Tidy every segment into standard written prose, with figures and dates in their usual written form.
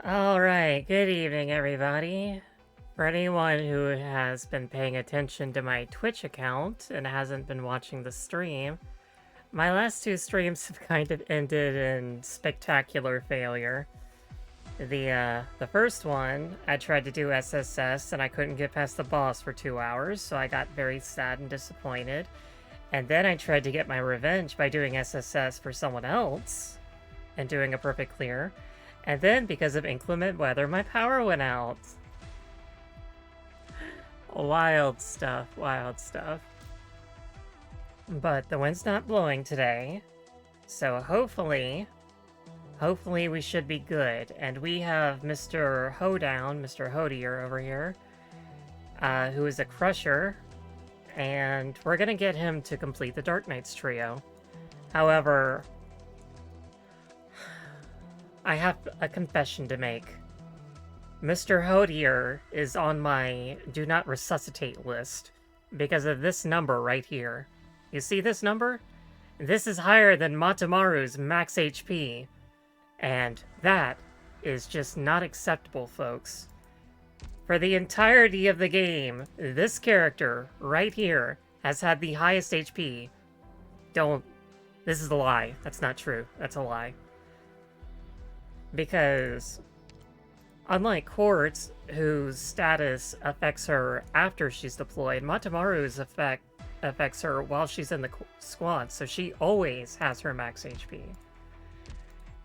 Alright, good evening everybody. For anyone who has been paying attention to my Twitch account and hasn't been watching the stream, my last two streams have kind of ended in spectacular failure. The first one, I tried to do SSS and I couldn't get past the boss for 2 hours, so I got very sad and disappointed. And then I tried to get my revenge by doing SSS for someone else and doing a perfect clear. And then, because of inclement weather, my power went out. Wild stuff, wild stuff. But the wind's not blowing today, so hopefully we should be good. And we have Mr. Hoedown, Mr. Hodier over here, who is a crusher, and we're gonna get him to complete the Arknights trio. However, I have a confession to make. Mr. Hodier is on my do not resuscitate list because of this number right here. You see this number? This is higher than Matamaru's max HP. And that is just not acceptable, folks. For the entirety of the game, this character right here has had the highest HP. This is a lie. That's not true. That's a lie. Because, unlike Quartz, whose status affects her after she's deployed, Matamaru's effect affects her while she's in the squad, so she always has her max HP.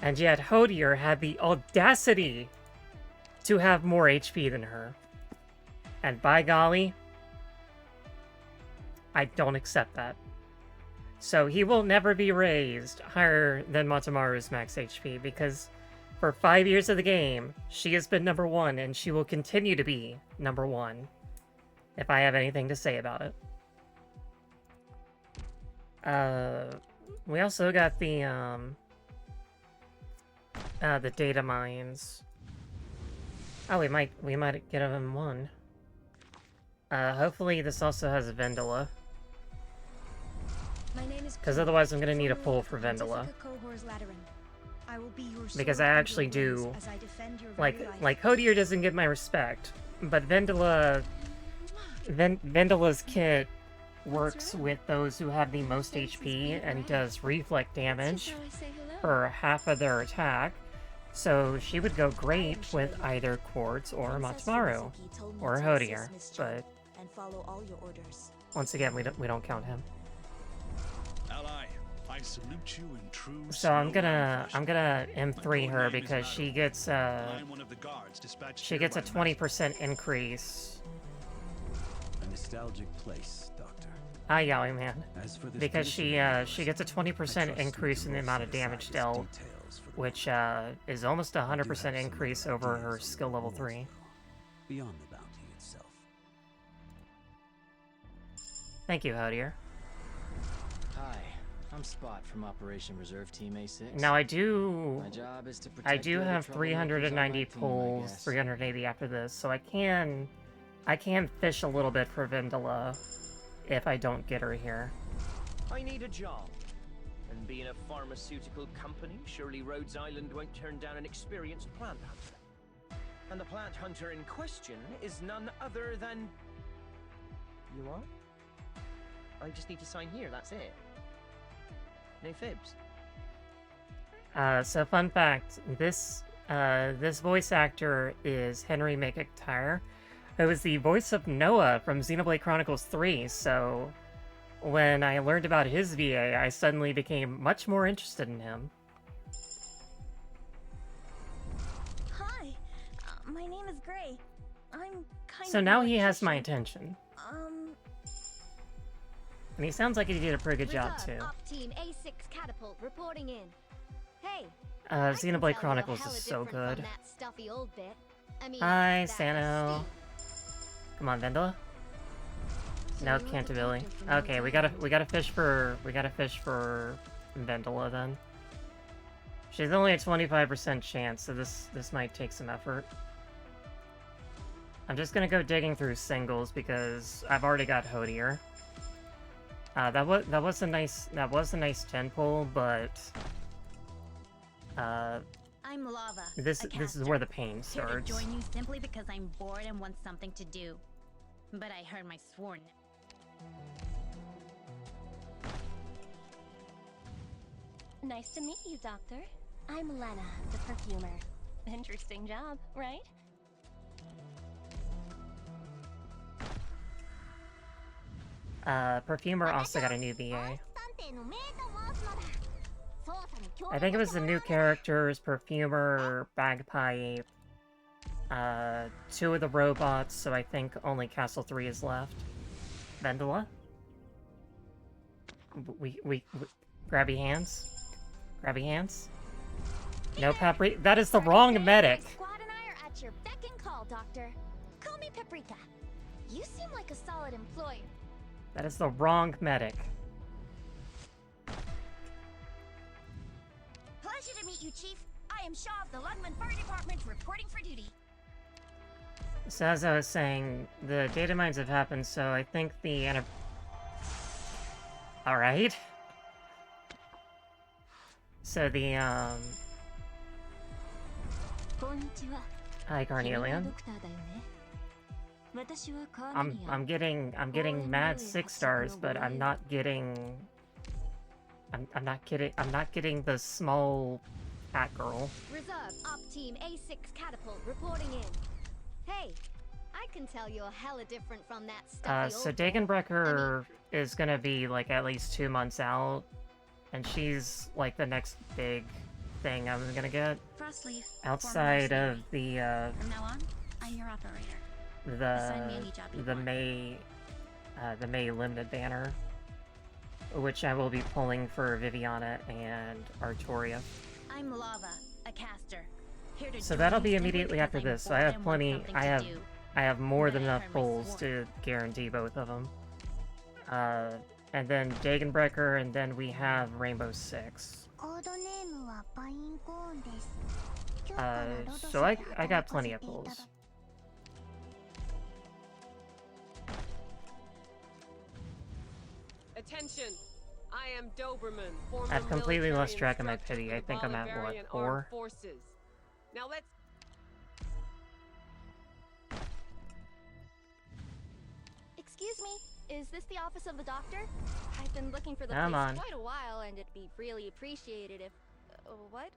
And yet Hodier had the audacity to have more HP than her. And by golly, I don't accept that. So he will never be raised higher than Matamaru's max HP, because for 5 years of the game, she has been number 1, and she will continue to be number 1, if I have anything to say about it. We also got the data mines. Oh, we might get them one. Hopefully this also has Vendela. Because otherwise I'm gonna need a pull for Vendela. Because I actually do, like Hodier doesn't get my respect, but Vendela's kit works with those who have the most HP and does reflect damage for half of their attack, so she would go great with either Quartz or Matamaru, or Hodier, but once again, we don't count him. I salute you in true. So I'm gonna M3 her because she gets a 20% increase. A nostalgic place, Doctor. Ah, Yowie man. Because she gets a 20% increase in the amount of damage dealt, which is almost a 100% increase over her skill level 3. Beyond the bounty itself. Thank you, Hodier. Hi, I'm Spot from Operation Reserve Team A6. Now I do have 390 team, pulls, 380 after this, so I can fish a little bit for Vendela if I don't get her here. I need a job. And being a pharmaceutical company, surely Rhodes Island won't turn down an experienced plant hunter. And the plant hunter in question is none other than... You are? I just need to sign here, that's it. No fibs. So fun fact, this voice actor is Henry McIntyre, who is the voice of Noah from Xenoblade Chronicles 3, so when I learned about his VA, I suddenly became much more interested in him. Hi, my name is Gray. I'm kind So of now an he has my electrician. attention. And he sounds like he did a pretty good job, too. Op Team A6 Catapult reporting in. Hey, Xenoblade Chronicles is so good. That stuffy old bit. I mean, Hi, that Sano. steam. Come on, Vendela. No, Canterbilly. Okay, we gotta fish for Vendela then. She's only a 25% chance, so this might take some effort. I'm just gonna go digging through singles because I've already got Hodier. That was a nice 10 pull, but I I'm Lava. This a is caster. where the pain Here to starts. join you simply because I'm bored and want something to do. But I heard my sworn. Nice to meet you, Doctor. I'm Lena, the perfumer. Interesting job, right? Perfumer also got a new VA. I think it was the new characters, Perfumer, Bagpipe, 2 of the robots, so I think only Castle 3 is left. Vendela? We grabby hands? Grabby hands? No paprika. That is the wrong medic! My squad and I are at your beck and call, Doctor. Call me Paprika. You seem like a solid employer. That is the wrong medic. Pleasure to meet you, Chief. I am Shaw of the Lungman Fire Department reporting for duty. So as I was saying, the data mines have happened, so I think the Alright. So the, Hi, Carnelian. I'm getting mad 6 stars, but I'm not getting... I'm not getting the small cat girl. Reserve Op Team A6 Catapult reporting in. Hey, I can tell you're hella different from that stuffy So old boy. Dagenbrecker is gonna be, like, at least 2 months out, and she's, like, the next big thing I'm gonna get. Frost leaf. Outside of the, From now on, I'm your operator. Assign me any job you the want. May limited banner, which I will be pulling for Viviana and Artoria. I'm Lava, a caster. Here to So join that'll you be simply immediately because after I'm this. So I bored have and want plenty. something I to have do. I have more than But I enough heard my pulls sworn. to guarantee both of them. And then Dagenbrecker, and then we have Rainbow Six. So I got plenty of pulls. Attention! I am Doberman, former I've completely military lost track of my instructor pity. for I the think I'm at, what, Bolivarian 4? Armed Forces. Now let's... Excuse me, is this the office of the doctor? I've been looking for the Come place on. quite a while, and it'd be really appreciated if... what?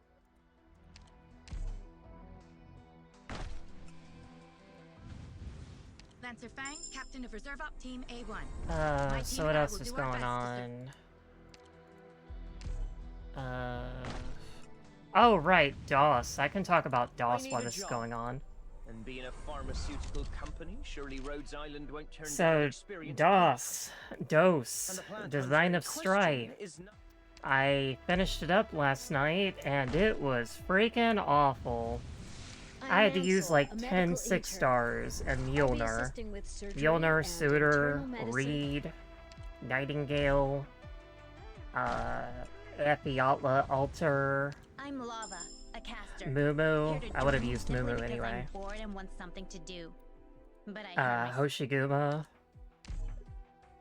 Lancer Fang, Captain of Reserve Op Team A1. So what else is going on? Oh, right, DOS. I can talk about DOS need while a this is job. going on. And being a pharmaceutical company, surely Rhodes Island won't turn down So, experienced DOS. And DOS. the plant Design hunter of in question Strife. is not- I finished it up last night, and it was freaking awful. I had to use like 10 6 stars and Mjolnir. Mjolnir, Suitor, Reed, Nightingale, Epiatla, Alter, I'm Lava, a caster. Mumu. Here to I would have join you used simply Mumu because anyway. I'm bored and want something to do. But I heard my Hoshiguma.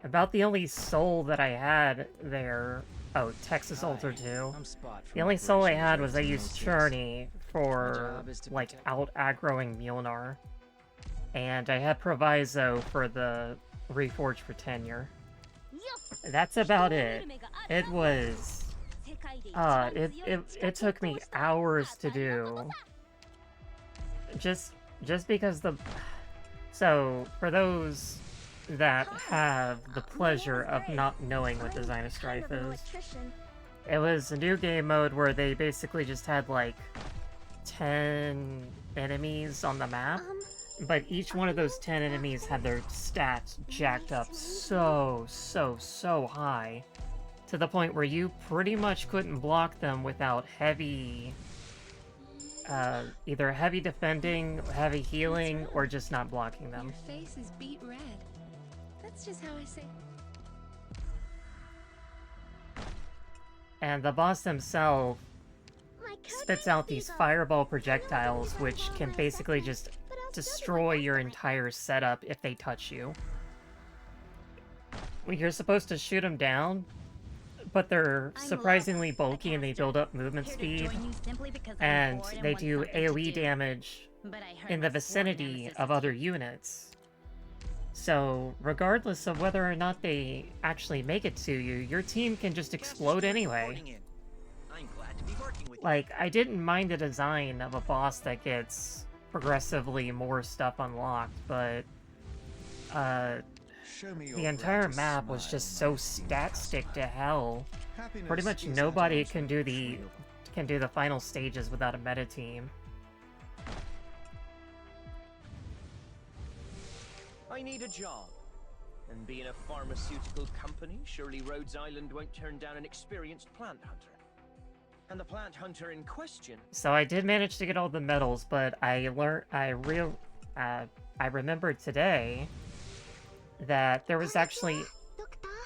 About the only soul that I had there. Oh, Texas Hi, Alter too. I'm Spot from The only soul I Operation had was I Reserve used Team A6. Churney for job is to like protect- out aggroing Mjolnir. And I had Proviso for the Reforged for Tenure. That's about it. It was it took me hours to do. Just because the so for those that have the pleasure of not knowing what Design of Strife is, it was a new game mode where they basically just had like 10 enemies on the map, but each one of those 10 enemies had their stats jacked up so high to the point where you pretty much couldn't block them without heavy either heavy defending, heavy healing, or just not blocking them. Your face is beet red. That's just how I say. And the boss himself spits out these fireball projectiles, which can basically just destroy your entire setup if they touch you. You're supposed to shoot them down, but they're I'm surprisingly Lana, the bulky and they caster. build up movement Here to speed, join you simply because I'm and bored and they want do something to AoE do. damage But I heard in my the sworn vicinity nemesis of is other you. units. So, regardless of whether or not they actually make it to you, your team can just explode anyway. I'm glad to be working with Like, I didn't mind the design of a boss that gets progressively more stuff unlocked, but Show me your the entire brightest map was smile, just so my esteemed stat stick customer. to hell. Happiness Pretty much is nobody at can arm's do reach, the real. final stages without a meta team. I need a job. And being a pharmaceutical company, surely Rhodes Island won't turn down an experienced plant hunter. And the plant hunter in question... So I did manage to get all the medals, but I remembered today that there was actually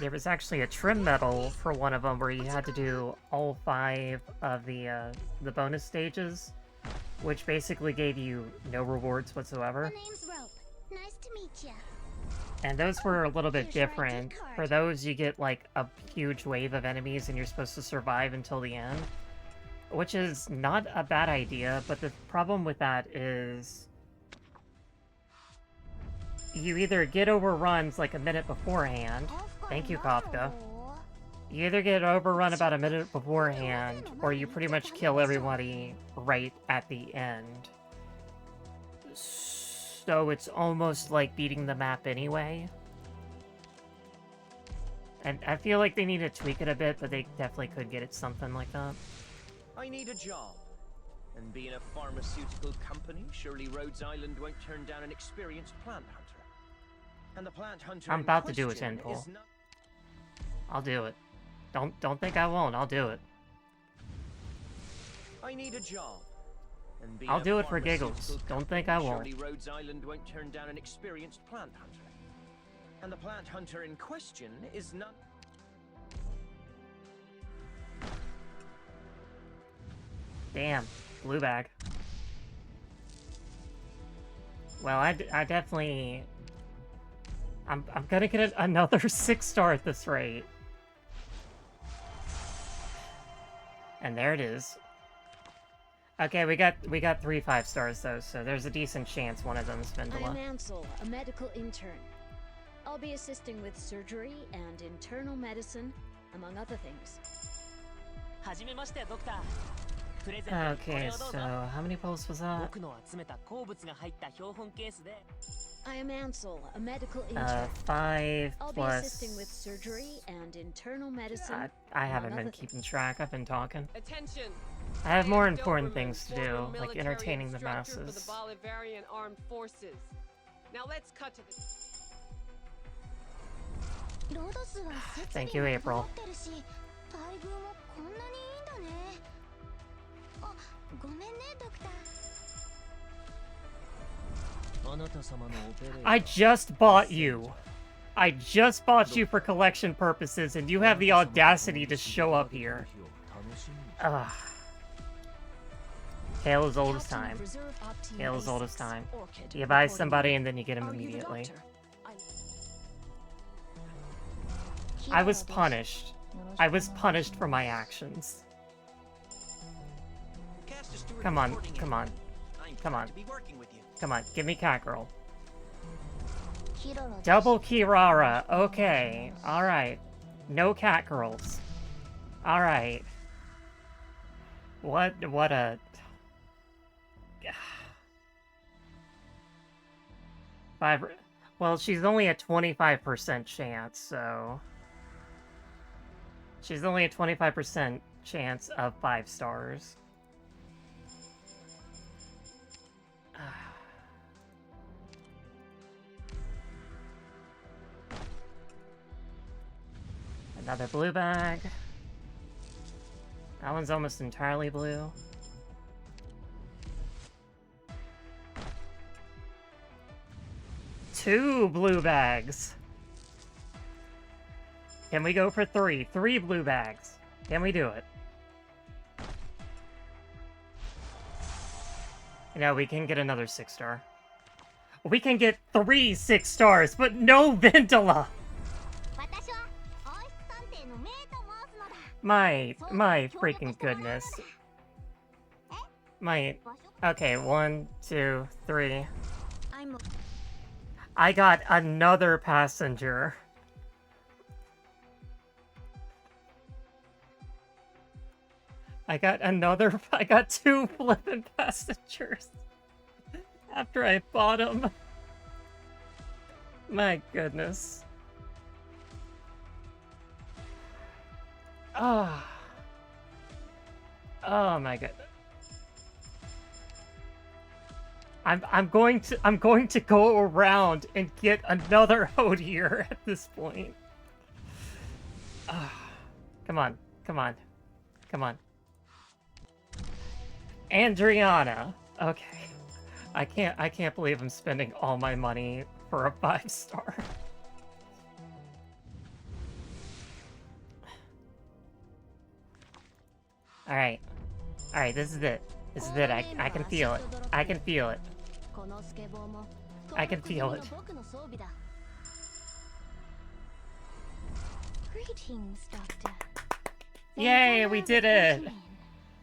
a trim medal for one of them where you had to do all 5 of the bonus stages, which basically gave you no rewards whatsoever. My name's Rope. Nice to meet ya. And those were a little bit Here's your ID different. card. For those, you get like a huge wave of enemies and you're supposed to survive until the end, which is not a bad idea, but the problem with that is you either get overruns like a minute beforehand. Thank you, Kafka. You either get overrun about a minute beforehand, or you pretty much kill everybody right at the end. So it's almost like beating the map anyway. And I feel like they need to tweak it a bit, but they definitely could get it something like that. I need a job. And being a pharmaceutical company, surely Rhodes Island won't turn down an experienced plant hunter. And the plant hunter I'm in about to do a question 10 pull. is not- I'll do it. Don't think I won't. I'll do it. I need a job. And being I'll a do it for giggles. pharmaceutical Don't think company, I won't. Surely Rhodes Island won't turn down an experienced plant hunter. And the plant hunter in question is none... Damn, blue bag. Well, I definitely... I'm gonna get another 6-star at this rate. And there it is. Okay, we got 3 5-stars though, so there's a decent chance one of them is I'm Vendela. Ansel, a medical intern. I'll be assisting with surgery and internal medicine, among other things. Okay, so how many pulls was that? I am Ansel, a medical intern. 5 I'll be plus... assisting with surgery and internal medicine. I haven't among been other keeping track, I've been talking. Attention. I have more am important Doberman, things to former do, like military entertaining the instructor masses. For the Bolivarian Armed Forces. Now let's cut to the... Thank you, April. I just bought you. I just bought you for collection purposes, and you have the audacity to show up here. Ugh. Tale as old as time. Tale as old as time. You buy somebody and then you get them immediately. I was punished. I was punished for my actions. Come on, come on. Come on. Come on, give me Catgirl. Double Kirara, okay. Alright. No Catgirls. Alright. What a... Well, she's only a 25% chance, so... She's only a 25% chance of 5 stars. Another blue bag. That one's almost entirely blue. Two blue bags. Can we go for 3? 3 blue bags. Can we do it? No, we can get another 6-star. We can get 3 6-stars, but no Vendela! My freaking goodness. Okay, 1, 2, 3. I got another passenger. I got 2 flippin' passengers. After I bought them. My goodness. Ah. Oh my goodness. I'm going to go around and get another Hodier at this point. Come on. Andriana. Okay. I can't believe I'm spending all my money for a 5-star. Alright. Alright, this is it. I can feel it. I can feel it. Greetings, Doctor. Yay, we did it!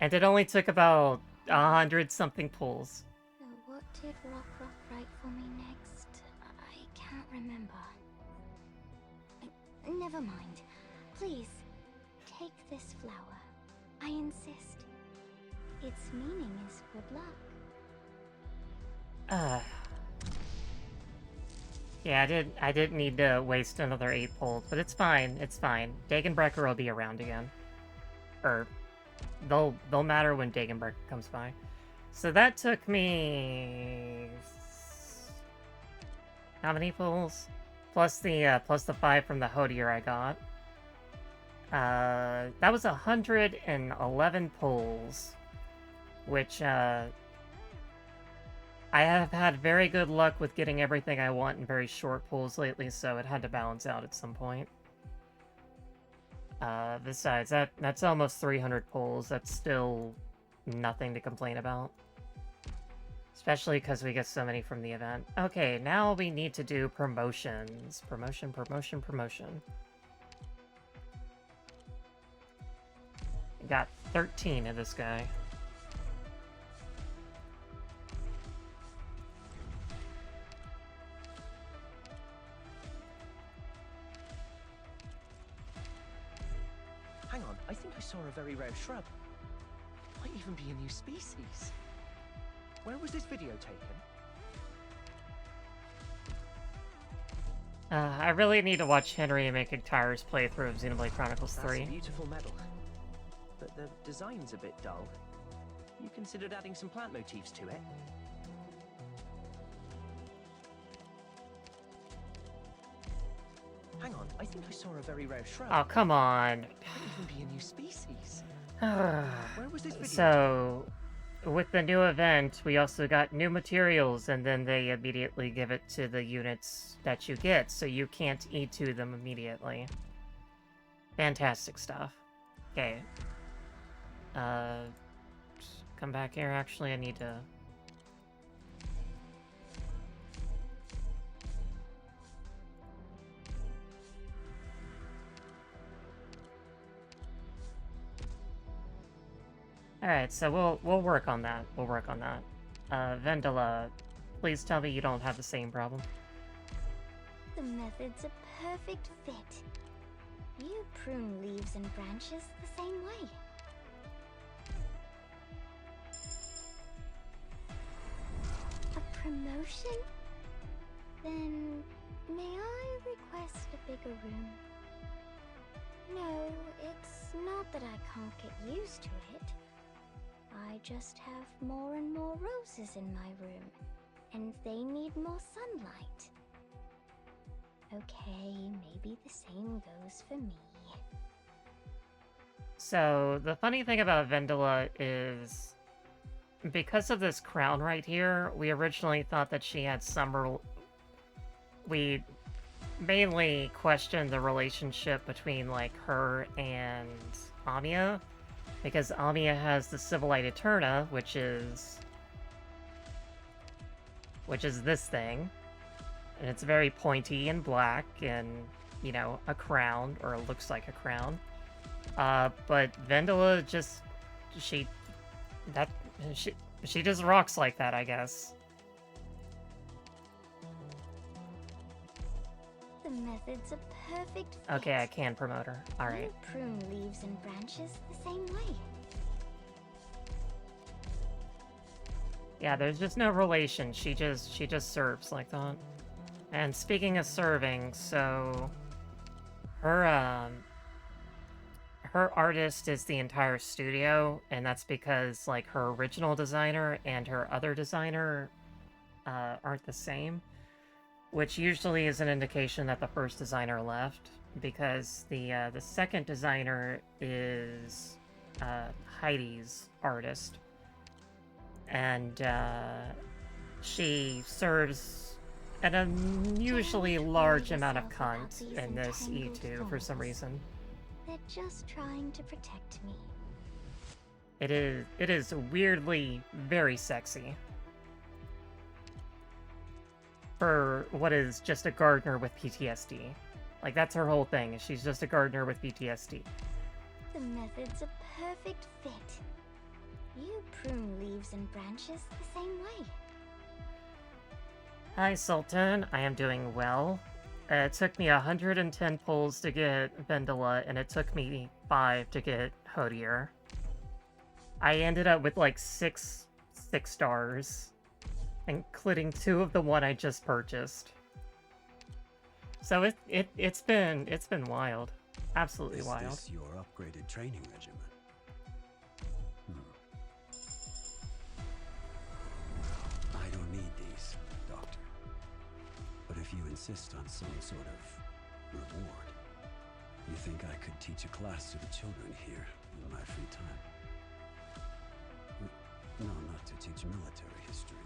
And it only took about 100-something pulls. What did Rock write for me next? I can't remember. Never mind. Please, take this flower. I insist. Its meaning is good luck. Yeah, I didn't need to waste another 8 pulls, but it's fine. Dagenbrecker will be around again. Or they'll matter when Dagenbrecker comes by. So that took me how many pulls? Plus the 5 from the Hodier I got. That was 111 pulls, which I have had very good luck with getting everything I want in very short pulls lately, so it had to balance out at some point. Besides, that's almost 300 pulls. That's still nothing to complain about. Especially because we get so many from the event. Okay, now we need to do promotions. Promotion. Got 13 of this guy. Hang on, I think I saw a very rare shrub. Might even be a new species. Where was this video taken? I really need to watch Henry making tires playthrough of Xenoblade Chronicles 3. That's a beautiful medal. But the design's a bit dull. You considered adding some plant motifs to it? Hang on, I think I saw a very rare shrub. Oh, come on. Might even be a new species. Where was this video? So, with the new event, we also got new materials, and then they immediately give it to the units that you get, so you can't E2 them immediately. Fantastic stuff. Okay. Come back here. Actually, I need to... Alright, so we'll work on that. Vendela, please tell me you don't have the same problem. The method's a perfect fit. You prune leaves and branches the same way. A promotion? Then may I request a bigger room? No, it's not that I can't get used to it. I just have more and more roses in my room, and they need more sunlight. Okay, maybe the same goes for me. So, the funny thing about Vendela is, because of this crown right here, we originally thought that she had some... We mainly questioned the relationship between, like, her and Amiya, because Amiya has the Civilite Eterna, which is this thing, and it's very pointy and black, and, you know, a crown, or it looks like a crown. But Vendela just, she just rocks like that, I guess. The method's a perfect fit. Okay, I can promote her. Alright. You prune leaves and branches the same way. Yeah, there's just no relation. She just serves like that. And speaking of serving, so her artist is the entire studio, and that's because like her original designer and her other designer aren't the same, which usually is an indication that the first designer left, because the second designer is Heidi's artist, and she serves an unusually large amount of cunt in this E2 for some reason. They're just trying to protect me. It is weirdly very sexy for what is just a gardener with PTSD. Like, that's her whole thing. She's just a gardener with PTSD. The method's a perfect fit. You prune leaves and branches the same way. Hi, Sultan. I am doing well. It took me 110 pulls to get Vendela, and it took me 5 to get Hodier. I ended up with like 6 stars, including 2 of the one I just purchased. So it's been wild, absolutely wild. Is this your upgraded training regimen? I don't need these, Doctor. But if you insist on some sort of reward, you think I could teach a class to the children here in my free time? No, not to teach military history.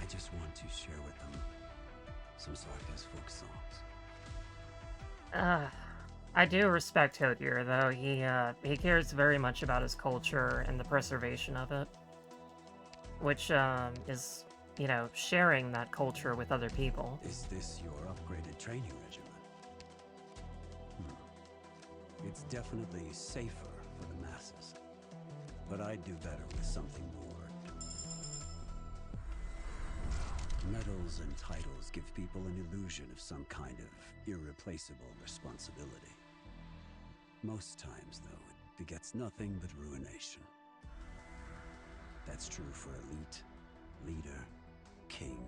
I just want to share with them some Sarkis folk songs. I do respect Hodier, though. He cares very much about his culture and the preservation of it, which is, you know, sharing that culture with other people. Is this your upgraded training regimen? It's definitely safer for the masses, but I'd do better with something more. Medals and titles give people an illusion of some kind of irreplaceable responsibility. Most times, though, it begets nothing but ruination. That's true for elite, leader, king,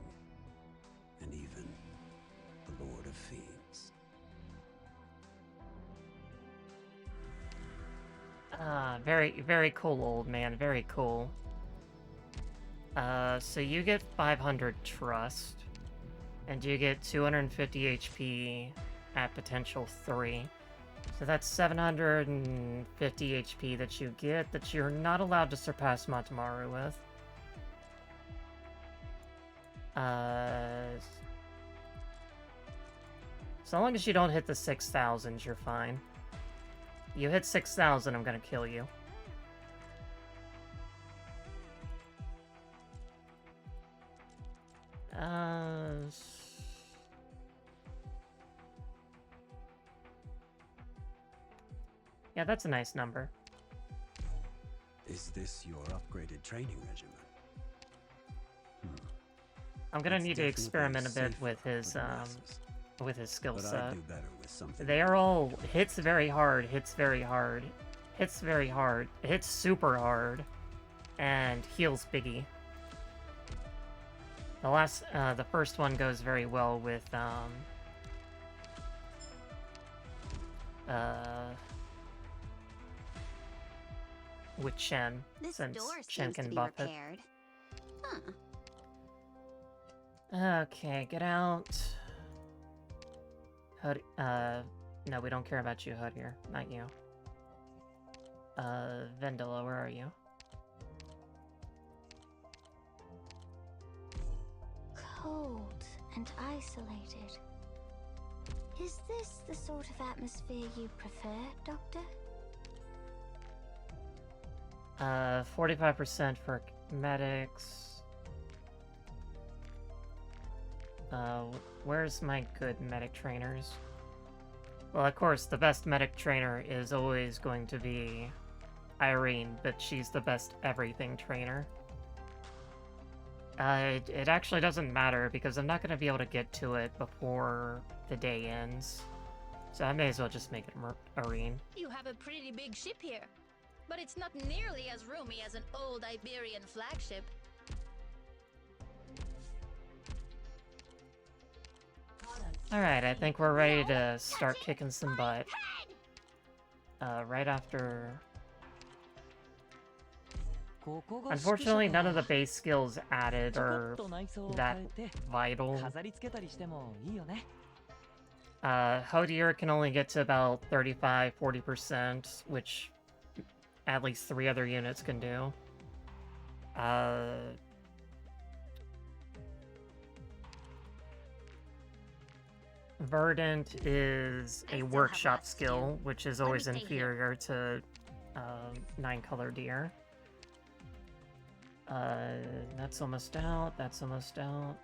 and even the Lord of Fiends. Very, very cool, old man. Very cool. So you get 500 trust, and you get 250 HP at potential 3. So that's 750 HP that you get that you're not allowed to surpass Matamaru with. So long as you don't hit the 6,000, you're fine. You hit 6,000, I'm gonna kill you. Yeah, that's a nice number. Is this your upgraded training regimen? I'm gonna It's need to definitely experiment a bit safer with for his the masses, skill but set. I'd do better with something They are all hits very hard, hits very hard, hits very hard, hits super hard, and heals biggie. The first one goes very well with Chen, This since door Chen seems to can be buff it. repaired. Okay, get out. Hood, no, we don't care about you, Hodier. Not you. Vendela, where are you? Cold and isolated. Is this the sort of atmosphere you prefer, Doctor? 45% for medics. Where's my good medic trainers? Well, of course, the best medic trainer is always going to be Irene, but she's the best everything trainer. It actually doesn't matter, because I'm not going to be able to get to it before the day ends. So I may as well just make it Irene. You have a pretty big ship here, but it's not nearly as roomy as an old Iberian flagship. Alright, I think we're ready to start kicking some butt. Right after... Unfortunately, none of the base skills added are that vital. Hodier can only get to about 35-40%, which at least 3 other units can do. Verdant is a workshop skill, which is always inferior to 9-color deer. That's almost out, that's almost out.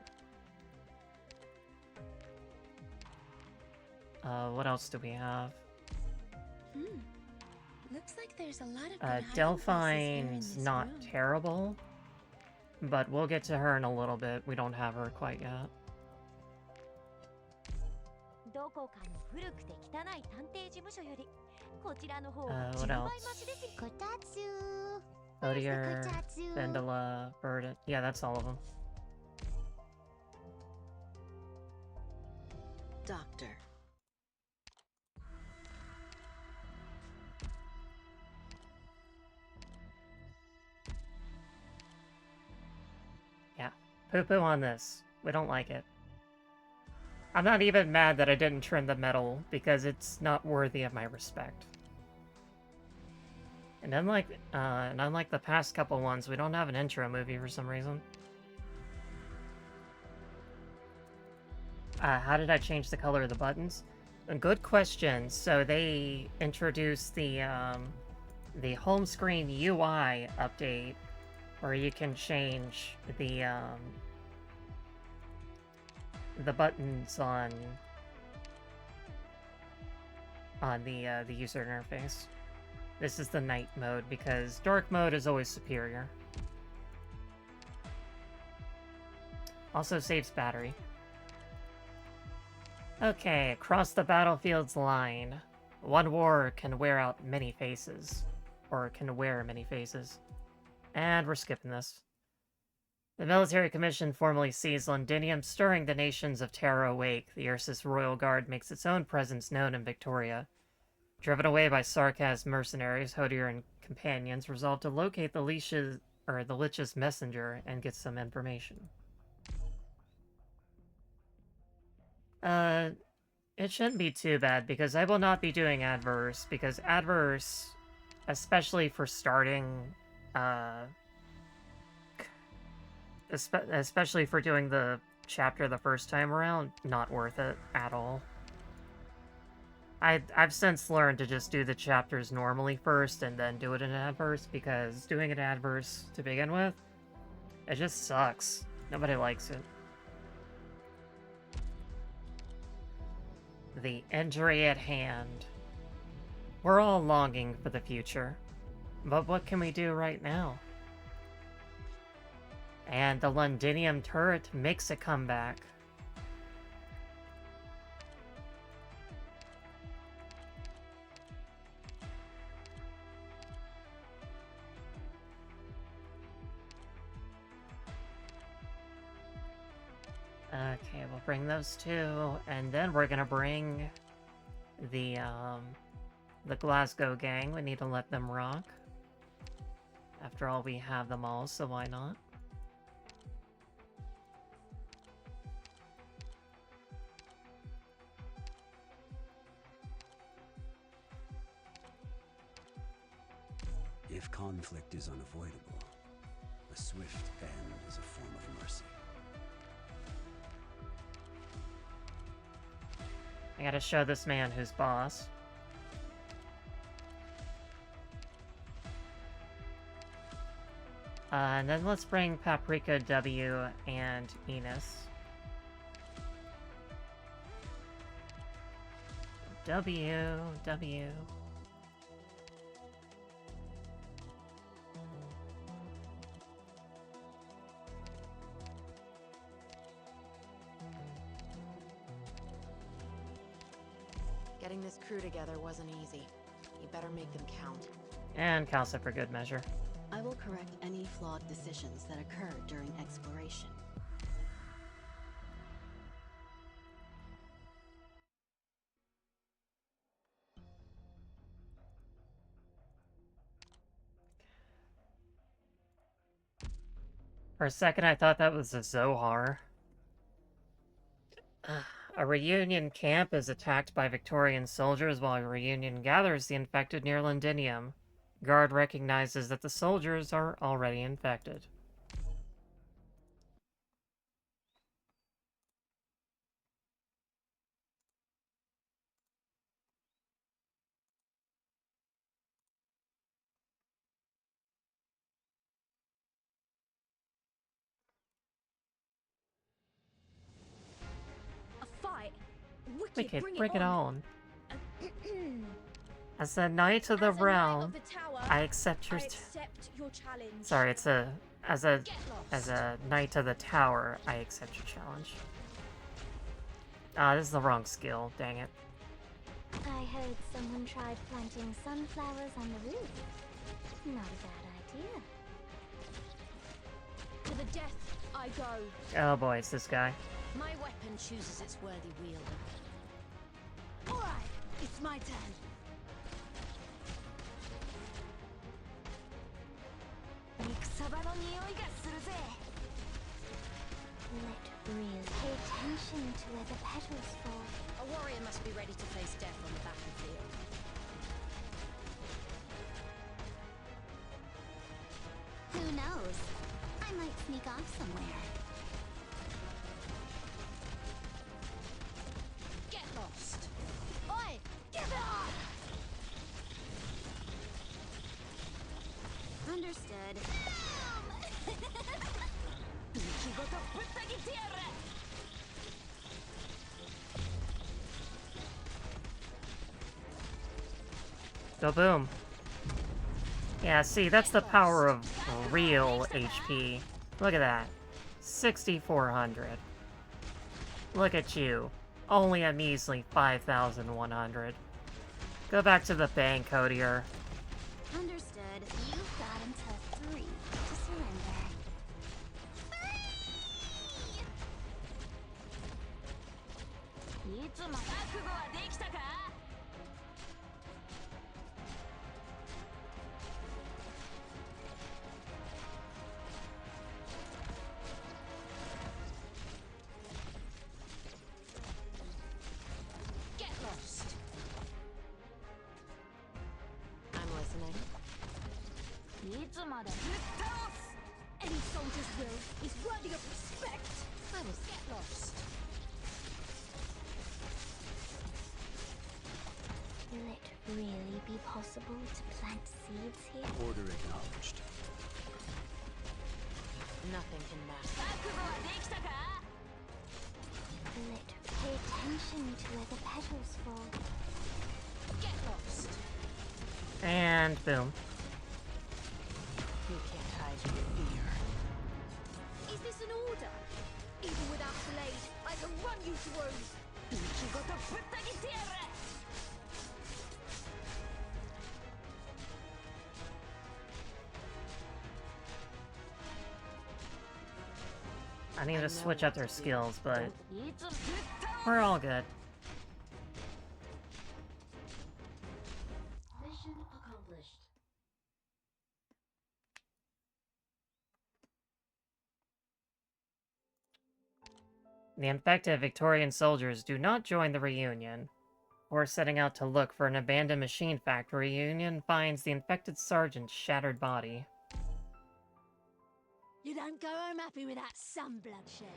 What else do we have? Looks like there's a lot of Delphine's not terrible, but we'll get to her in a little bit. We don't have her quite yet. What else? Odier, Vendela, Verdant. Yeah, that's all of them. Doctor. Yeah, poo-poo on this. We don't like it. I'm not even mad that I didn't trim the metal, because it's not worthy of my respect. And unlike the past couple ones, we don't have an intro movie for some reason. How did I change the color of the buttons? A good question. So they introduced the home screen UI update, where you can change the buttons on the user interface. This is the night mode, because dark mode is always superior. Also saves battery. Okay, across the battlefield's line. One war can wear out many faces. Or can wear many faces. And we're skipping this. The military commission formally sees Londinium, stirring the nations of Terra awake. The Ursus Royal Guard makes its own presence known in Victoria. Driven away by Sarkaz mercenaries, Hodier and companions resolve to locate the Lich's messenger and get some information. It shouldn't be too bad, because I will not be doing Adverse, because Adverse, especially for starting, especially for doing the chapter the first time around, not worth it at all. I've since learned to just do the chapters normally first and then do it in Adverse, because doing it Adverse to begin with, it just sucks. Nobody likes it. The injury at hand. We're all longing for the future, but what can we do right now? And the Londinium turret makes a comeback. Okay, we'll bring those two, and then we're gonna bring the Glasgow gang. We need to let them rock. After all, we have them all, so why not? If conflict is unavoidable, a swift end is a form of mercy. I gotta show this man who's boss. And then let's bring Paprika, W, and Enos. W. Getting this crew together wasn't easy. You better make them count. And Kal'tsit for good measure. I will correct any flawed decisions that occurred during exploration. For a second, I thought that was a Zohar. A Reunion camp is attacked by Victorian soldiers while a Reunion gathers the infected near Londinium. Guard recognizes that the soldiers are already infected. Wicked, bring it on. As a knight of the realm, I accept your challenge. Sorry, it's as a knight of the tower, I accept your challenge. Ah, this is the wrong skill, dang it. I heard someone tried planting sunflowers on the roof. Not a bad idea. To the death I go. Oh boy, it's this guy. My weapon chooses its worthy wielder. Alright, it's my turn. Let breathe. Pay attention to where the petals fall. A warrior must be ready to face death on the battlefield. Who knows? I might sneak off somewhere. Get lost. Oi! Give it up! Understood. Go boom. Yeah, see, that's the power of real HP. Look at that. 6,400. Look at you. Only a measly 5,100. Go back to the bank, Codier. Understood. You've got until 3 to surrender. 3! いつも覚悟はできたか? Get lost. I'm listening. いつまで? Any soldier's will is worthy of respect. I will get lost. Will it really be possible to plant seeds here? Order acknowledged. Nothing can match. 覚悟はできたか? Will it pay attention to where the petals fall? Get lost. And boom. You can't hide your fear. Is this an order? Even without blade, I can run you through. I need to switch up their skills, but we're all good. Mission accomplished. The infected Victorian soldiers do not join the reunion. Or setting out to look for an abandoned machine factory, reunion finds the infected sergeant's shattered body. You don't go home happy with that sun bloodshed.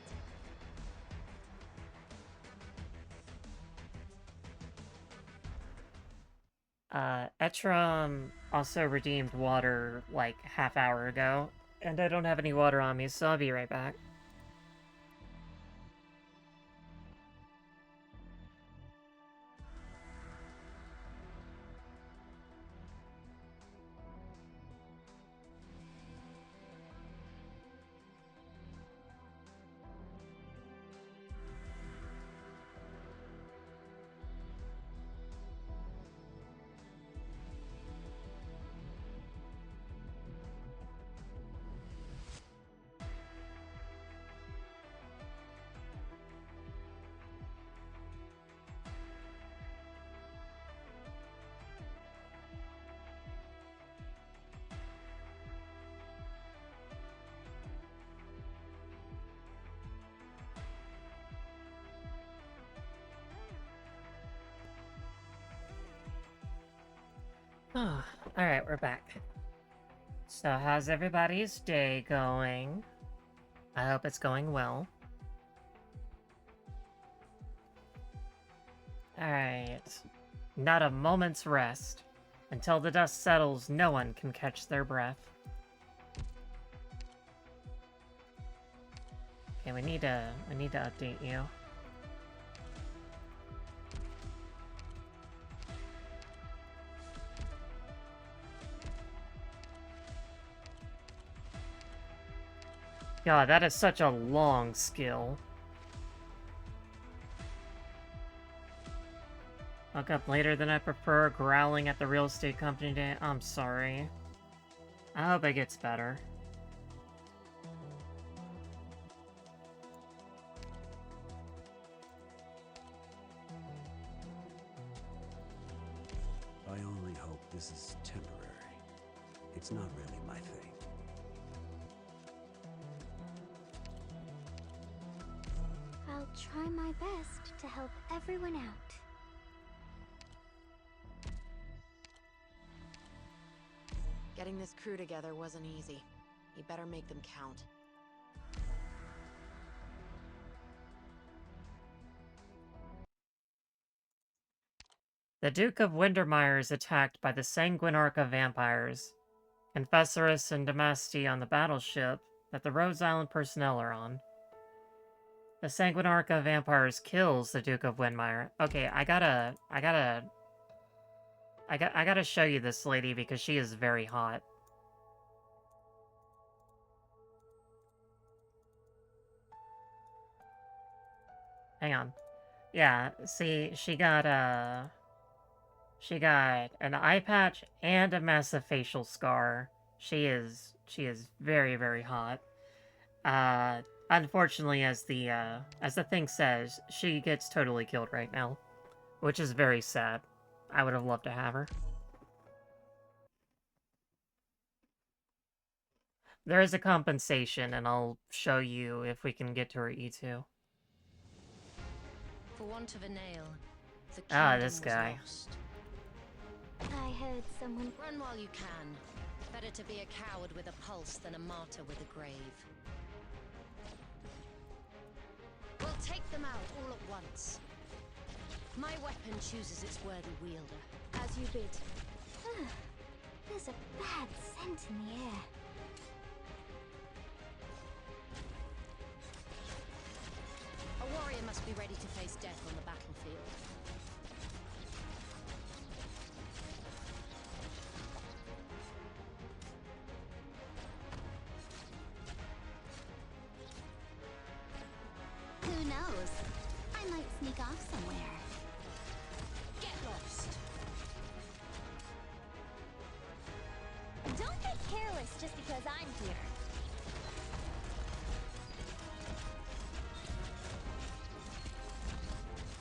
Etram also redeemed water like half hour ago, and I don't have any water on me, so I'll be right back. Alright, we're back. So, how's everybody's day going? I hope it's going well. Alright. Not a moment's rest. Until the dust settles, no one can catch their breath. Okay, we need to update you. God, that is such a long skill. Woke up later than I prefer, growling at the real estate company today. I'm sorry. I hope it gets better. I only hope this is temporary. It's not really my thing. I'll try my best to help everyone out. Getting this crew together wasn't easy. You better make them count. The Duke of Windermere is attacked by the Sanguinarch of vampires. Confessoress and Damasti on the battleship that the Rhodes Island personnel are on. The Sanguinarch of vampires kills the Duke of Windermere. Okay, I gotta show you this lady because she is very hot. Hang on. Yeah, see, she got an eye patch and a massive facial scar. She is very, very hot. Unfortunately, as the thing says, she gets totally killed right now, which is very sad. I would have loved to have her. There is a compensation, and I'll show you if we can get to her E2. For want of a nail, the this guy. lost. I heard someone... Run while you can. Better to be a coward with a pulse than a martyr with a grave. We'll take them out all at once. My weapon chooses its worthy wielder. As you bid. There's a bad scent in the air. A warrior must be ready to face death on the battlefield. Who knows? I might sneak off somewhere. Get lost! Don't get careless just because I'm here.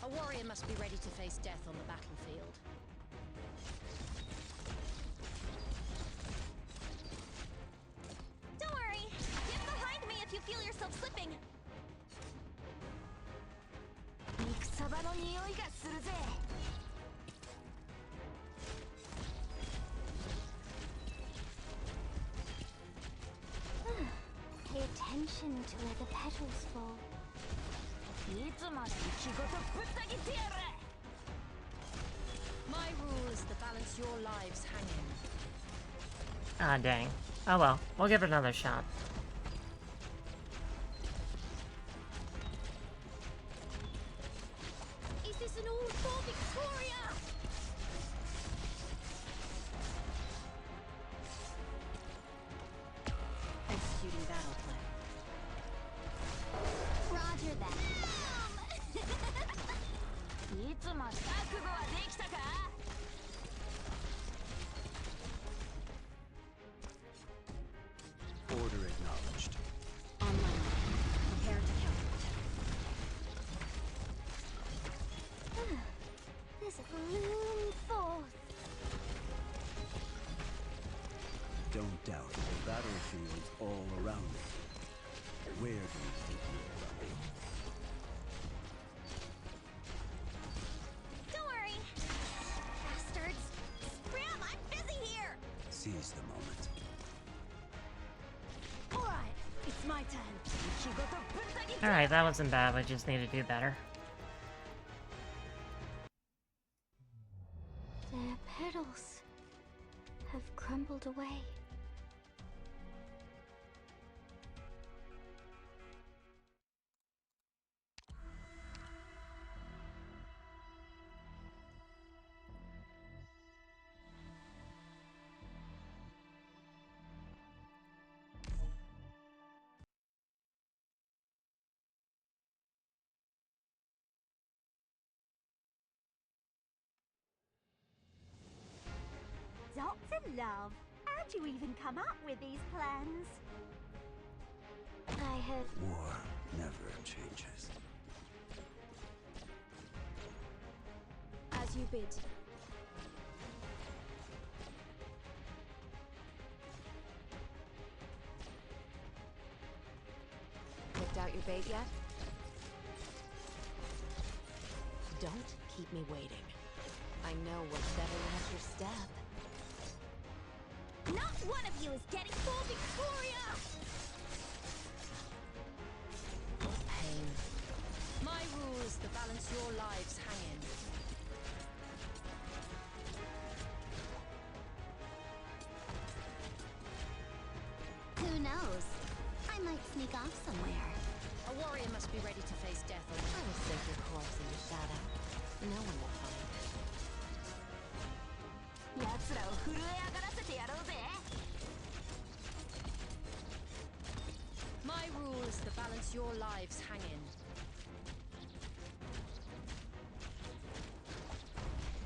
A warrior must be ready to face death on the battlefield. Don't worry. Get behind me if you feel yourself slipping. Pay attention to where the petals fall. My rule is to balance your lives hanging. Ah, dang. Oh well, we'll give it another shot. Is this an all for Victoria? Executing battle plan. Roger that. Order acknowledged. Online. Prepare to counterattack. There's a room forth. Don't doubt the battlefield's all around me. Where do you think you're running? Don't worry. Seize the moment. Alright, it's my turn. Alright, that wasn't bad, we just need to do better. Their petals have crumbled away. Doctor Love, how'd you even come up with these plans? I have... War never changes. As you bid. Picked out your bait yet? Don't keep me waiting. I know what's settling at your step. Not one of you is getting full Victoria! What pain. My rule is to balance your lives hang in. Who knows? I might sneak off somewhere. A warrior must be ready to face death I will sink your corpse in the shadow. No one will find it. My rule is to balance your lives hang in.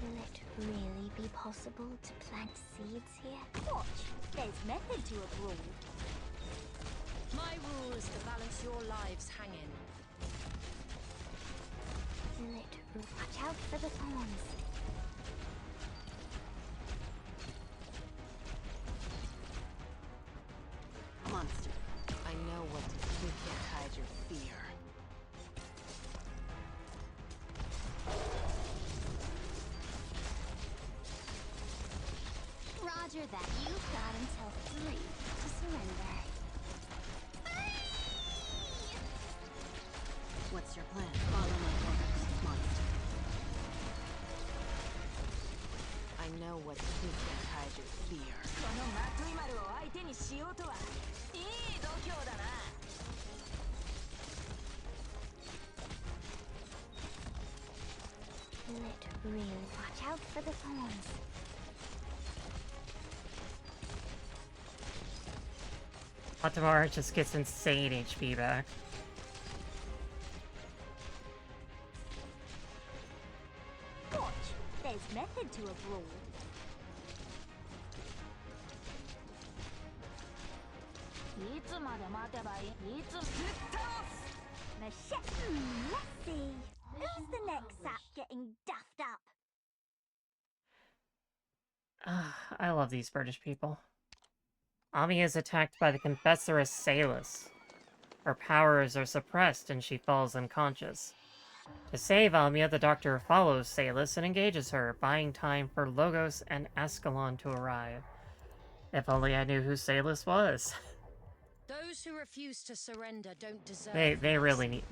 Will it really be possible to plant seeds here? Watch, there's method to a brawl. My rule is to balance your lives hang in. Will it... Watch out for the thorns. Monster, I know what to do. You can't hide your fear. Roger that. You've got until 3 to surrender. What's your plan? Follow my orders, monster. I know what to do. You can't hide your fear. Will it really... Watch out for the thorns. Otamara just gets insane HP back. Watch, there's method to a brawl. Let's see. Who's the next sap getting duffed up? I love these British people. Ami is attacked by the confessoress Salus. Her powers are suppressed and she falls unconscious. To save Amia, the doctor follows Salus and engages her, buying time for Logos and Ascalon to arrive. If only I knew who Salus was. Those who refuse to surrender don't deserve They really need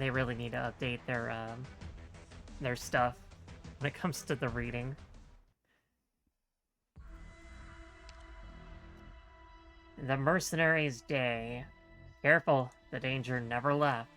to update their stuff when it comes to the reading. The Mercenary's Day. Careful, the danger never left.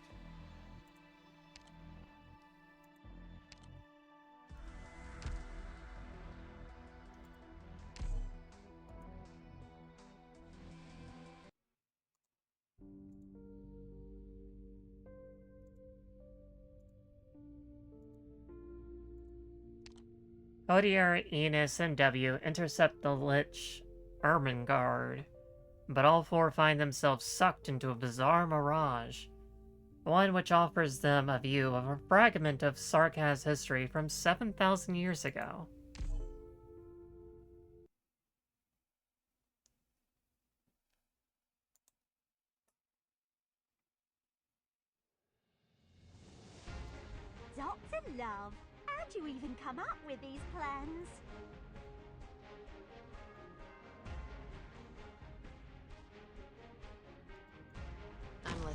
Odier, Enos, and W intercept the Lich Ermengarde, but all 4 find themselves sucked into a bizarre mirage, one which offers them a view of a fragment of Sarkaz history from 7,000 years ago. Dr. Love, how'd you even come up with these plans?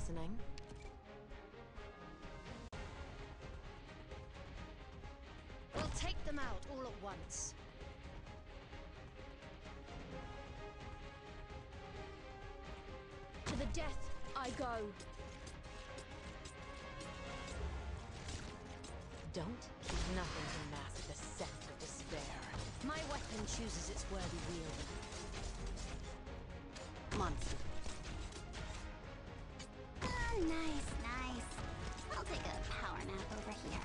listening. We'll take them out all at once. To the death I go. Don't keep nothing to mask the scent of despair. My weapon chooses its worthy wielder. Monster. Ah, nice. I'll take a power nap over here.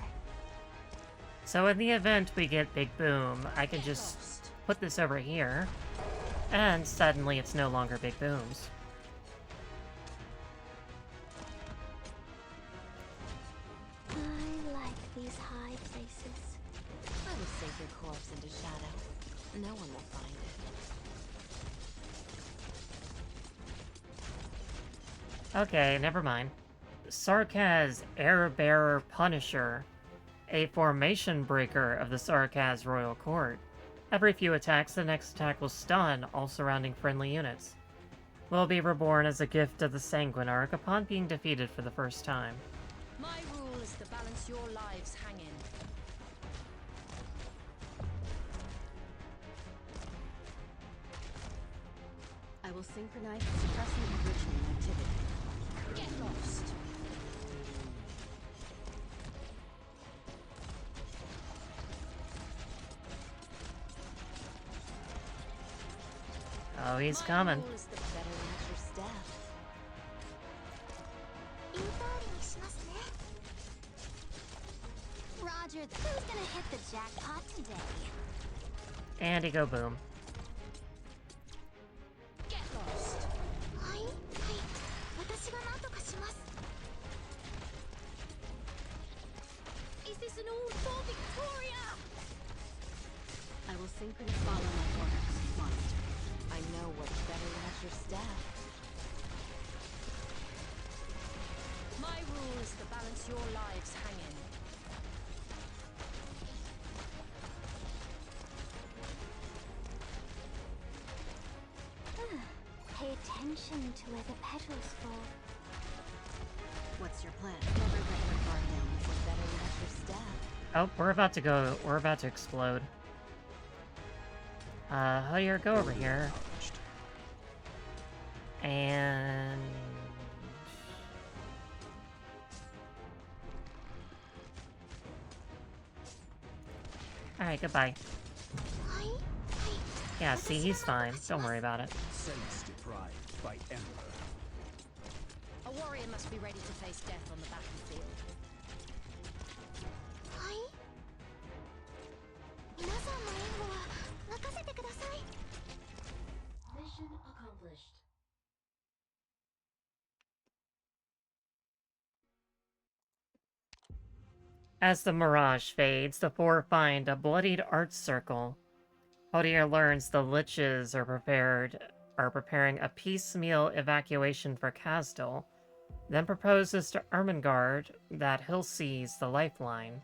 So in the event we get Big Boom, I can just put this over here, and suddenly it's no longer Big Booms. I like these high places. I will sink your corpse into shadow. No one will find it. Okay, never mind. Sarkaz Air-Bearer Punisher, a formation breaker of the Sarkaz Royal Court. Every few attacks, the next attack will stun all surrounding friendly units. Will be reborn as a gift of the Sanguinarch upon being defeated for the first time. My rule is to balance your lives hang in. I will synchronize suppressing enrichment activity. Get lost. Oh, he's coming. My rule is the better nature's death. Roger, who's gonna hit the jackpot today? And he go boom. Get lost. Is this an all for Victoria? I will synchronize follow my orders, monster. I know what's better nature's death. My rule is to balance your lives hang in. Pay attention to where the petals fall. What's your plan? Never let your guard down before better nature's death. Oh, we're about to explode. Here, go over here. And... Alright, goodbye. Yeah, see, he's fine. Don't worry about it. Sense deprived by Emperor. A warrior must be ready to face death on the battlefield. Mission accomplished. As the mirage fades, the four find a bloodied art circle. Hodier learns the Liches are preparing a piecemeal evacuation for Kasdal, then proposes to Ermengarde that he'll seize the lifeline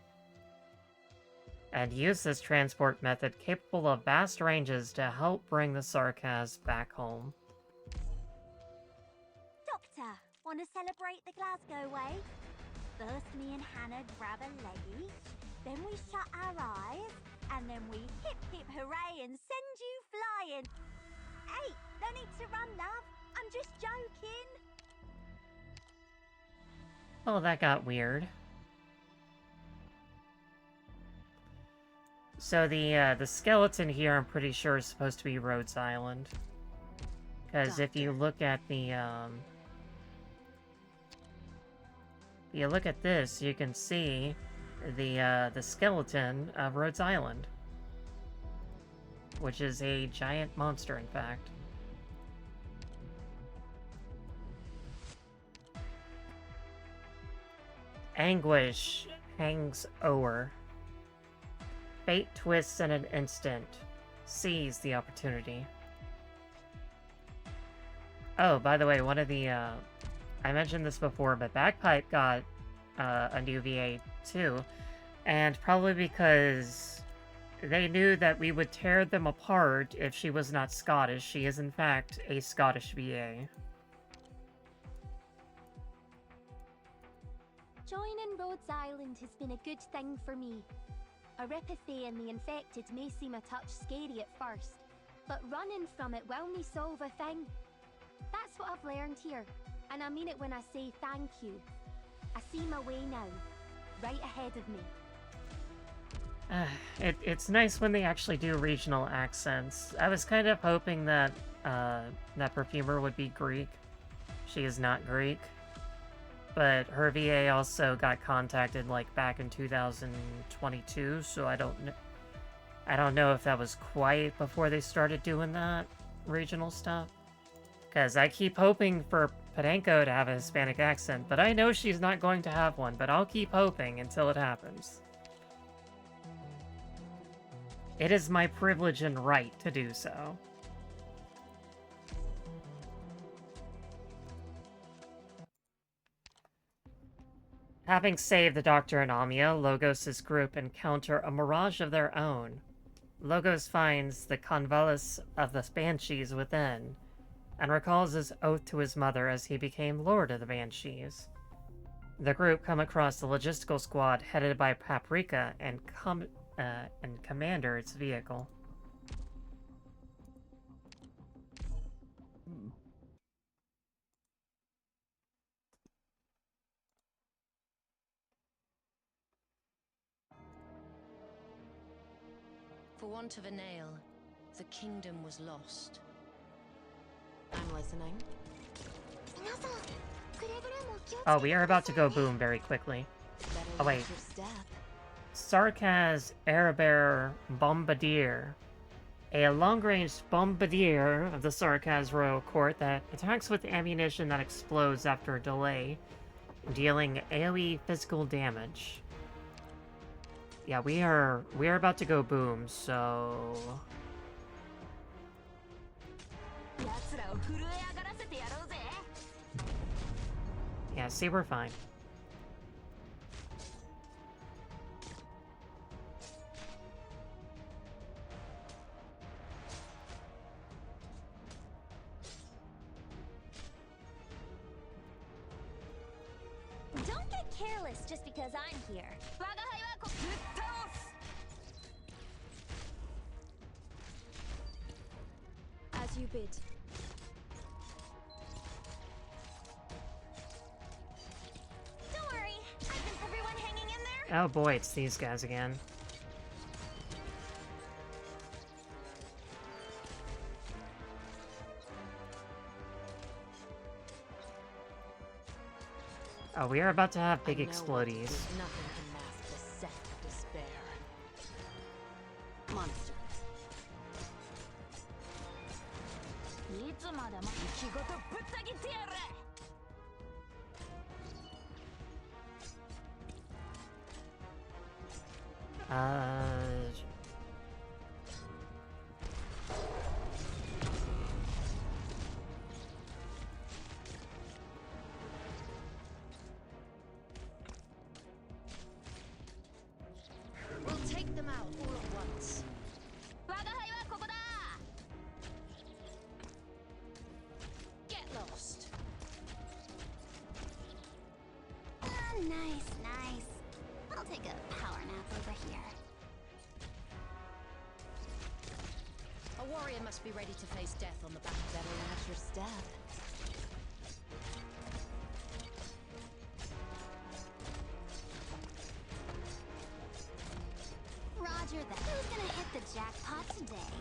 and use this transport method capable of vast ranges to help bring the Sarkaz back home. Doctor, want to celebrate the Glasgow way? First me and Hannah grab a leggy, then we shut our eyes, and then we hip hip hooray and send you flying. Hey, no need to run, love. I'm just joking. Oh, that got weird. So the skeleton here, I'm pretty sure, is supposed to be Rhodes Island. Because if you look at the, you look at this, you can see the skeleton of Rhodes Island. Which is a giant monster, in fact. Anguish hangs o'er. Fate twists in an instant. Seize the opportunity. Oh, by the way, one of the, I mentioned this before, but Bagpipe got a new VA too. And probably because they knew that we would tear them apart if she was not Scottish. She is, in fact, a Scottish VA. Joining Rhodes Island has been a good thing for me. Erypathy in the infected may seem a touch scary at first, but running from it will not solve a thing. That's what I've learned here, and I mean it when I say thank you. I see my way now, right ahead of me. It's nice when they actually do regional accents. I was kind of hoping that that perfumer would be Greek. She is not Greek. But her VA also got contacted like back in 2022, so I don't know if that was quite before they started doing that regional stuff. Because I keep hoping for Podenko to have a Hispanic accent, but I know she's not going to have one, but I'll keep hoping until it happens. It is my privilege and right to do so. Having saved the Doctor and Amia, Logos' group encounter a mirage of their own. Logos finds the convalescence of the Banshees within, and recalls his oath to his mother as he became Lord of the Banshees. The group come across the logistical squad headed by Paprika and commander its vehicle. For want of a nail, the kingdom was lost. I'm listening. Oh, we are about to go boom very quickly. Oh wait. Sarkaz Airbear Bombardier. A long-range bombardier of the Sarkaz Royal Court that attacks with ammunition that explodes after a delay, dealing AoE physical damage. Yeah, we are about to go boom, so... Yeah, see, we're fine. Don't get careless just because I'm here. As you bid. Don't worry, isn't everyone hanging in there? Oh boy, it's these guys again. Oh, we are about to have big explodies. Nothing can mask the scent of despair. Monster. We'll take them out all at once. Get lost. Nice, nice. I'll take a power nap over here. A warrior must be ready to face death on the back. Better watch your step. Roger that. Who's gonna hit the jackpot today?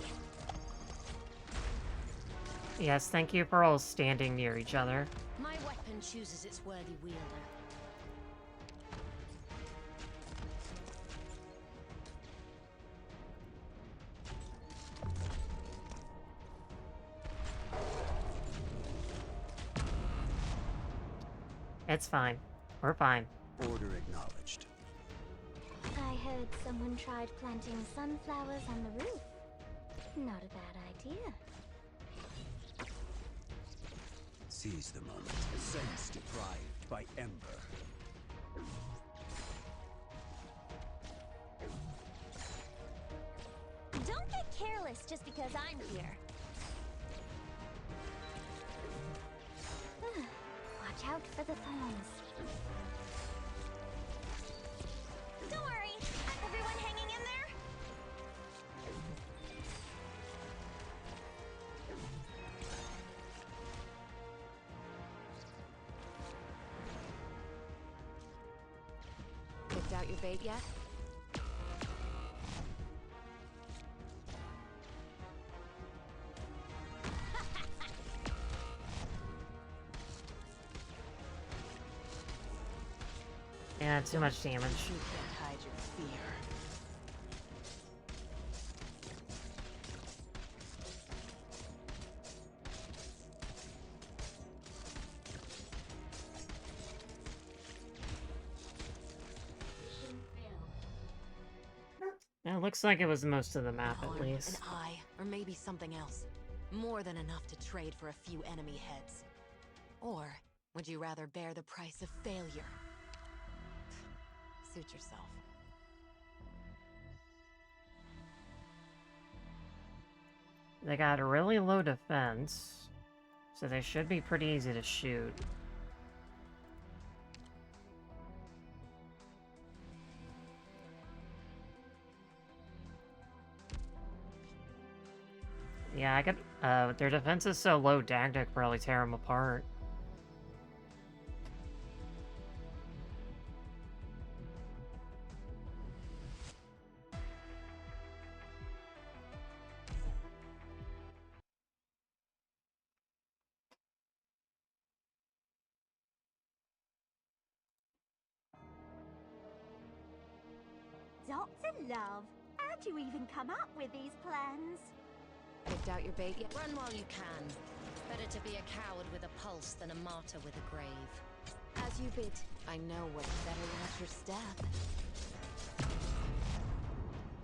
Yes, thank you for all standing near each other. My weapon chooses its worthy wielder. It's fine. We're fine. Order acknowledged. I heard someone tried planting sunflowers on the roof. Not a bad idea. Seize the moment. Sense deprived by Ember. Don't get careless just because I'm here. Watch out for the thorns. Picked out your bait yet? Yeah, too much damage. You can't hide your fear. Yeah, it looks like it was most of the map at least. An eye, or maybe something else. More than enough to trade for a few enemy heads. Or would you rather bear the price of failure? Suit yourself. They got a really low defense, so they should be pretty easy to shoot. Yeah, I got, their defense is so low, Dagda could probably tear them apart. Dr. Love, how'd you even come up with these plans? Picked out your bait yet? Run while you can. Better to be a coward with a pulse than a martyr with a grave. As you bid. I know what's better than at your step.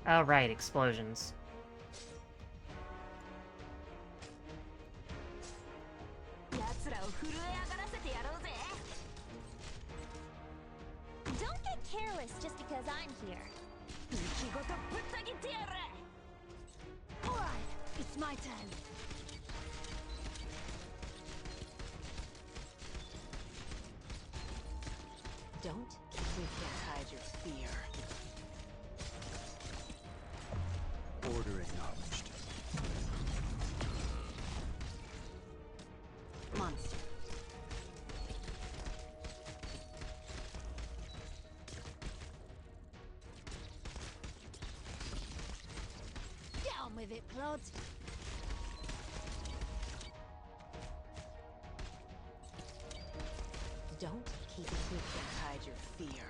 Oh, right, explosions. Don't get careless just because I'm here. Alright, it's my turn. Don't keep me can't hide your fear. Order acknowledged. Monster. Down with it, Plod. Don't keep me can't hide your fear.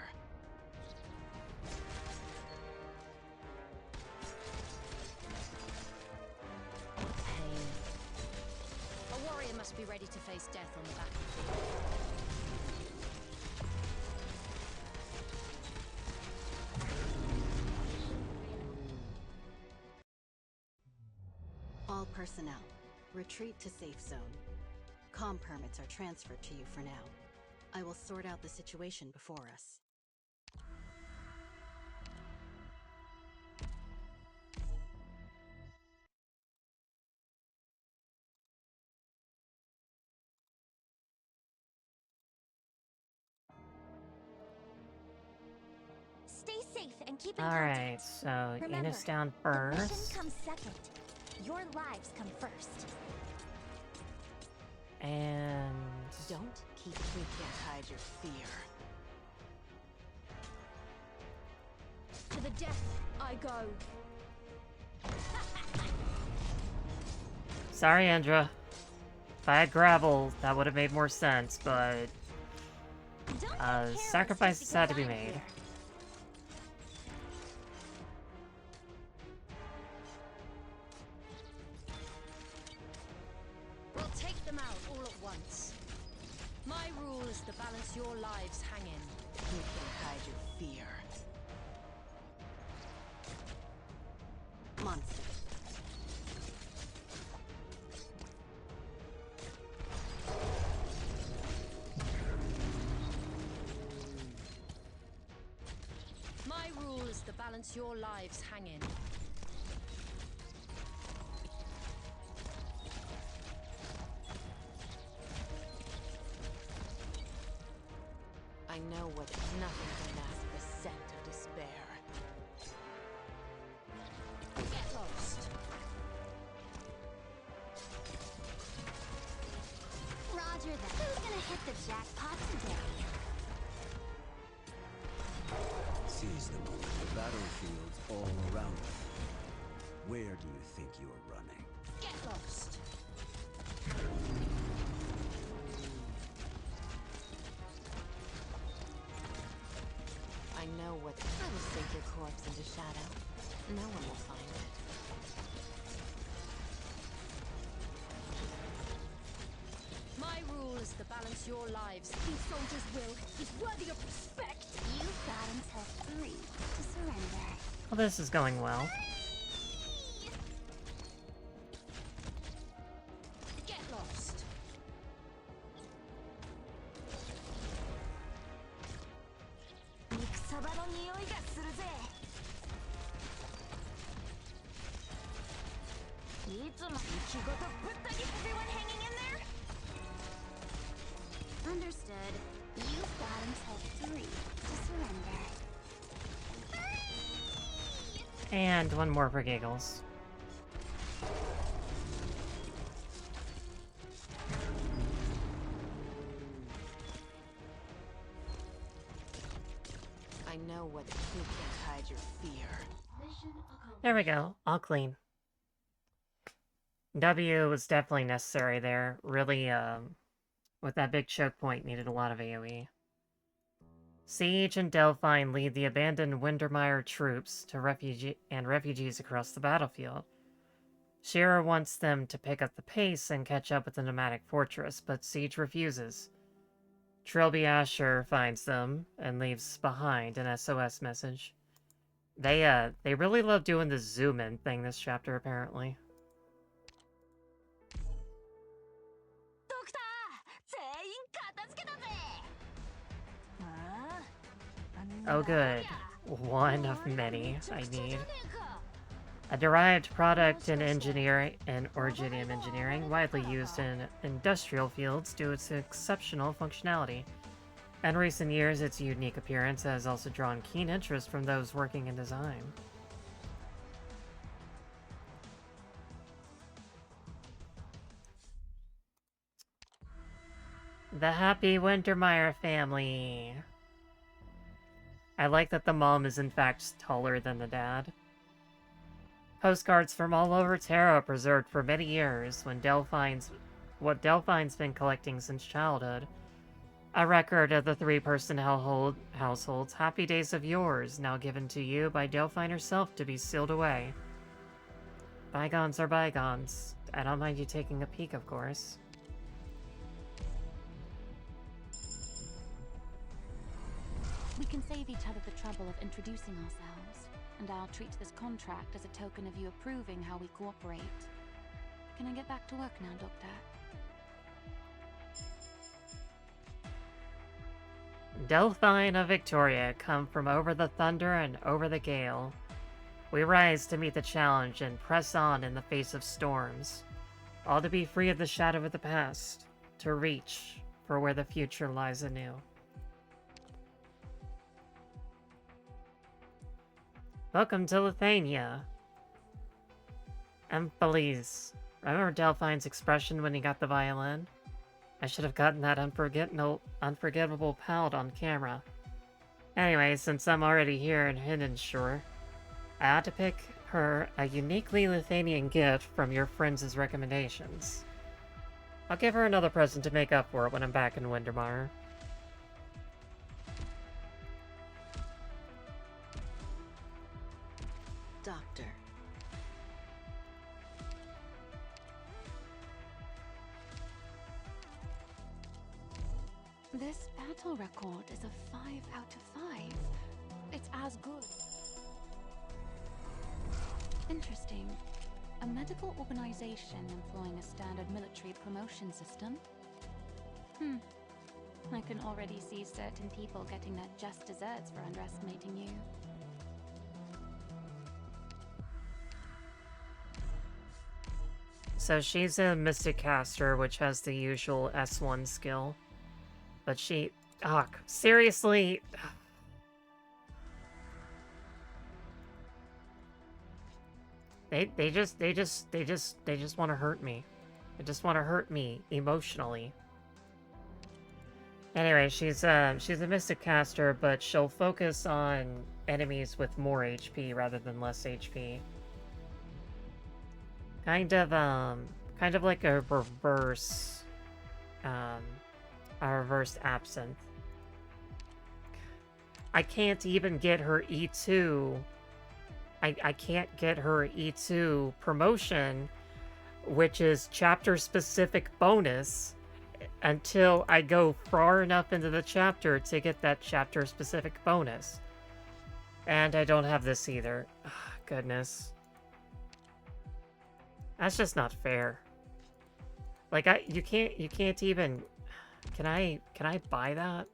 Pain. A warrior must be ready to face death on the battlefield. All personnel, retreat to safe zone. Comm permits are transferred to you for now. I will sort out the situation before us. Stay safe and keep in Alright, contact. so Remember, Ina's down the mission first. comes second. Your lives come first. And... Don't keep me can't hide your fear. To the death I go. Sorry, Andra. If I had gravel, that would have made more sense, but... sacrifices had to be made. We'll take them out all at once. My rule is to balance your lives hang in. You can't hide your fear. Monster. My rule is to balance your lives hang in. I know what nothing can mask the scent of despair. Get lost. Roger that. Who's gonna hit the jackpot today? Seize them all. The battlefield's all around them. Where do you think you're running? Get lost. I know what. I will sink your corpse into shadow. No one will find it. My rule is to balance your lives. King Soldier's will is worthy of respect. You've got until 3 to surrender. Well, this is going well. Get lost. Everyone hanging in there? Understood. You've got until 3 to surrender. And one more for giggles. I know what. You can't hide your fear. There we go. All clean. W was definitely necessary there. Really, with that big choke point, needed a lot of AoE. Siege and Delphine lead the abandoned Windermere troops to refugees across the battlefield. Shira wants them to pick up the pace and catch up with the nomadic fortress, but Siege refuses. Trilby Asher finds them and leaves behind an SOS message. They really love doing the zoom-in thing this chapter, apparently. Oh good. One of many I need. A derived product in engineering and originium engineering, widely used in industrial fields due to its exceptional functionality. In recent years, its unique appearance has also drawn keen interest from those working in design. The Happy Wintermeyer family. I like that the mom is in fact taller than the dad. Postcards from all over Terra preserved for many years what Delphine's been collecting since childhood. A record of the 3-person household's happy days of yours, now given to you by Delphine herself to be sealed away. Bygones are bygones. I don't mind you taking a peek, of course. We can save each other the trouble of introducing ourselves, and I'll treat this contract as a token of you approving how we cooperate. Can I get back to work now, Doctor? Delphine of Victoria come from over the thunder and over the gale. We rise to meet the challenge and press on in the face of storms, all to be free of the shadow of the past, to reach for where the future lies anew. Welcome to Lithuania. Emphiles. Remember Delphine's expression when he got the violin? I should have gotten that unforgettable pout on camera. Anyway, since I'm already here in Hindenshire, I ought to pick her a uniquely Lithuanian gift from your friends' recommendations. I'll give her another present to make up for it when I'm back in Windermere. Doctor. This battle record is a 5 out of 5. It's as good. Interesting. A medical organization employing a standard military promotion system? I can already see certain people getting their just desserts for underestimating you. So she's a Mystic Caster, which has the usual S1 skill. But she... Ugh, seriously... They just want to hurt me. They just want to hurt me emotionally. Anyway, she's a mystic caster, but she'll focus on enemies with more HP rather than less HP. Kind of like a reverse, absinthe. I can't even get her E2. I can't get her E2 promotion, which is chapter-specific bonus, until I go far enough into the chapter to get that chapter-specific bonus. And I don't have this either. Ugh, goodness. That's just not fair. Like, you can't even... Can I buy that?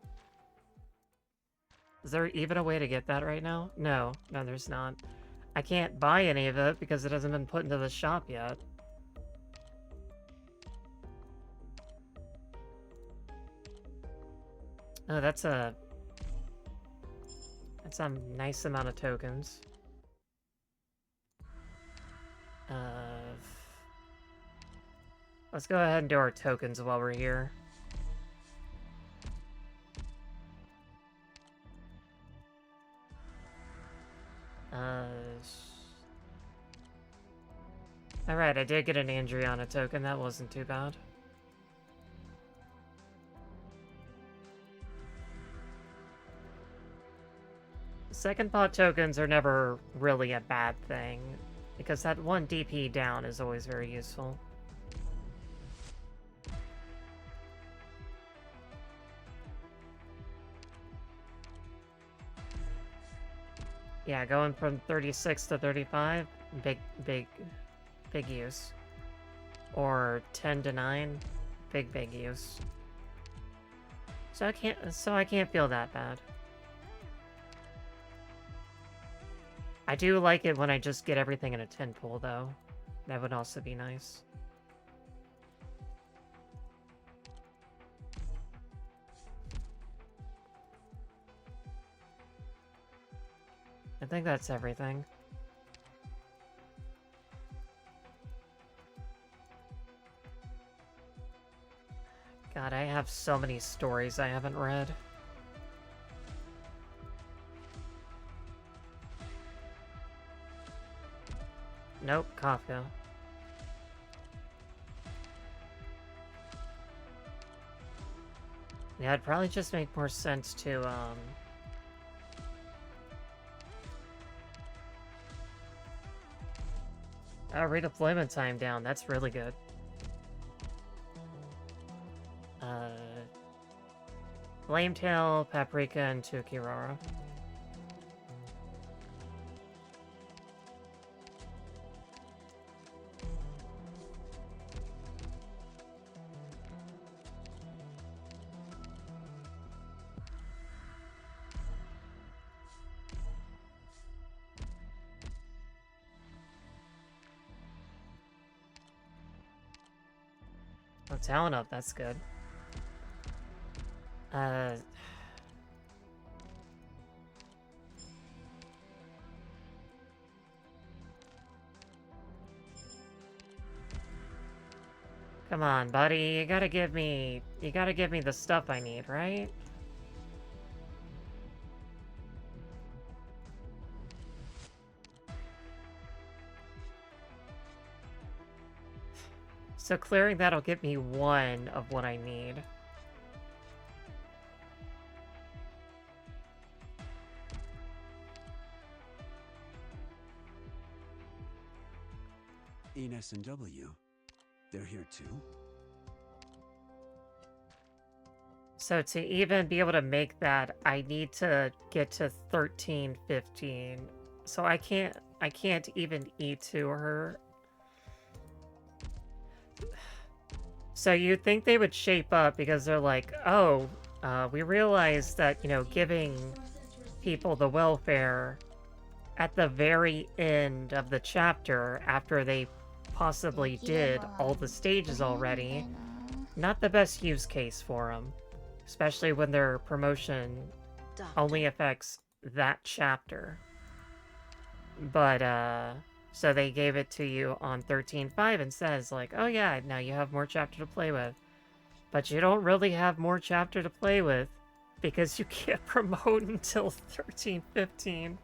Is there even a way to get that right now? No, there's not. I can't buy any of it because it hasn't been put into the shop yet. Oh, that's a nice amount of tokens. Let's go ahead and do our tokens while we're here. Alright, I did get an Andriana token. That wasn't too bad. Second pot tokens are never really a bad thing, because that one DP down is always very useful. Yeah, going from 36 to 35, big use. Or 10 to 9, big use. So I can't feel that bad. I do like it when I just get everything in a 10 pool, though. That would also be nice. I think that's everything. God, I have so many stories I haven't read. Nope, Kafka. Yeah, it'd probably just make more sense to, redeployment time down. That's really good. Flametail, Paprika, and Tukirara. Oh, talent up, that's good. Come on, buddy, you gotta give me the stuff I need, right? So clearing that'll get me one of what I need. Enos and W, they're here too? So to even be able to make that, I need to get to 13, 15. So I can't even E2 her. So you'd think they would shape up because they're like, oh, we realized that, you know, giving people the welfare at the very end of the chapter after they possibly did all the stages already, not the best use case for them, especially when their promotion only affects that chapter. But, so they gave it to you on 13.5 and says, like, oh yeah, now you have more chapter to play with. But you don't really have more chapter to play with, because you can't promote until 13-15.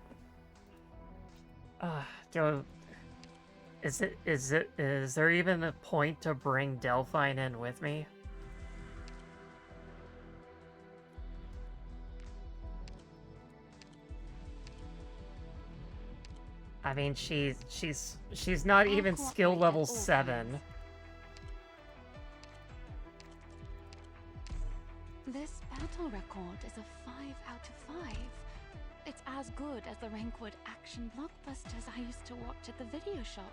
Is there even a point to bring Delphine in with me? I mean, she's not even skill level 7. This battle record is a 5 out of 5. It's as good as the Rankwood action blockbusters I used to watch at the video shop.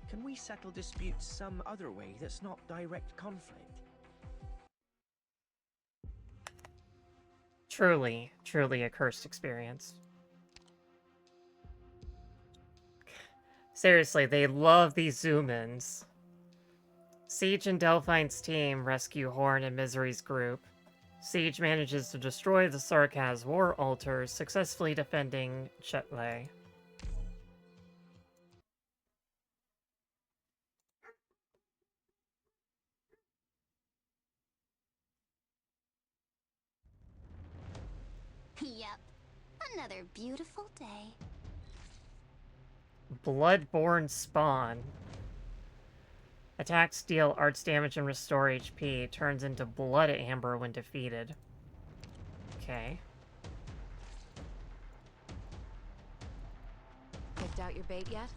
Can we settle disputes some other way that's not direct conflict? Truly, truly a cursed experience. Seriously, they love these zoom-ins. Siege and Delphine's team rescue Horn and Misery's group. Siege manages to destroy the Sarkaz war altars, successfully defending Chetley. Yep. Another beautiful day. Bloodborne Spawn. Attacks deal arts damage and restore HP. Turns into blood amber when defeated. Okay. Picked out your bait yet?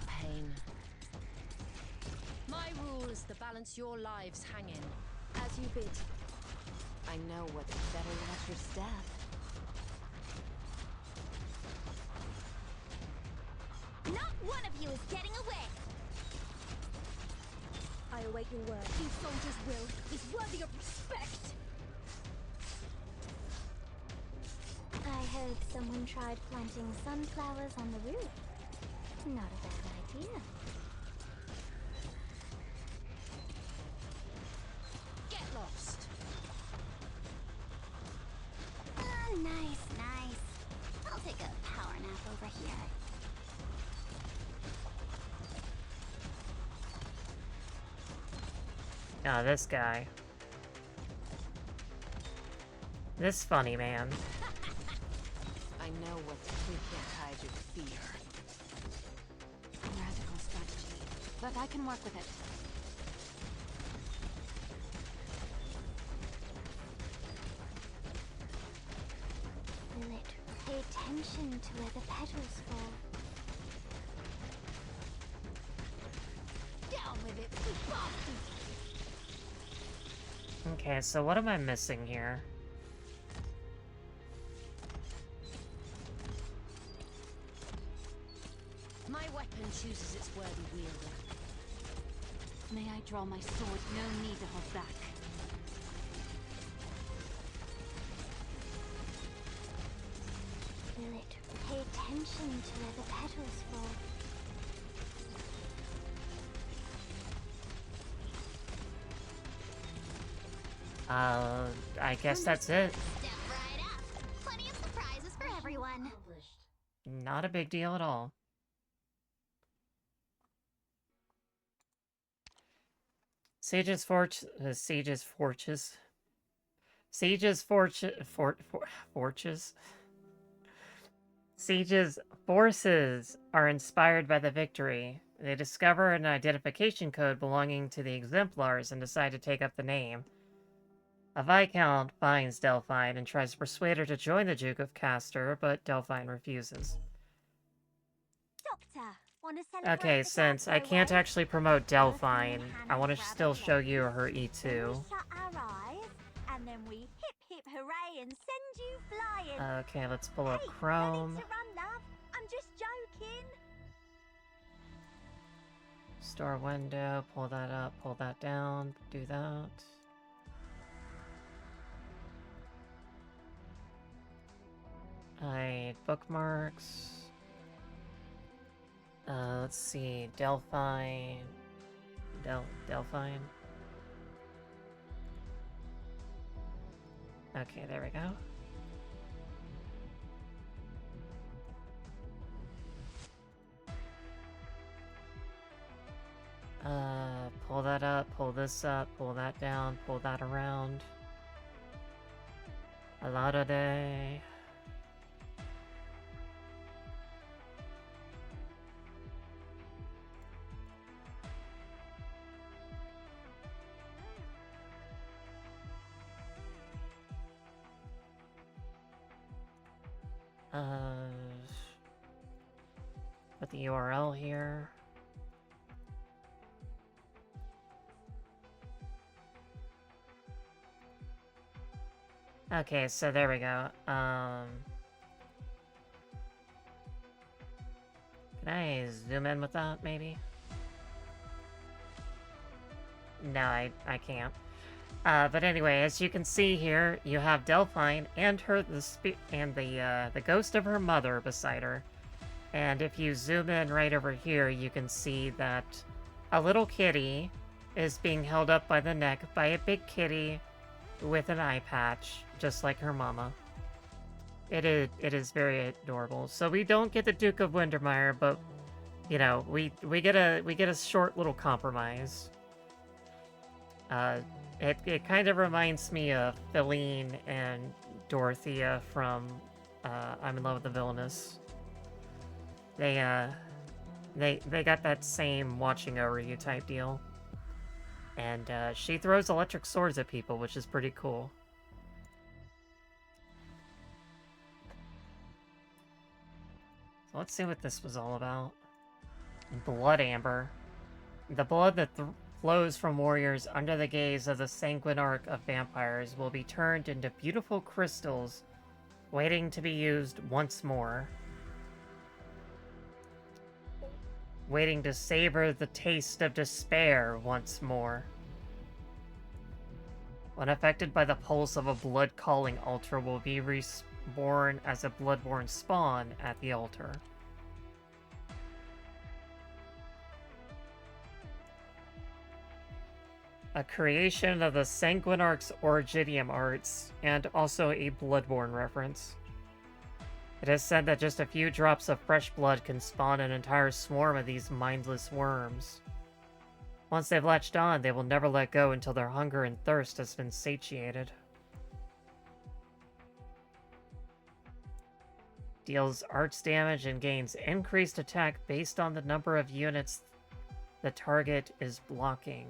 Pain. My rule is to balance your lives hang in. As you bid. I know what's better than extra staff. Not one of you is getting away! I await your word. These soldiers' will is worthy of respect! I heard someone tried planting sunflowers on the roof. Not a bad idea. Get lost. Nice, nice. I'll take a power nap over here. Ah, this guy. This funny man. I know what you can't hide your fear. Radical strategy, but I can work with it. Lilith, pay attention to where the petals fall. Down with it, bastards! Okay, so what am I missing here? My weapon chooses its worthy wielder. May I draw my sword? No need to hold back. Lilith, pay attention to where the petals fall. I guess that's it. Step right up. Plenty of surprises for everyone. Not a big deal at all. Sage's forces. Siege's forces are inspired by the victory. They discover an identification code belonging to the Exemplars and decide to take up the name. A Viscount finds Delphine and tries to persuade her to join the Duke of Castor, but Delphine refuses. Doctor, want to celebrate Okay, the since I Glasgow can't way? actually promote Delphine, I want to still show you her Then we E2. shut our eyes, and then we hip hip hooray and send you flying. Okay, let's pull up Hey, no Chrome. need to run, love. I'm just joking. Store window, pull that up, pull that down, do that. Hide bookmarks. Let's see, Delphine. Delphine. Okay, there we go. Pull that up, pull this up, pull that down, pull that around. A lot of day. Put the URL here. Okay, so there we go. Can I zoom in with that, maybe? No, I can't. But anyway, as you can see here, you have Delphine and the ghost of her mother beside her. And if you zoom in right over here, you can see that a little kitty is being held up by the neck by a big kitty with an eye patch, just like her mama. It is very adorable. So we don't get the Duke of Windermere, but you know, we get a short little compromise. It kind of reminds me of Feline and Dorothea from I'm in Love with the Villainous. They got that same watching over you type deal. And she throws electric swords at people, which is pretty cool. So let's see what this was all about. Blood Amber. The blood that flows from warriors under the gaze of the sanguine arc of vampires will be turned into beautiful crystals, waiting to be used once more. Waiting to savor the taste of despair once more. When affected by the pulse of a blood-calling altar, will be reborn as a bloodborne spawn at the altar. A creation of the Sanguinarch's Originium arts, and also a Bloodborne reference. It is said that just a few drops of fresh blood can spawn an entire swarm of these mindless worms. Once they've latched on, they will never let go until their hunger and thirst has been satiated. Deals arts damage and gains increased attack based on the number of units the target is blocking.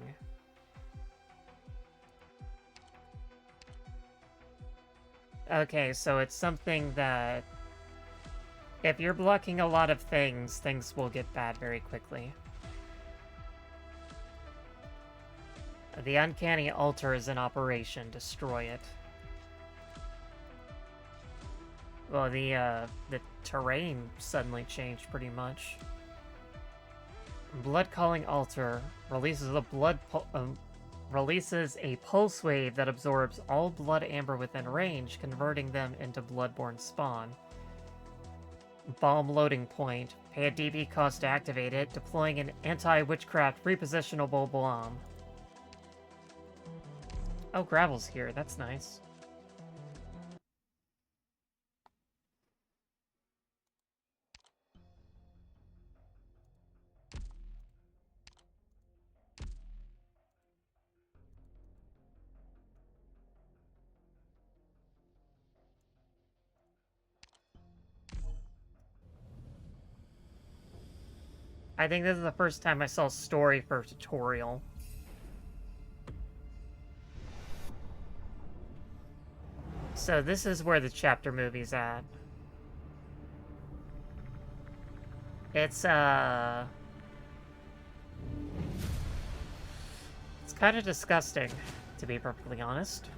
Okay, so it's something that if you're blocking a lot of things, things will get bad very quickly. The uncanny altar is in operation. Destroy it. Well, the terrain suddenly changed pretty much. Blood Calling Altar releases a pulse wave that absorbs all blood amber within range, converting them into bloodborne spawn. Bomb loading point. Pay a DB cost to activate it, deploying an anti-witchcraft repositionable bomb. Oh, Gravel's here. That's nice. I think this is the first time I saw story for a tutorial. So this is where the chapter movie's at. It's kind of disgusting, to be perfectly honest.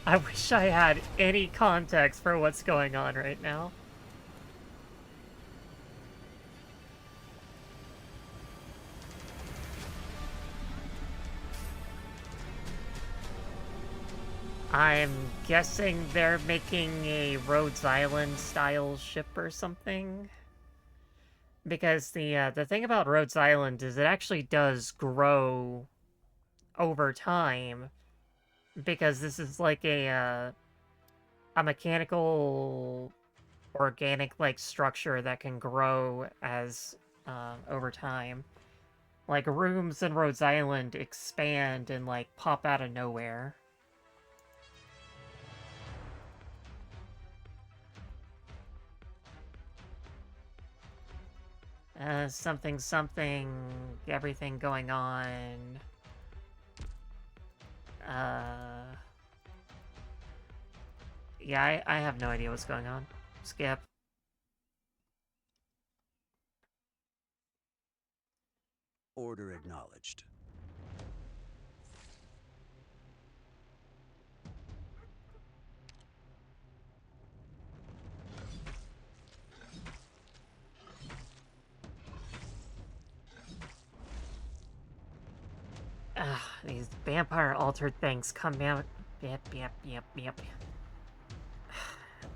I wish I had any context for what's going on right now. I'm guessing they're making a Rhodes Island style ship or something. Because the thing about Rhodes Island is it actually does grow over time. Because this is like a mechanical, organic like structure that can grow as over time. Like rooms in Rhodes Island expand and like pop out of nowhere. Something, something, everything going on. Yeah, I have no idea what's going on. Skip. Order acknowledged. These vampire-altered things come out. Yep.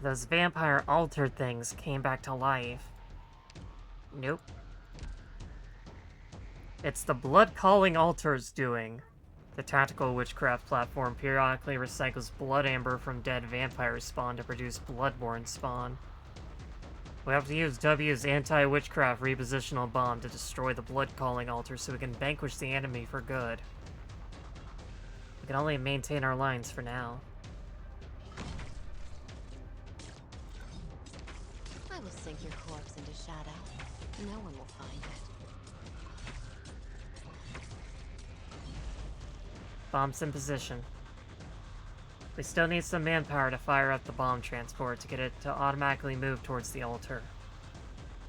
Those vampire-altered things came back to life. Nope. It's the blood-calling altars doing. The tactical witchcraft platform periodically recycles blood amber from dead vampire spawn to produce bloodborne spawn. We have to use W's anti-witchcraft repositional bomb to destroy the blood-calling altar so we can vanquish the enemy for good. We can only maintain our lines for now. I will sink your corpse into shadow. No one will find it. Bomb's in position. We still need some manpower to fire up the bomb transport to get it to automatically move towards the altar.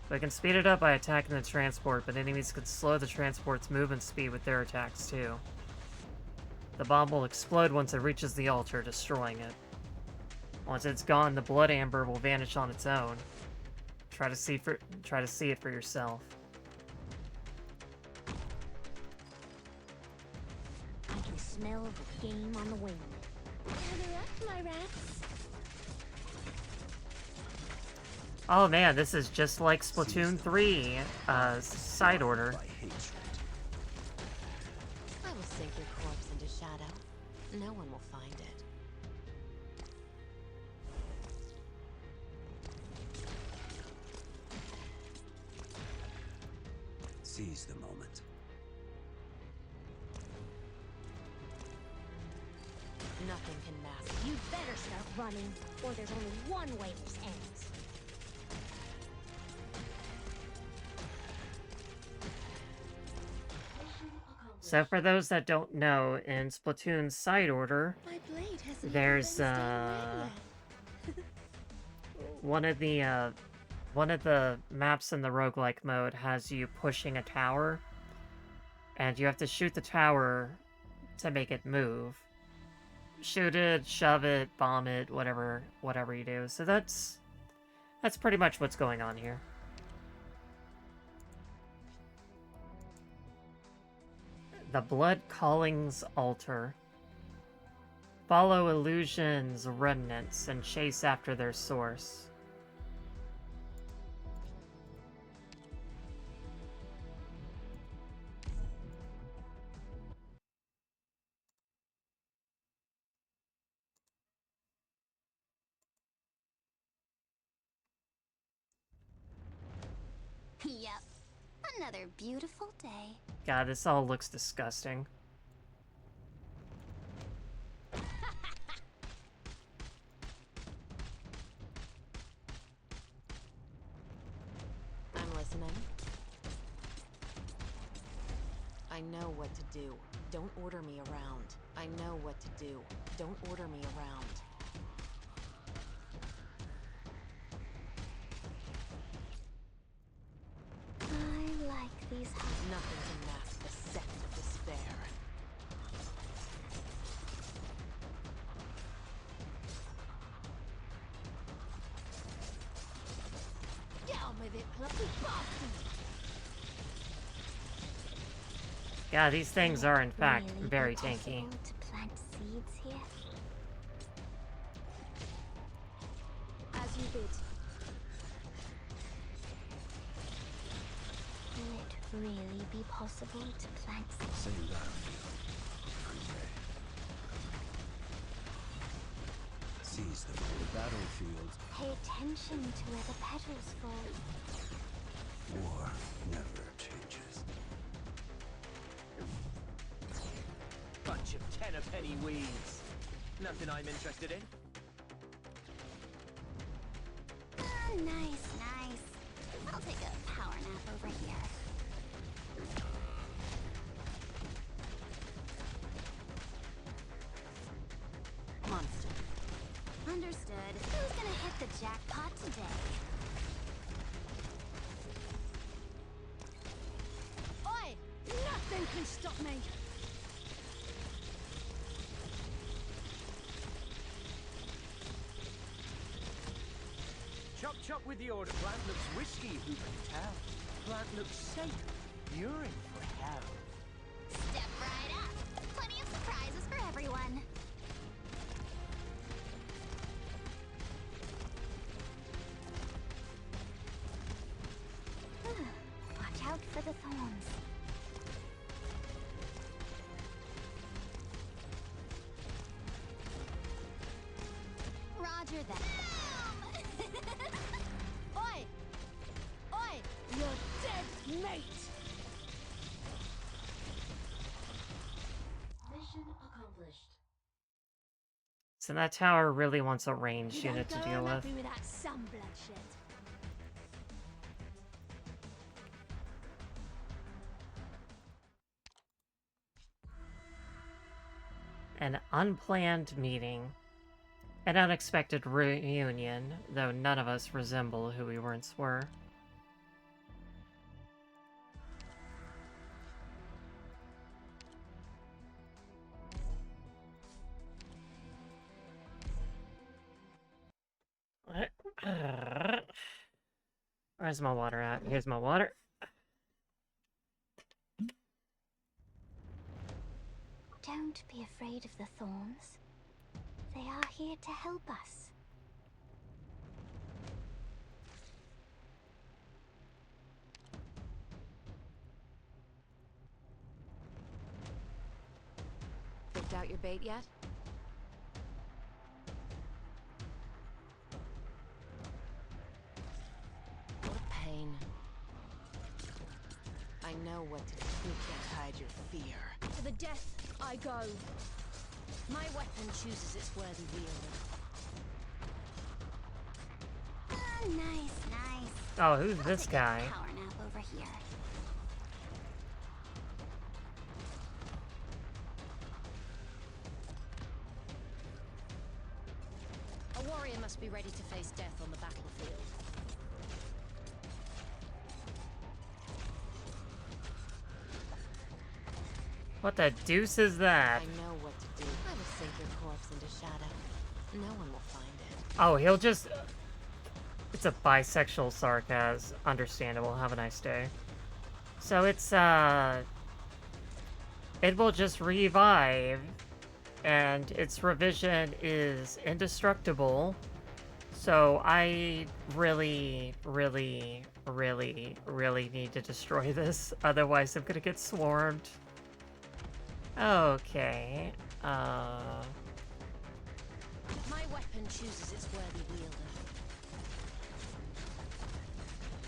We can speed it up by attacking the transport, but enemies could slow the transport's movement speed with their attacks too. The bomb will explode once it reaches the altar, destroying it. Once it's gone, the blood amber will vanish on its own. Try to see it for yourself. I can smell the game on the wing. Gather up, my rats. Oh man, this is just like Splatoon 3, side order. I will sink your corpse into shadow. No one will find it. Seize the moment. Nothing can mask. You better start running, or there's only one way this ends. So for those that don't know, in Splatoon's side order, there's one of the maps in the roguelike mode has you pushing a tower, and you have to shoot the tower to make it move. Shoot it, shove it, bomb it, whatever you do. So that's pretty much what's going on here. The Blood Calling's Altar. Follow illusions, remnants, and chase after their source. Yep. Another beautiful day. God, this all looks disgusting. I'm listening. I know what to do. Don't order me around. I know what to do. Don't order me around. I like these. Nothing can mask the scent of despair. Down with it, plucky bastard! Yeah, these things are in fact very tanky. To plant seeds here. really be possible to plant Same battlefield. Okay. Seize the battlefield. Pay attention to where the petals fall. War never changes. Bunch of ten-a-penny weeds. Nothing I'm interested in. Ah, nice, nice. I'll take a power nap over here. Monster. Understood. Who's gonna hit the jackpot today? Oi! Nothing can stop me! Chop chop with the order. Plant looks risky, who can tell? Plant looks safe. You're in for hell. Step right up. Plenty of surprises for everyone. Watch out for the thorns. Roger that. Oi! Oi! You're dead, mate! Mission accomplished. So that tower really wants a ranged unit to deal with. Happy with that sun bloodshed. An unplanned meeting. An unexpected reunion, though none of us resemble who we once were. Where's my water at? Here's my water. Don't be afraid of the thorns. They are here to help us. Picked out your bait yet? What a pain. I know what to do. You can't hide your fear. To the death I go. My weapon chooses its worthy wielder. Ah, nice, nice. Oh, who's this guy? Power nap over here. A warrior must be ready to face death on the battlefield. What the deuce is that? I know what to do. I will sink your corpse into shadow. No one will find it. Oh, he'll just... It's a bisexual sarcasm. Understandable. Have a nice day. So it's, it will just revive, and its revision is indestructible. So I really, really, really, really need to destroy this. Otherwise I'm gonna get swarmed. Okay. My weapon chooses its worthy wielder.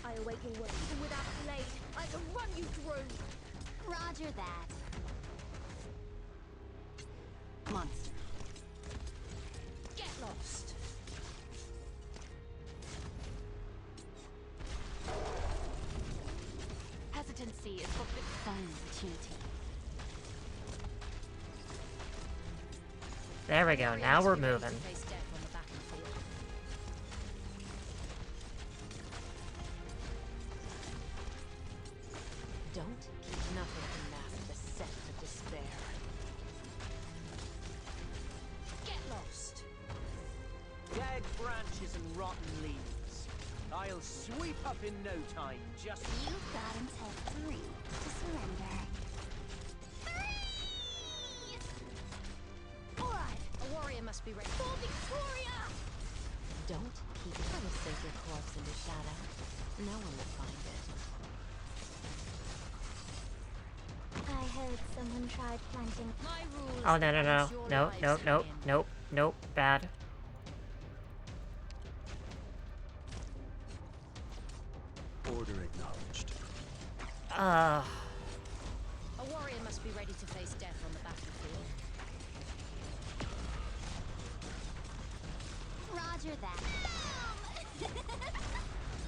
I await your word, and without delay, I can run you through. Roger that. Monster. Get lost. Hesitancy is what the fun opportunity. There we go. Now we're moving. Face death on the battlefield. Don't keep nothing to mask the scent of despair. Get lost. Dead branches and rotten leaves. I'll sweep up in no time, just... You've got until 3 to surrender. 3! Alright, a warrior must be ready. For Victoria! Don't keep it. I will sink your corpse into shadow. No one will find it. heard someone tried planting. My rules. Oh, no, no, no. Nope, nope, nope, nope, nope. Bad. Order acknowledged. A warrior must be ready to face death on the battlefield. Roger that.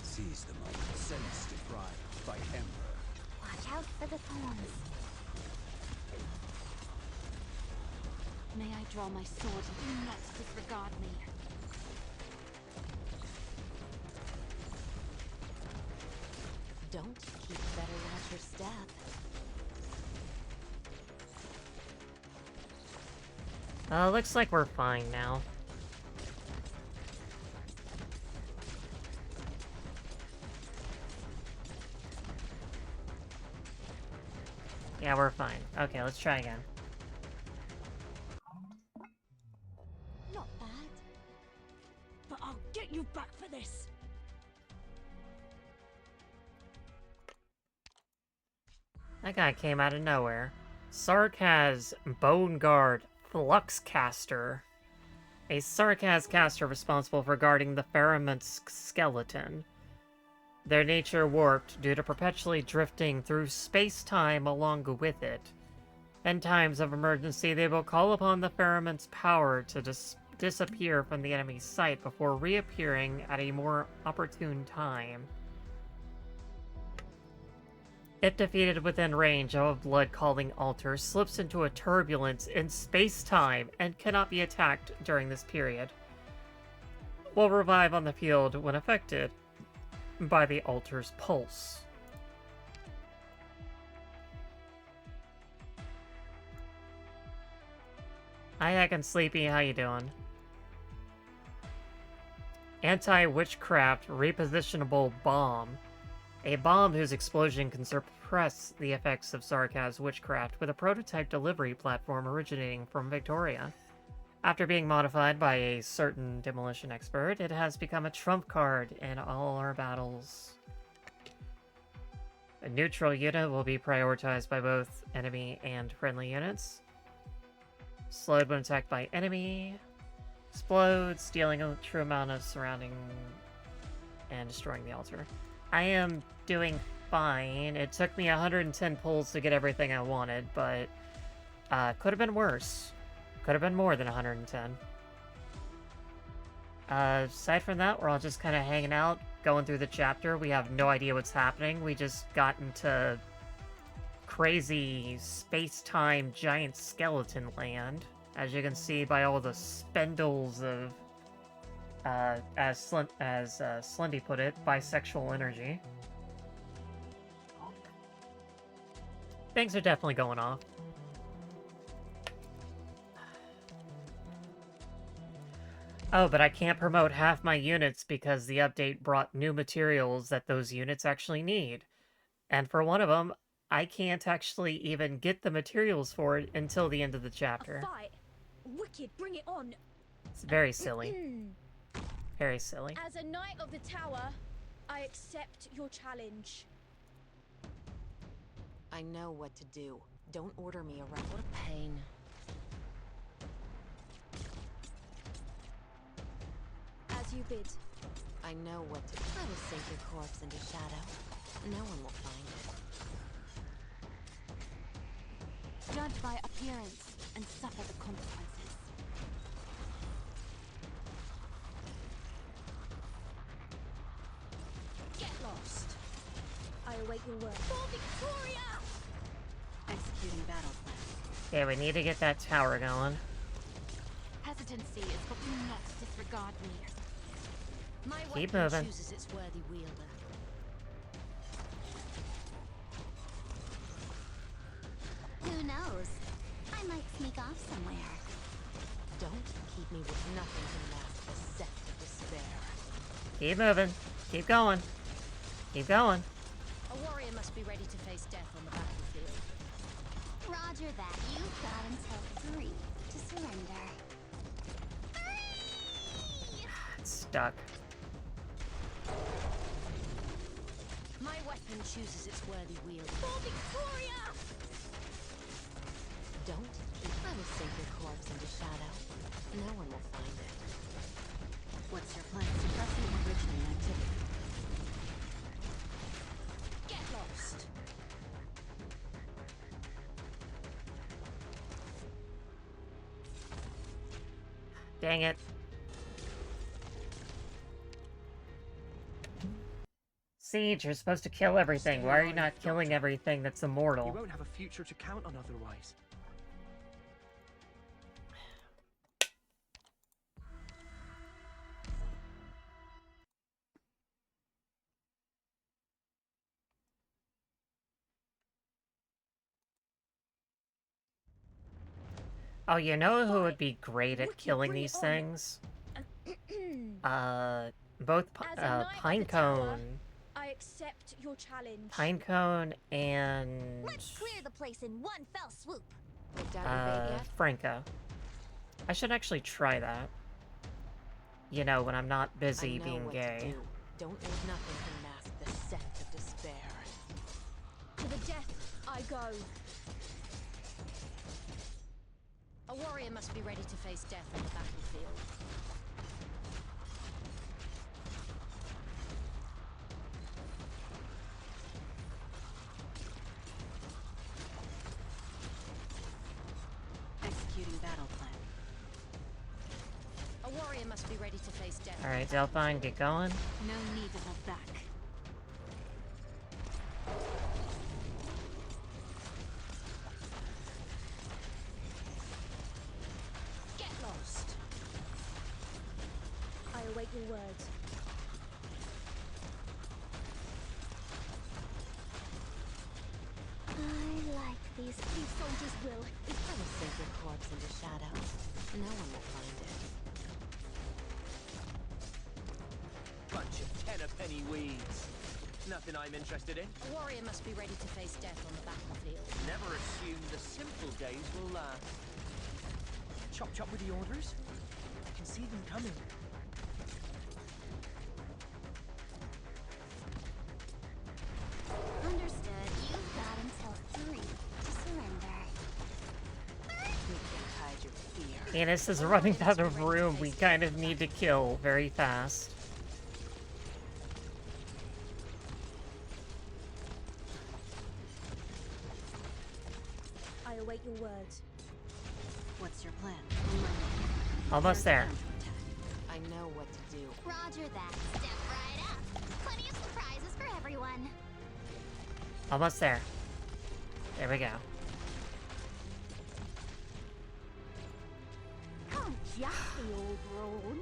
Seize the moment. Sense to pride by Emperor. Watch out for the thorns. May I draw my sword and do not disregard me. Don't keep better watch your step. Looks like we're fine now. Yeah, we're fine. Okay, let's try again. Not bad. But I'll get you back for this. That guy came out of nowhere. Sarkaz Bone Guard Fluxcaster. A Sarkaz caster responsible for guarding the Pharamon's skeleton. Their nature warped due to perpetually drifting through space-time along with it. In times of emergency, they will call upon the Pharamon's power to disappear from the enemy's sight before reappearing at a more opportune time. If defeated within range of a blood-calling altar, slips into a turbulence in space-time and cannot be attacked during this period. Will revive on the field when affected by the altar's pulse. Hi, Heck and Sleepy, how you doing? Anti-witchcraft repositionable bomb. A bomb whose explosion can suppress the effects of Sarkaz witchcraft with a prototype delivery platform originating from Victoria. After being modified by a certain demolition expert, it has become a trump card in all our battles. A neutral unit will be prioritized by both enemy and friendly units. Slowed when attacked by enemy. Explodes, dealing a true amount of surrounding and destroying the altar. I am doing fine. It took me 110 pulls to get everything I wanted, but could have been worse. Could have been more than 110. Aside from that, we're all just kind of hanging out, going through the chapter. We have no idea what's happening. We just got into crazy space-time giant skeleton land, as you can see by all the spindles of, as Slendy put it, bisexual energy. Things are definitely going off. Oh, but I can't promote half my units because the update brought new materials that those units actually need. And for one of them, I can't actually even get the materials for it until the end of the chapter. A fight. Wicked, bring it on. It's very silly. Very silly. As a knight of the tower, I accept your challenge. I know what to do. Don't order me around. What a pain. As you bid. I know what to do. I will sink your corpse into shadow. No one will find it. Judge by appearance and suffer the consequences. Get lost. I await your word. For Victoria! Executing battle plan. Okay, we need to get that tower going. Hesitancy is but do not disregard me. My Keep weapon moving. chooses its worthy wielder. Who knows? I might sneak off somewhere. Don't keep me with nothing to mask the scent of despair. Keep moving. Keep going. Keep going. A warrior must be ready to face death on the battlefield. Roger that. You've got until 3 to surrender. 3! It's stuck. My weapon chooses its worthy wielder. For Victoria! Don't keep. I will sink your corpse into shadow. No one will find it. What's your plan? Suppressing enrichment activity. Get lost. Dang it. Siege, you're supposed to kill everything. Why are you not killing everything that's immortal? You won't have a future to count on otherwise. Oh, you know who would be great at killing these things? Both Pinecone. I accept your challenge. Pinecone and Let's clear the place in one fell swoop. Franca. I should actually try that. You know, when I'm not busy being gay. Don't let nothing can mask the scent of despair. To the death I go. A warrior must be ready to face death on the battlefield. Executing battle plan. A warrior must be ready to face death. Alright, Delphine, get going. No need to hold back. Get lost. I await your words. I like these. These soldiers will. I will sink your corpse into shadow. No one will find it. Bunch of ten-a-penny weeds. Nothing I'm interested in. A warrior must be ready to face death on the battlefield. Never assume the simple days will last. Chop chop with the orders? I can see them coming. Understood. You've got until 3 to surrender. You can't hide your fear. Anus is running out of room. We kind of need to kill very fast. I await your words. What's your plan? Almost there. I know what to do. Roger that. Step right up. Plenty of surprises for everyone. Almost there. There we go. Can't just be all brawn.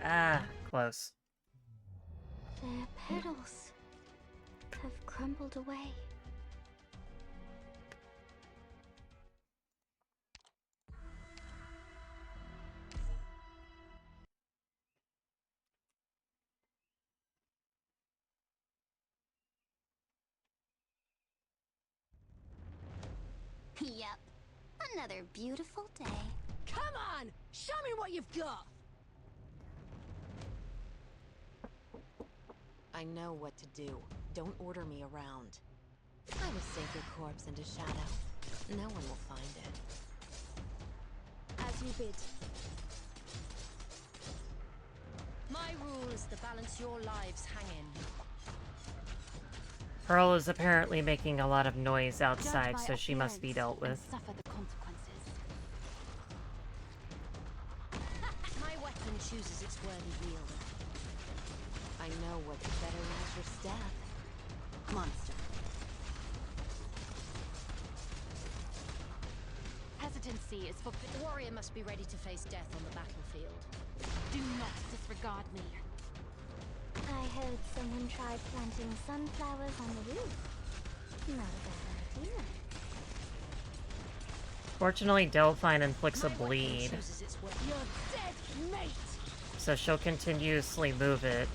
Ah, close. Their petals have crumbled away. Yep. Another beautiful day. Come on! Show me what you've got! I know what to do. Don't order me around. I will sink your corpse into shadow. No one will find it. As you bid. My rule is to balance your lives hang in. Pearl is apparently making a lot of noise outside, so she must be dealt with. Suffer the consequences. My weapon chooses its worthy wielder. I know what's better match your staff. Monster. Hesitancy is for... The warrior must be ready to face death on the battlefield. Do not disregard me. I heard someone tried planting sunflowers on the roof. Not a bad idea. Fortunately, Delphine inflicts a bleed, You're dead, mate! so she'll continuously move it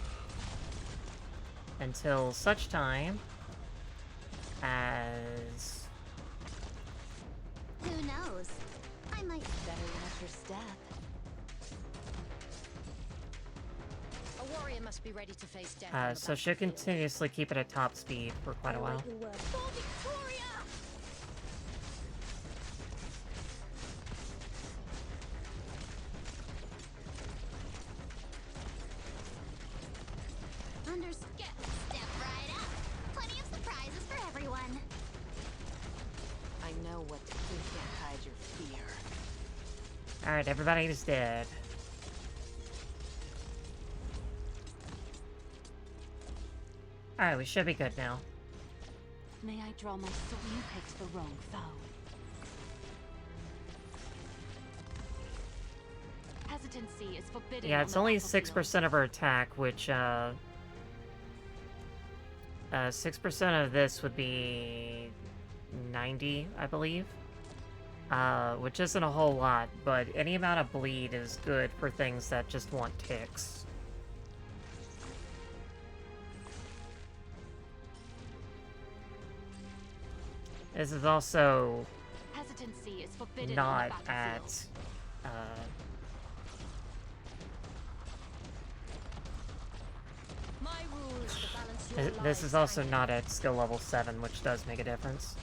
until such time as... Who knows? I might better match your staff. A warrior must be ready to face death. On the So she'll continuously keep it at top speed for quite a while. Step right up. Plenty of surprises for everyone. I know what to do. Can't hide your fear. Alright, everybody's dead. Alright, we should be good now. May I draw my sword? You picked the wrong foe. Hesitancy is forbidden. Yeah, on it's the only battlefield. 6% of her attack, which, 6% of this would be 90, I believe. Which isn't a whole lot, but any amount of bleed is good for things that just want ticks. This is also Hesitancy is forbidden not on the at, battlefield. My rule is to balance your this is lives also and- not at skill level 7, which does make a difference.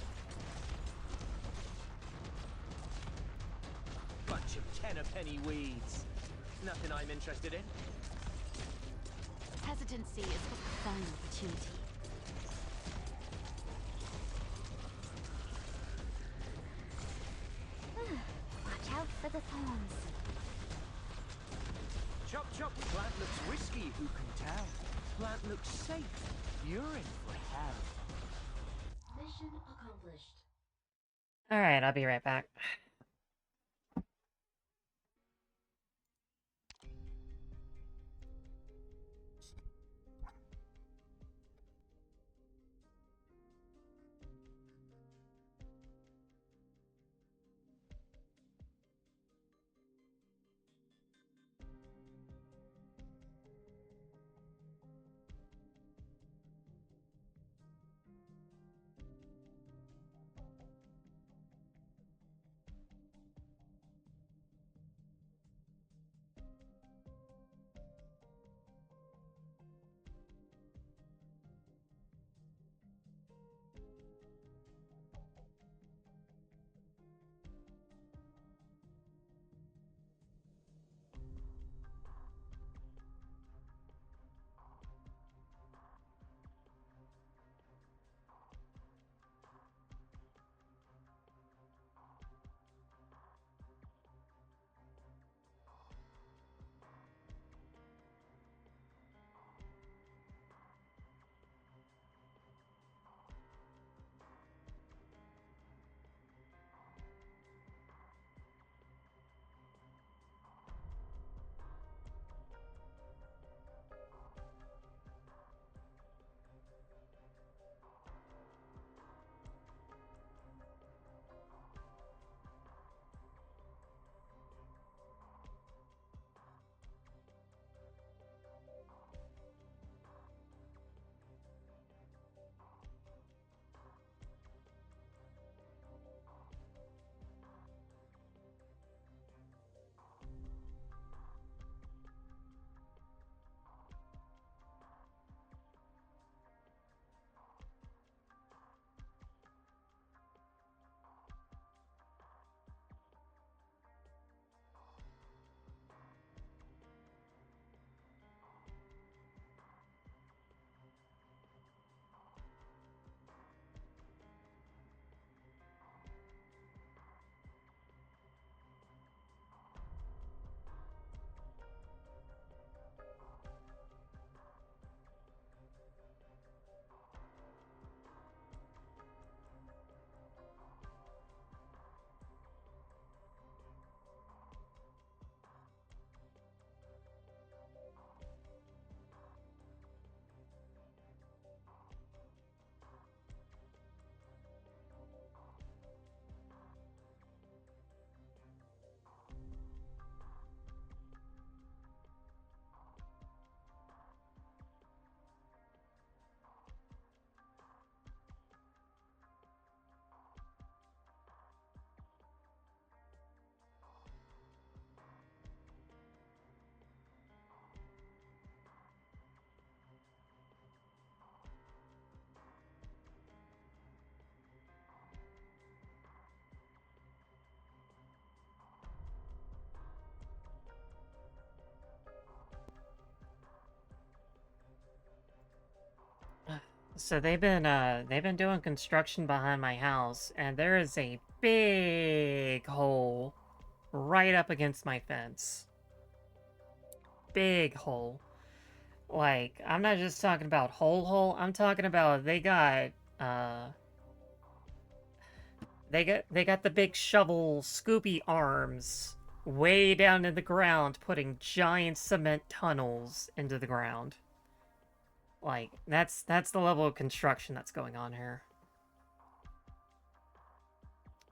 Bunch of tenner-penny weeds. Nothing I'm interested in. Hesitancy is for fine opportunity. Watch out for the thorns. Chop chop, plant looks risky, who can tell? Plant looks safe, you're in for hell. Mission accomplished. Alright, I'll be right back. So they've been doing construction behind my house, and there is a big hole right up against my fence. Big hole. Like, I'm not just talking about hole, I'm talking about they got the big shovel scoopy arms way down in the ground, putting giant cement tunnels into the ground. Like, that's the level of construction that's going on here.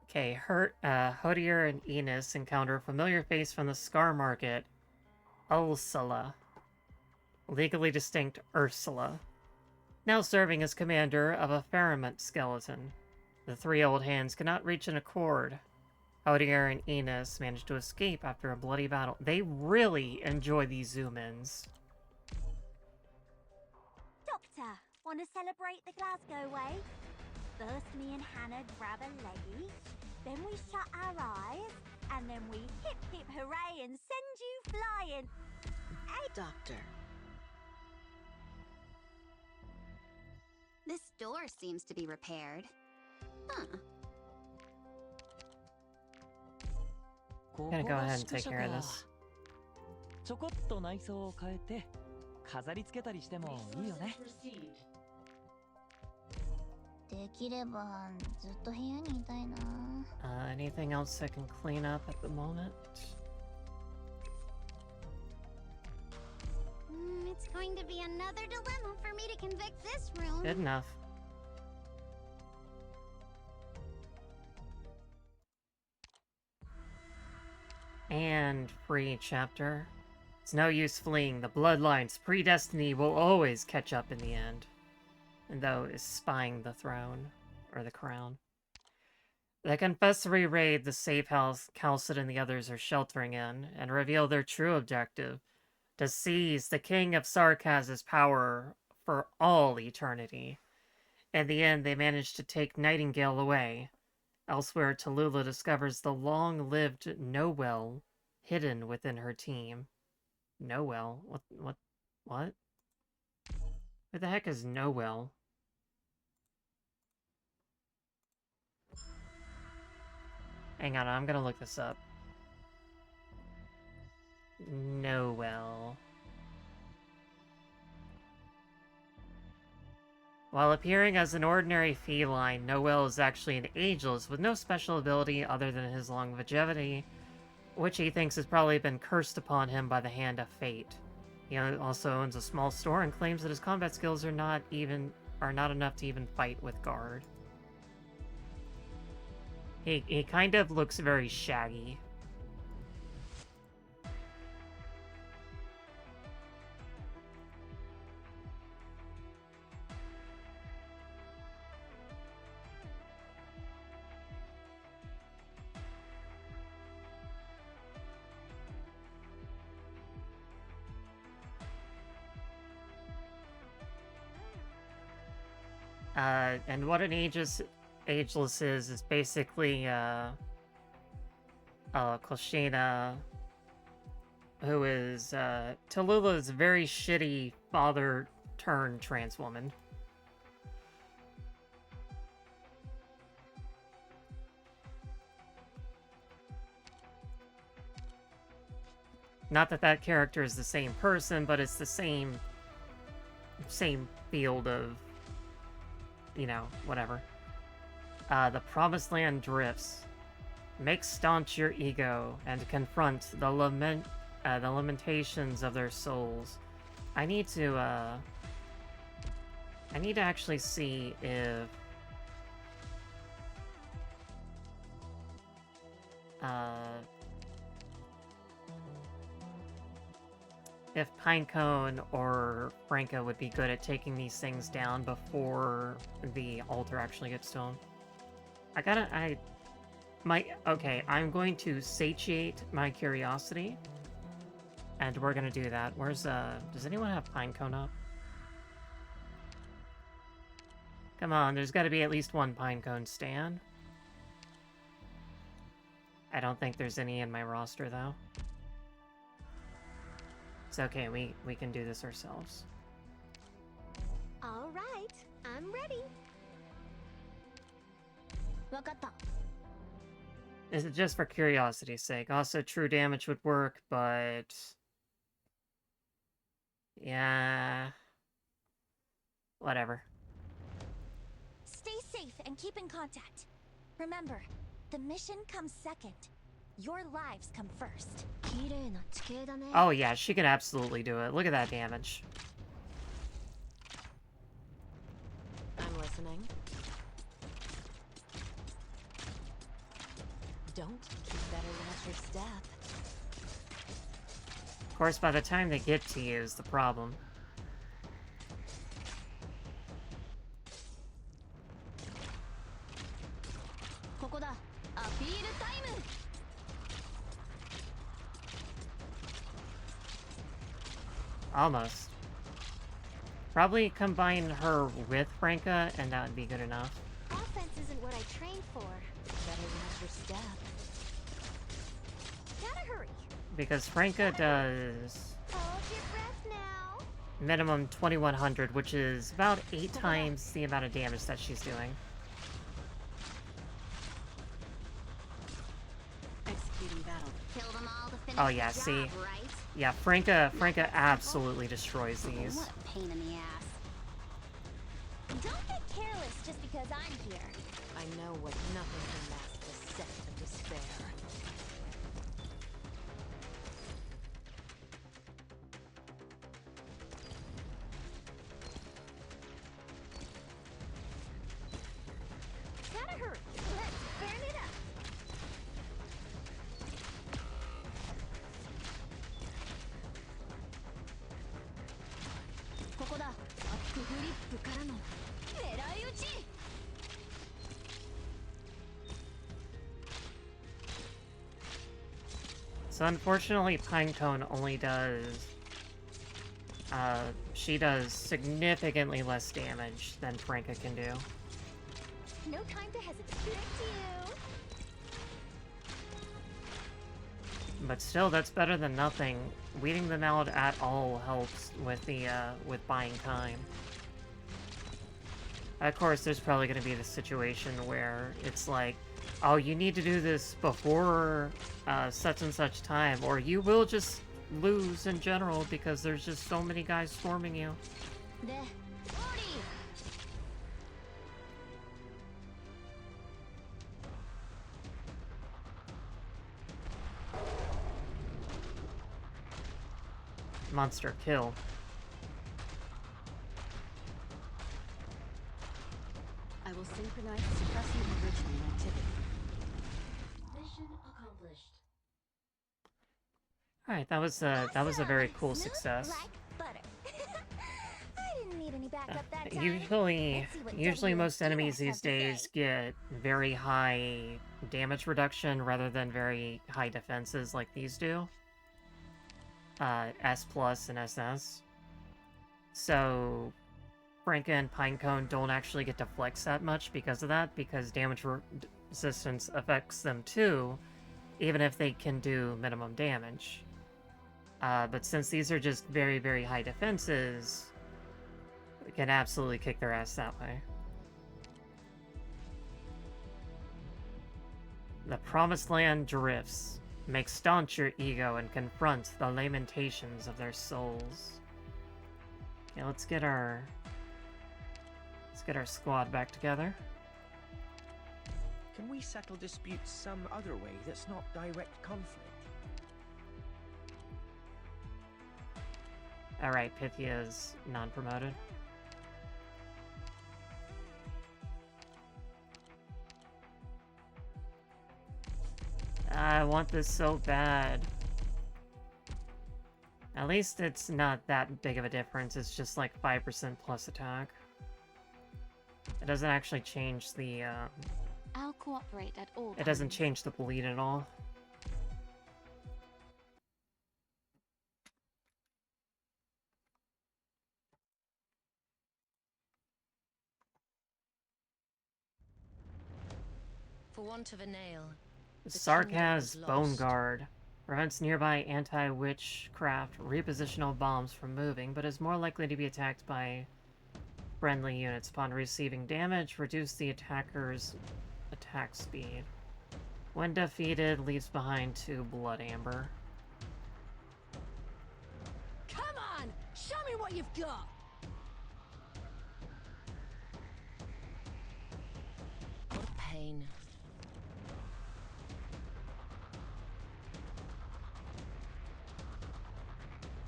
Okay, Hodier and Enos encounter a familiar face from the Scar Market, Ursula. Legally distinct Ursula. Now serving as commander of a Faramut skeleton. The three old hands cannot reach an accord. Hodier and Enos managed to escape after a bloody battle. They really enjoy these zoom-ins. Doctor, want to celebrate the Glasgow way? First me and Hannah grab a leggy, then we shut our eyes, and then we hip hip hooray and send you flying. Hey, Doctor. This door seems to be repaired. Huh. I'm gonna go ahead and take care of this. ちょこっと内装を変えて飾り付けたりしてもいいよね。できればずっと部屋にいたいな。Anything else I can clean up at the moment? It's going to be another dilemma for me to convict this room. Good enough. And free chapter. It's no use fleeing. The bloodline's predestiny will always catch up in the end. And though is spying the throne, or the crown. The confessory raid the safe house Kal'tsit and the others are sheltering in, and reveal their true objective, to seize the King of Sarkaz's power for all eternity. In the end, they manage to take Nightingale away. Elsewhere, Tallulah discovers the long-lived Noel hidden within her team. Noel? What? Who the heck is Noel? Hang on, I'm gonna look this up. Noel. While appearing as an ordinary feline, Noel is actually an ageless with no special ability other than his longevity, which he thinks has probably been cursed upon him by the hand of fate. He also owns a small store and claims that his combat skills are not enough to even fight with guard. He kind of looks very shaggy. And what an ageless is basically, Koshina, who is, Tallulah's very shitty father-turned-trans woman. Not that that character is the same person, but it's the same field of, you know, whatever. The Promised Land drifts. Make staunch your ego and confront the lamentations of their souls. I need to actually see if Pinecone or Franca would be good at taking these things down before the altar actually gets to them. Okay, I'm going to satiate my curiosity, and we're gonna do that. Where's, does anyone have Pinecone up? Come on, there's gotta be at least one Pinecone stand. I don't think there's any in my roster, though. It's okay, we can do this ourselves. All right, I'm ready. Is it just for curiosity's sake? Also, true damage would work, but... yeah... whatever. Stay safe and keep in contact. Remember, the mission comes second. Your lives come first. Oh yeah, she can absolutely do it. Look at that damage. I'm listening. Don't keep better than at your step. Of course, by the time they get to you is the problem. Almost. Probably combine her with Franca, and that would be good enough. Offense isn't what I trained for. Better than at your step. Gotta hurry. Because Franca does... Hold your breath now. minimum 2100, which is about 8 times the amount of damage that she's doing. Executing battle. Kill them all to finish Oh yeah, the job, see? right? Yeah, Franca absolutely destroys these. What a pain in the ass. Don't get careless just because I'm here. I know what nothing can mask the scent of despair. Gotta hurry. Let's burn it up. So unfortunately, Pinecone only does... she does significantly less damage than Franca can do. No time to hesitate. Back to you. But still, that's better than nothing. Weeding them out at all helps with the, with buying time. Of course, there's probably going to be the situation where it's like, oh, you need to do this before such and such time, or you will just lose in general because there's just so many guys swarming you. Monster kill. I will synchronize suppressing original activity. Mission accomplished. Alright, that was a very cool success. Butter. I didn't need any backup that time. Usually most enemies these days get very high damage reduction rather than very high defenses like these do. S plus and SS. So Franca and Pinecone don't actually get to flex that much because of that, because damage resistance affects them too, even if they can do minimum damage. But since these are just very, very high defenses, we can absolutely kick their ass that way. The Promised Land drifts. Make staunch your ego and confront the lamentations of their souls. Okay, let's get our squad back together. Can we settle disputes some other way that's not direct conflict? Alright, Pythia's non-promoted. I want this so bad. At least it's not that big of a difference, it's just like 5% plus attack. It doesn't actually change the, I'll cooperate at all it doesn't times. change the bleed at all. For want of a nail. Sarkaz Bone Guard. Prevents nearby anti-witchcraft repositional bombs from moving, but is more likely to be attacked by friendly units upon receiving damage. Reduce the attacker's attack speed. When defeated, leaves behind 2 blood amber. Come on! Show me what you've got! What a pain.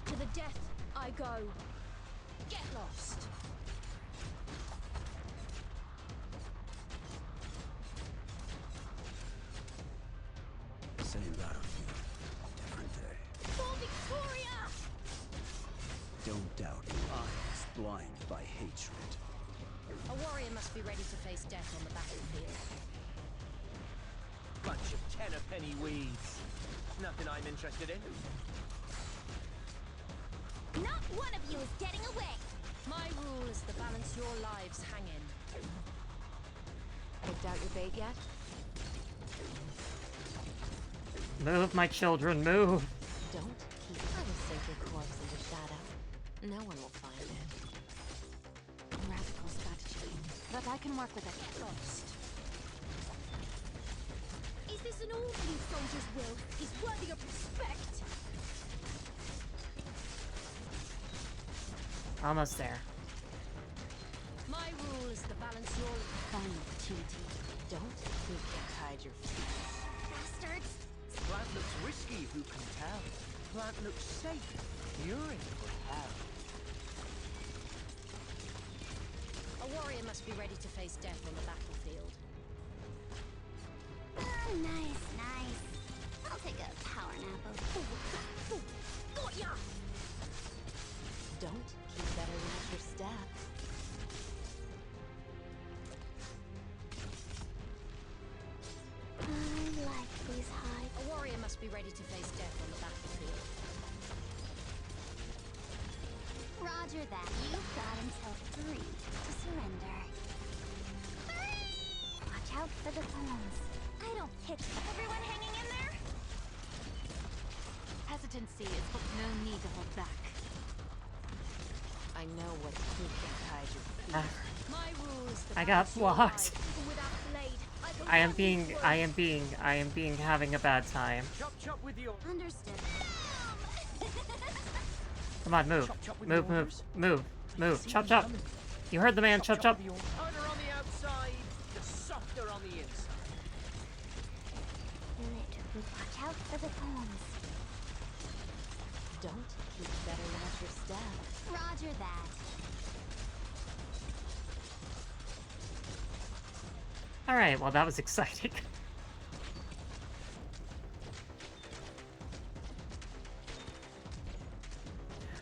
To the death I go. Get lost. Same battlefield, different day. For Victoria! Don't doubt your eyes, blind by hatred. A warrior must be ready to face death on the battlefield. Bunch of tenner-penny weeds. Nothing I'm interested in. Not one of you is getting away! My rule is to balance your lives hanging. Picked out your bait yet? Move, my children, move! Don't keep. I will sink your corpse into shadow. No one will find it. Radical strategy, but I can work with it. Get lost. Is this an orderly soldier's will? Is worthy of respect? Almost there. My rule is to balance your Fine opportunity. Don't think to hide your feet. Bastards! Plant looks risky, who can tell? Plant looks safe. You're in for hell. A warrior must be ready to face death on the battlefield. Nice, nice. I'll take a power nap over. Got ya! Don't keep better than at your step. I like these hides. A warrior must be ready to face death on the battlefield. Roger that. You've got until 3 to surrender. 3! Watch out for the thorns. I don't picture everyone hanging in there. Hesitancy is but no need to hold back. I know what you can hide your feet. My rule is to I got balance your blocked. Even without blade, I can I am walk being, these I woods. am being, I am being having a bad time. Chop chop with your... Understood. Come on, move. Chop, chop with Move, the move, orders. move, move. See Chop, them chop. coming. You heard the man, chop, chop. with the orders. Harder on the outside, the softer on the inside. Watch out for the thorns. Don't keep better than at your step. Roger that. Alright, well that was exciting.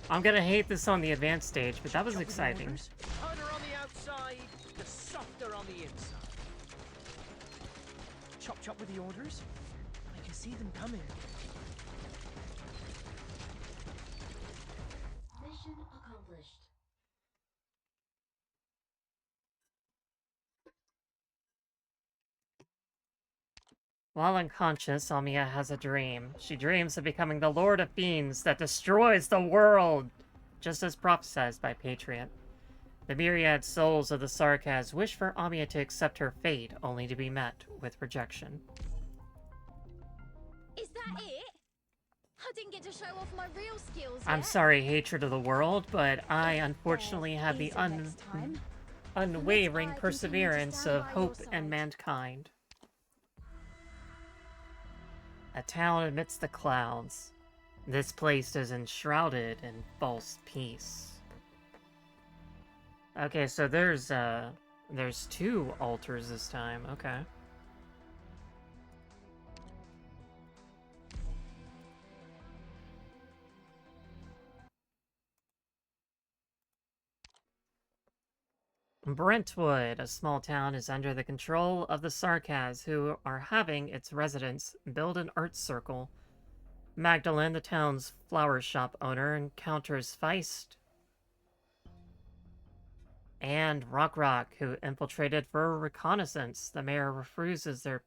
I'm gonna hate this on the advanced stage, but that was Chop with the exciting. orders. Harder on the outside, the softer on the inside. Chop chop with the orders. I can see them coming. Mission accomplished. While unconscious, Almia has a dream. She dreams of becoming the Lord of Fiends that destroys the world, just as prophesied by Patriot. The myriad souls of the Sarkaz wish for Almia to accept her fate, only to be met with rejection. Is that it? I didn't get to show off my real skills I'm yet. sorry, hatred of the world, but I unfortunately have the Easier next time. unwavering I continue to perseverance stand of by hope your and side. mankind. A town amidst the clouds. This place is enshrouded in false peace. Okay, so there's 2 altars this time. Okay. Brentwood, a small town, is under the control of the Sarkaz, who are having its residents build an art circle. Magdalene, the town's flower shop owner, encounters Feist and Rock, who infiltrated for reconnaissance. The mayor refuses their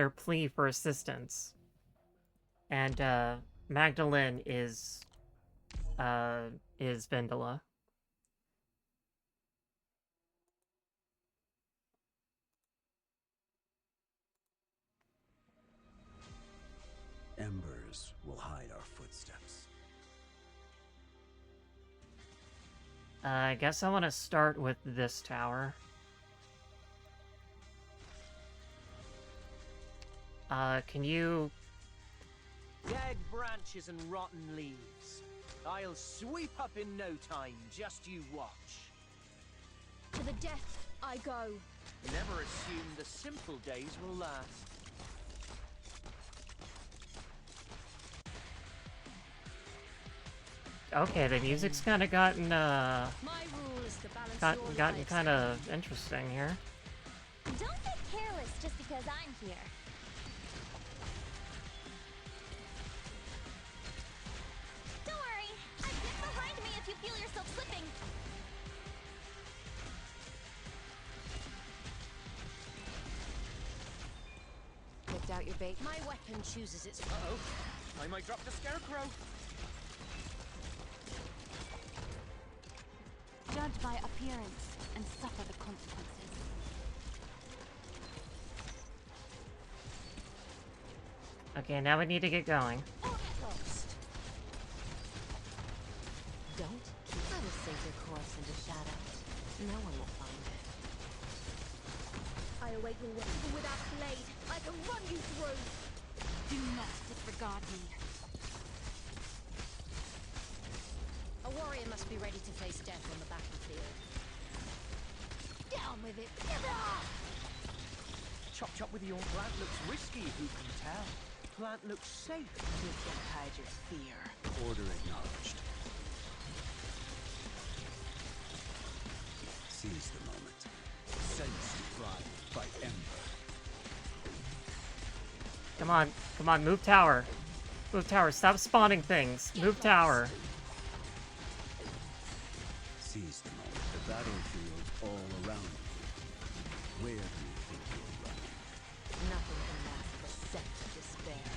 plea for assistance, and Magdalene is is Vendela. Embers will hide our footsteps. I guess I want to start with this tower. Can you... Dead branches and rotten leaves. I'll sweep up in no time, just you watch. To the death I go. Never assume the simple days will last. Okay, the music's kind of gotten, My rule is to balance your gotten lives. kind of interesting here. Don't get careless just because I'm here. Don't worry, I've been behind me if you feel yourself slipping. Picked out your bait. My weapon chooses its... Uh-oh. I might drop the scarecrow. Judge by appearance and suffer the consequences. Okay, now we need to get going. Lost. Don't keep trying to sink your course into shadows. No one will find it. I await your weapon. Without blade, I can run you through. Do not disregard me. A warrior must be ready to face death on the battlefield. Down with it. Chop chop with your plant looks risky, who can tell? Plant looks safe. You can't hide your fear. Order acknowledged. Seize the moment. Sense deprived by ember. Come on, move tower. Move tower, stop spawning things. Move tower. Seize the moment. The battlefield all around you. Where do you think you're running? Nothing can mask the scent of despair.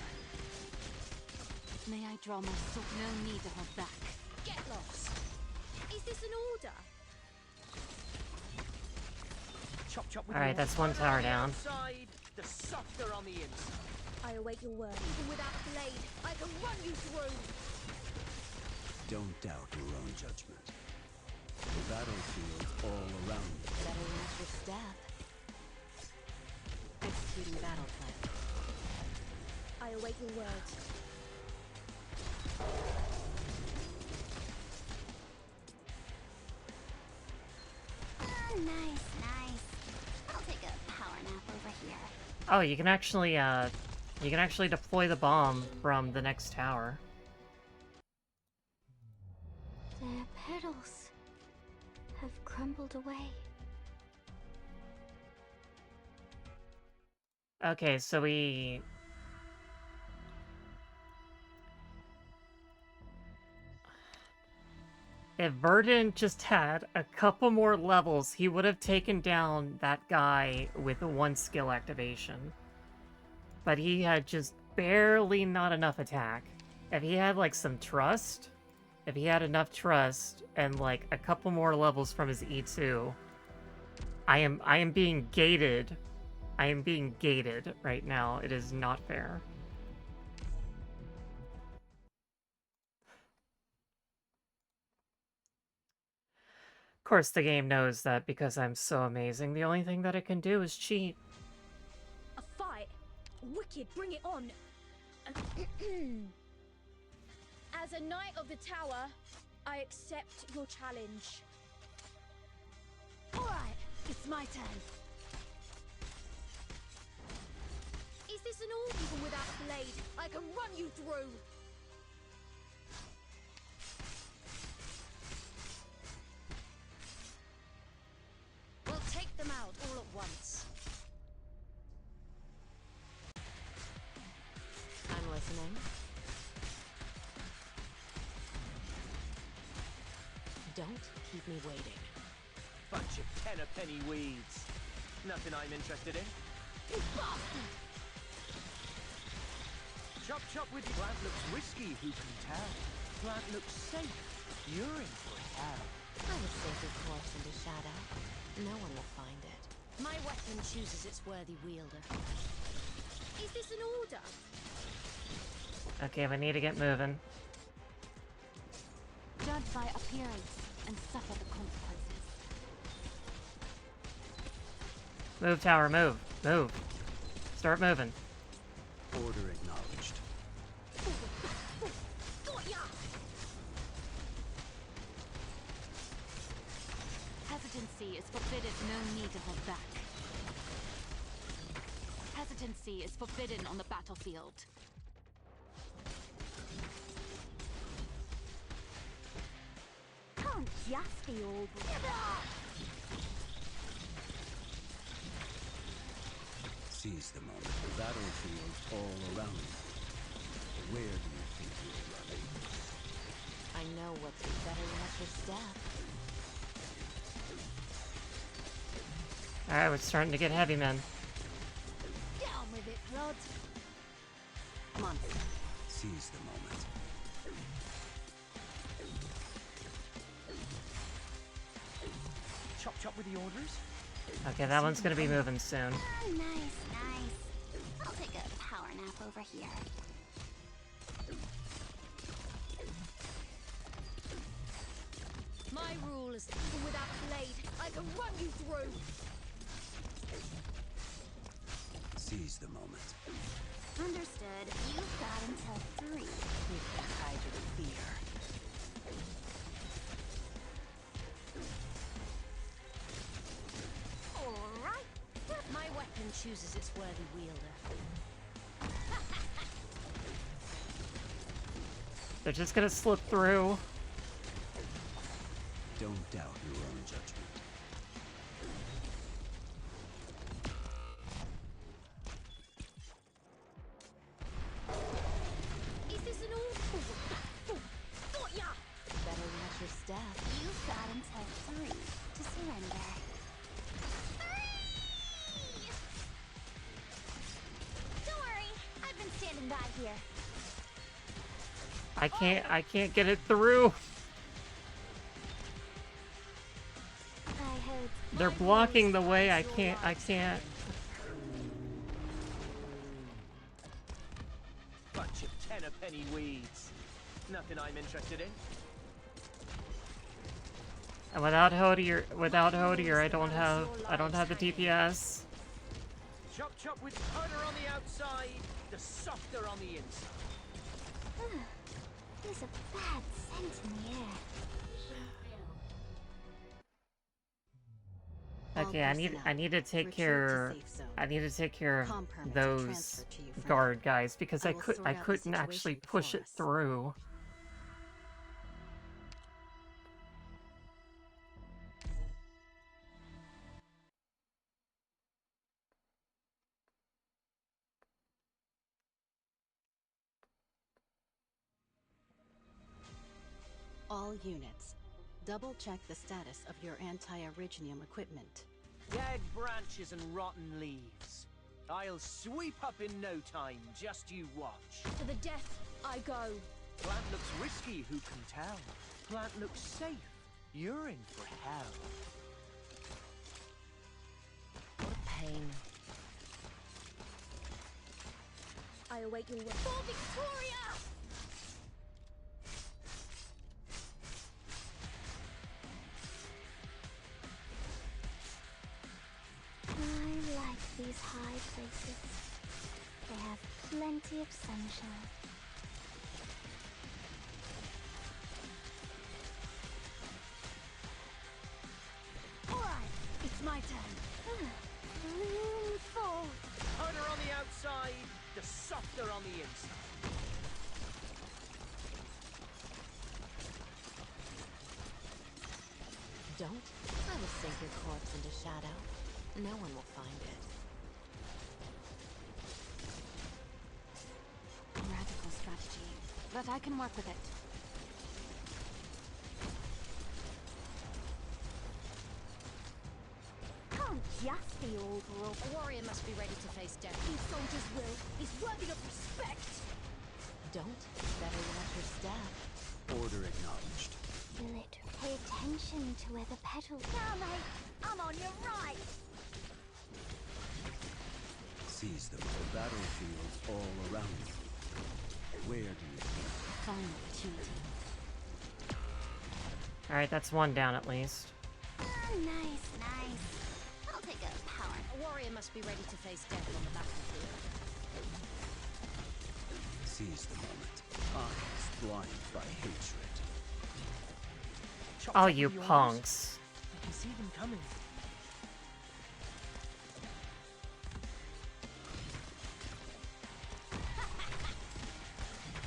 May I draw my sword? No need to hold back. Get lost. Is this an order? Chop chop with Alright, your that's one plant tower on the down. outside, the softer on the inside. I await your word. Even without blade, I can run you through. Don't doubt your own judgment. The battlefield all around you. Better match your staff. Executing battle plan. I await your words. Nice, nice. I'll take a power nap over here. Oh, you can actually deploy the bomb from the next tower. Their petals have crumbled away. Okay, so we... If Verdant just had a couple more levels, he would have taken down that guy with one skill activation. But he had just barely not enough attack. If he had, like, some trust, if he had enough trust and, like, a couple more levels from his E2, I am being gated. I am being gated right now. It is not fair. Of course, the game knows that because I'm so amazing, the only thing that it can do is cheat. A fight. Wicked, bring it on. As a knight of the tower, I accept your challenge. Alright, it's my turn. Is this an all? Even without blade, I can run you through. We'll take them out all at once. I'm listening. Don't keep me waiting. Bunch of ten-a-penny weeds. Nothing I'm interested in. You bastard! Chop chop with your plant looks risky, who can tell? Plant looks safe. You're in for hell. I would sink your corpse into shadow. No one will find it. My weapon chooses its worthy wielder. Is this an order? Okay, we need to get moving. Judge by appearance and suffer the consequences. Move, tower, move. Move. Start moving. Order acknowledged. Hesitancy is forbidden, no need to hold back. Hesitancy is forbidden on the battlefield. Can't just be all Seize the moment. The battlefield all around you. Where do you think you're running? I know what's better than your step. Alright, we're starting to get heavy, men. Down with it, Rod. Monster. Seize the moment. Chop chop with the orders. Okay, that one's gonna be moving soon. Oh, nice, nice. I'll take a power nap over here. My rule is without blade, I can run you through. Seize the moment. Understood. You've got until 3. You can hide your fear. Alright. My weapon chooses its worthy wielder. They're just gonna slip through. Don't doubt your own judgment. Is this an order? Got ya! Better watch your step. You've got until 3 to surrender. 3! Don't worry, I've been standing by here. I can't get it through. They're blocking the way. I can't. Bunch of tenner-penny weeds. Nothing I'm interested in. And without Hodier, I don't have the DPS. Chop chop with harder on the outside, the softer on the inside. There's a bad scent in the air. Okay, I need to take care of those guard guys because I couldn't actually push it through. All units, double-check the status of your anti-originium equipment. Dead branches and rotten leaves. I'll sweep up in no time, just you watch. To the death I go. Plant looks risky, who can tell? Plant looks safe. You're in for hell. What a pain. I await your word. For Victoria! I like these high places. They have plenty of sunshine. Alright, it's my turn. Lean forward. Harder on the outside, the softer on the inside. Don't. I will sink your corpse into shadow. No one will find it. Radical strategy, but I can work with it. Can't just be all broke. A warrior must be ready to face death. His soldier's will is worthy of respect. Don't. Better watch your step. Order acknowledged. feel it. Pay attention to where the petals... Now, mate, I'm on your right. Seize them. The battlefield's all around you. Where do you think? Final opportunity. Alright, that's one down at least. Nice, nice. I'll take a power. A warrior must be ready to face death on the battlefield. Seize the moment. Eyes blind by hatred. Oh, you punks. I can see them coming.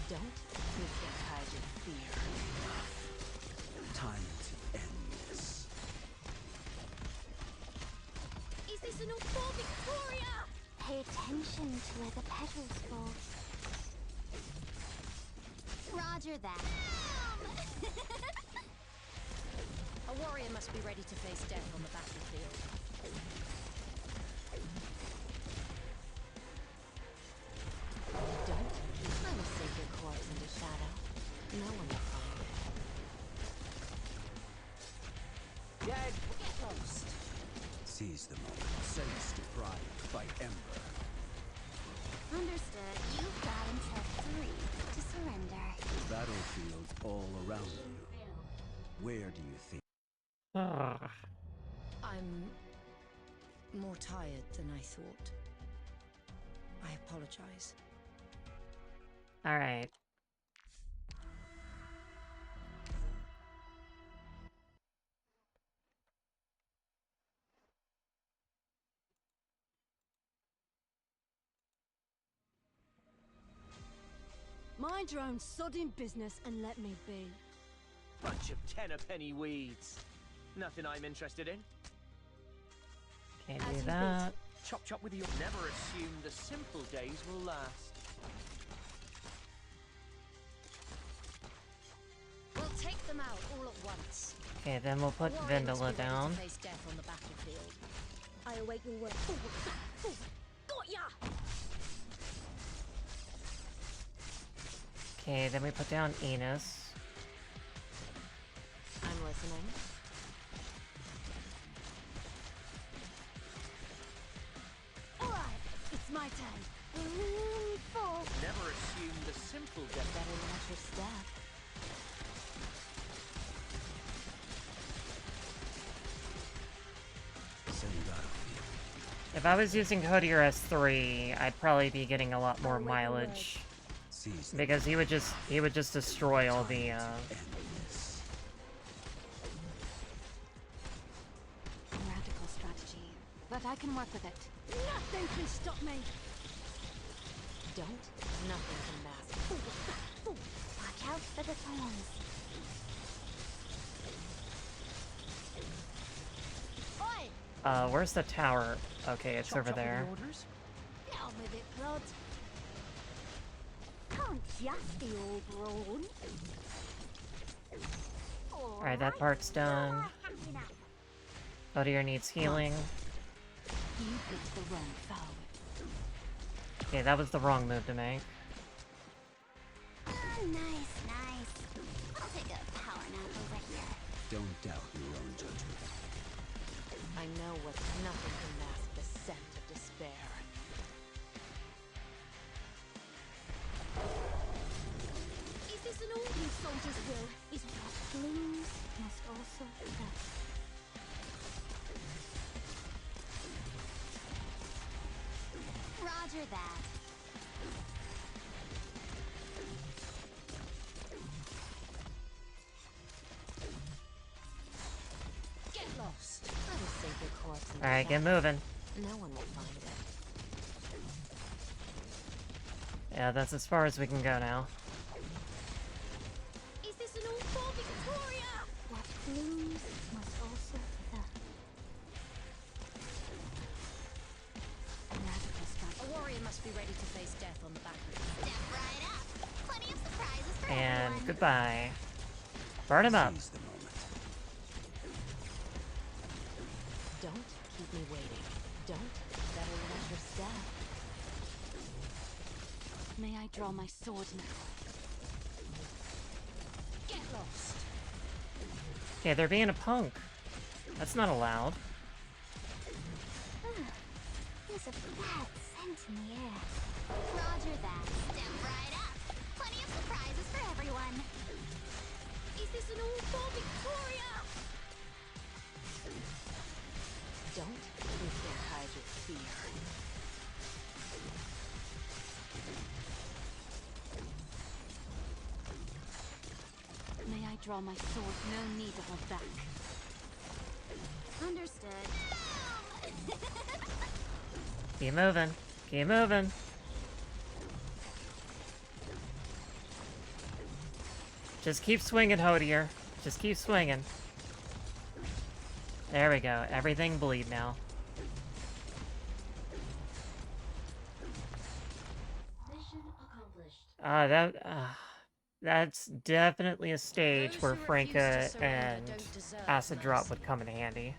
Don't hypnotize your fear. Time to end this. Is this an all Victoria? Pay attention to where the petals fall. Roger that. A warrior must be ready to face death on the battlefield. Don't. I will save your corpse in the shadow. No one will find it. Dead. Get lost. Seize the moment. Sense deprived by ember. Understood. You've got until 3 to surrender. The battlefield's all around you. Where do you think? I'm more tired than I thought. I apologize. Alright. Mind your own sodding business and let me be. Bunch of tenner-penny weeds. Nothing I'm interested in. Can't do that. Chop chop with your... Never assume the simple days will last. We'll take them out all at once. Okay, then we'll put A warrior must be Vendela ready down. to face death on the battlefield. I await your word. Got ya! Okay, then we put down Enos. I'm listening. Alright, it's my turn. Fall. Never assume the simple death. Better watch your step. If I was using Hoodier S3, I'd probably be getting a lot more mileage. Because he would just destroy all the Radical strategy, but I can work with it. Nothing can stop me. Don't. Nothing can mask. Watch out for the thorns. Oi! where's the tower? Okay, it's over there. Get on with it, Plod. Can't just be all brawn. Alright, that part's done. Hoodier needs healing. You picked the wrong foul. Okay, that was the wrong move to make. Nice, nice. I'll take a power nap over here. Don't doubt your own judgment. I know what nothing can mask the scent of despair. Is this an all soldier's will? Is what Blooms must also die. Roger that. Get lost. I will save your corpse in the Alright, get shadow. moving. No one will find it. Yeah, that's as far as we can go now. Is this an all Victoria? What blooms must also die. Radical strategy. A warrior must be ready to face death on the battlefield. Step right up. Plenty of surprises for And everyone. goodbye. Burn him up. Seize the moment. Don't keep me waiting. Don't. Better watch your step. May I draw my sword now? Get lost. Okay, they're being a punk. That's not allowed. There's a bad scent in the air. Roger that. Step right up. Plenty of surprises for everyone. Is this an all for Victoria? Don't you dare hide your fear. May I draw my sword? No need to hold back. Understood. Keep moving. Keep moving. Just keep swinging, Hodier. Just keep swinging. There we go. Everything bleed now. Mission accomplished. That's definitely a stage where Franca and Acid Drop would come in handy.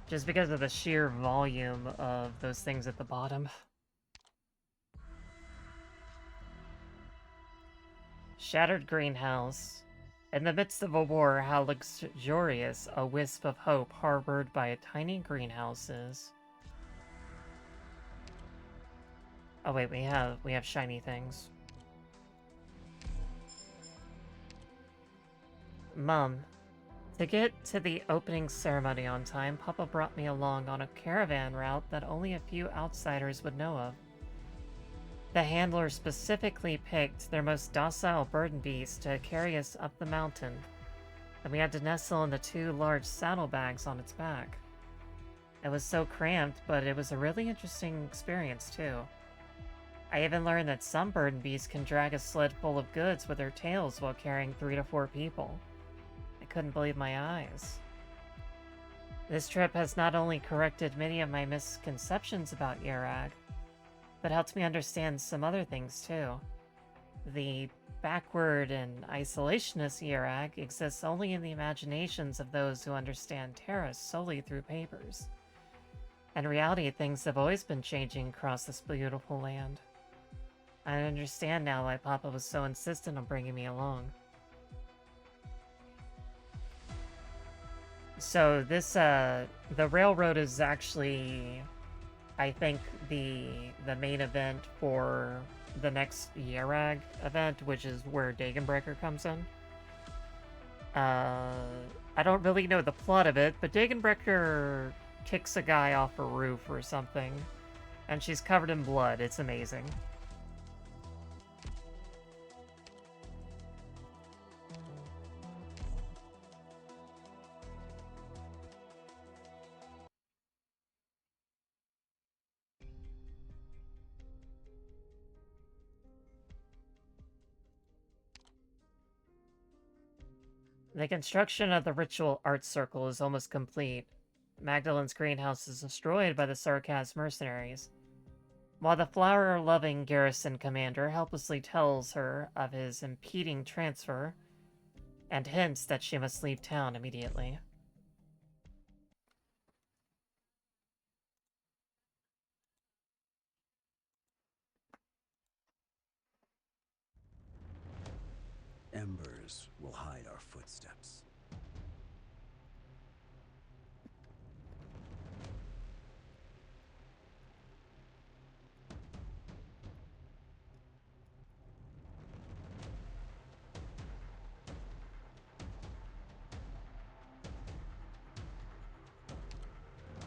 Just because of the sheer volume of those things at the bottom. Shattered greenhouse. In the midst of a war, how luxurious a wisp of hope harbored by a tiny greenhouse is. Oh wait, we have shiny things. Mum, to get to the opening ceremony on time, Papa brought me along on a caravan route that only a few outsiders would know of. The handler specifically picked their most docile burden beast to carry us up the mountain, and we had to nestle in the 2 large saddlebags on its back. It was so cramped, but it was a really interesting experience too. I even learned that some burden beasts can drag a sled full of goods with their tails while carrying 3 to 4 people. I couldn't believe my eyes. This trip has not only corrected many of my misconceptions about Yerag, but helped me understand some other things too. The backward and isolationist Yerag exists only in the imaginations of those who understand Terra solely through papers. In reality, things have always been changing across this beautiful land. I understand now why Papa was so insistent on bringing me along. So this, the railroad is actually, I think, the main event for the next Yerag event, which is where Dagonbreaker comes in. I don't really know the plot of it, but Dagonbreaker kicks a guy off a roof or something, and she's covered in blood. It's amazing. The construction of the ritual art circle is almost complete. Magdalen's greenhouse is destroyed by the Sarkaz mercenaries, while the flower-loving garrison commander helplessly tells her of his impeding transfer and hints that she must leave town immediately. Embers will hide our footsteps.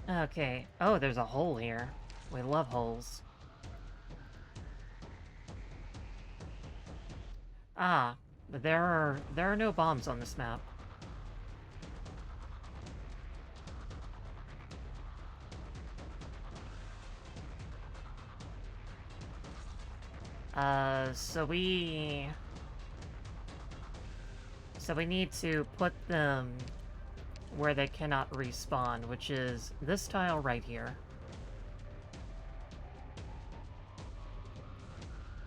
Okay. Oh, there's a hole here. We love holes. Ah, there are no bombs on this map. So we need to put them where they cannot respawn, which is this tile right here.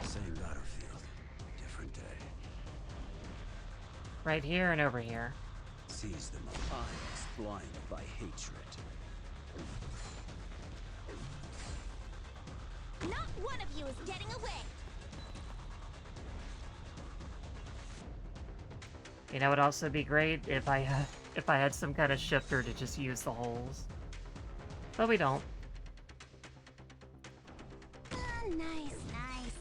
Same battlefield, different day. Right here and over here. Seize them up. Eyes blinded by hatred. Not one of you is getting away. You know, it'd also be great if I had some kind of shifter to just use the holes. But we don't. Nice, nice.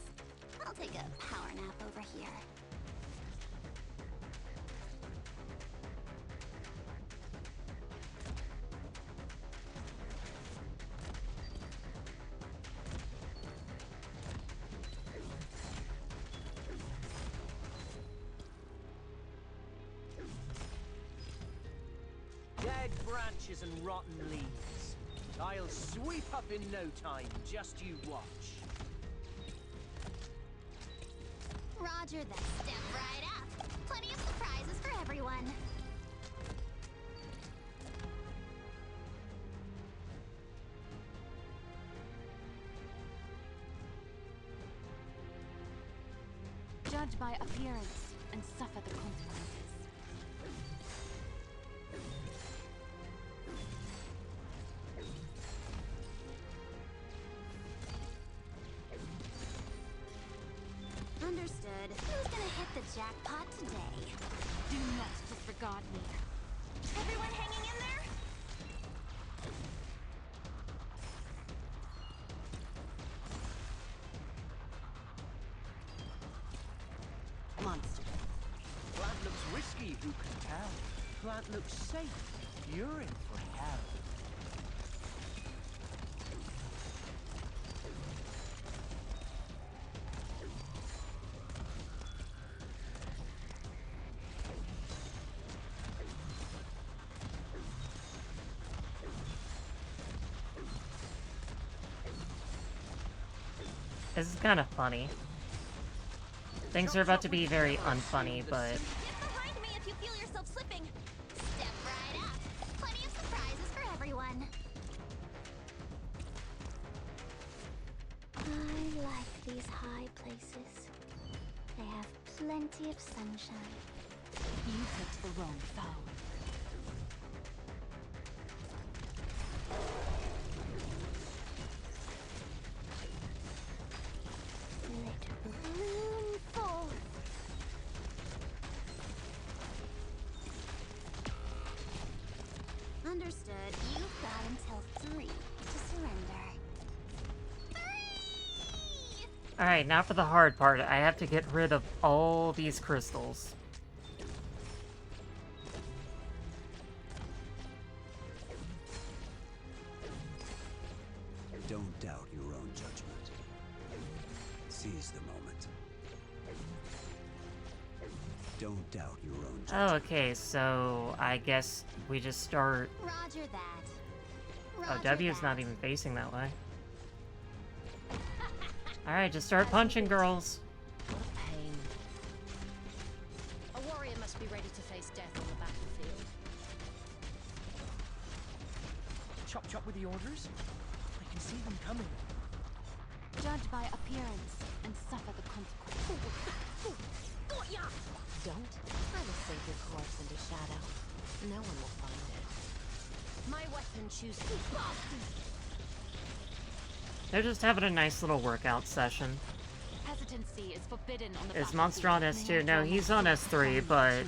I'll take a power nap over here. Dead branches and rotten leaves. I'll sweep up in no time, just you watch. Roger that. Step right up. Plenty of surprises for everyone. Judge by appearance and suffer the consequences. Understood. Who's gonna hit the jackpot today? Do not disregard me. Everyone hanging in there? Monster. Plant looks risky, who can tell? Plant looks safe. You're in for hell. This is kind of funny. Things are about to be very unfunny, but... Get behind me if you feel yourself slipping. Step right up. Plenty of surprises for everyone. I like these high places. They have plenty of sunshine. You picked the wrong fowl. Understood. You've got until 3 to surrender. 3! Alright, now for the hard part. I have to get rid of all these crystals. Don't doubt your own judgment. Seize the moment. Don't doubt your own judgment. Oh, okay, so I guess we just start... Roger that. Oh, Roger W's that. not even facing that way. Alright, just start punching, girls. What a pain. A warrior must be ready to face death on the battlefield. Chop chop with the orders? I can see them coming. Judge by appearance and suffer the consequences. Got ya! Don't. I will sink your corpse into shadow. No one will find it. My weapon chooses. They're just having a nice little workout session. Hesitancy is forbidden on the Is Monster on S2? No, he's on S3, but...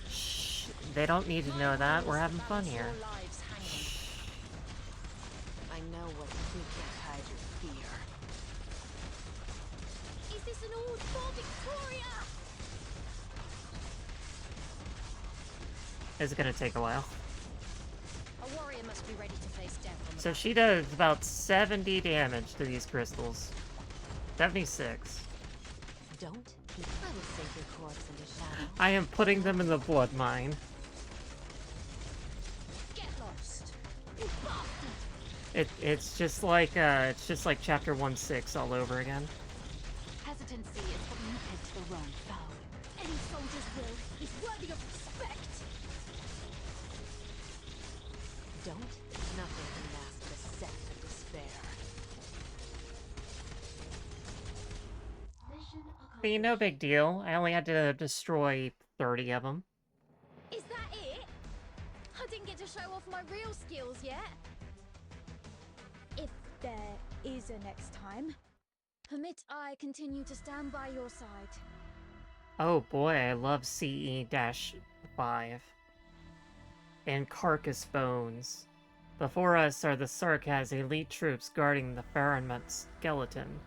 Shh. They don't need to know that. We're having fun here. I know what you can't hide your fear. Is this an old for Victoria? It's gonna take a while. A warrior must be ready to face death on the So she does about 70 damage to these crystals. 76. Don't. I will sink your corpse into shadow. I am putting them in the blood mine. Get lost. It's just like chapter 1-6 all over again. Hesitancy is what you picked the wrong fowl. Any soldier's will is worthy of respect. Don't. Nothing can mask the scent of despair. But no big deal. I only had to destroy 30 of them. Is that it? I didn't get to show off my real skills yet. If there is a next time, permit I continue to stand by your side. Oh boy, I love CE-, 5. And carcass bones. Before us are the Sarkaz elite troops guarding the Verdant skeleton.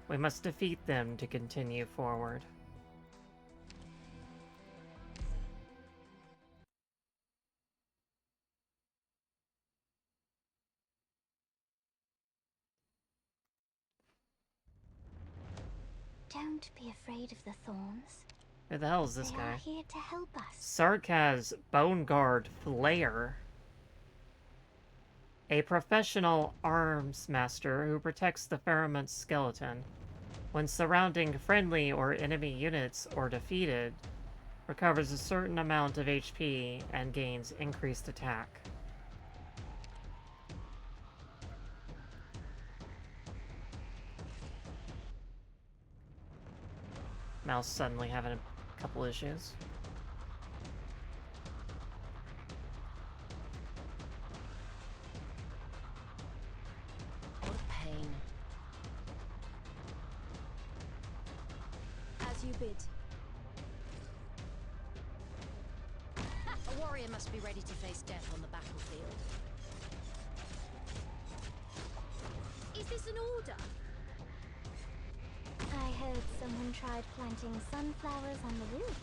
We must defeat them to continue forward. Don't be afraid of the thorns. Who the hell is this They guy? are here to help us. Sarkaz Bone Guard Flair. A professional arms master who protects the Verdant skeleton. When surrounding friendly or enemy units or defeated, recovers a certain amount of HP and gains increased attack. Mouse suddenly having a couple issues. What a pain. As you bid. A warrior must be ready to face death on the battlefield. Is this an order? I heard someone tried planting sunflowers on the roof.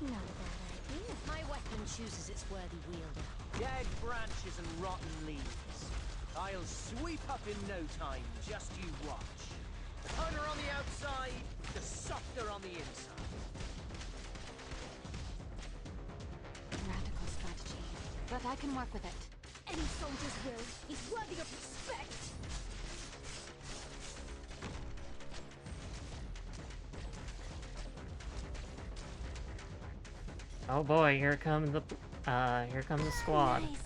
Not a bad idea. My weapon chooses its worthy wielder. Dead branches and rotten leaves. I'll sweep up in no time, just you watch. The harder on the outside, the softer on the inside. Radical strategy, but I can work with it. Any soldier's will is worthy of respect. Oh boy, here come the squad. Nice.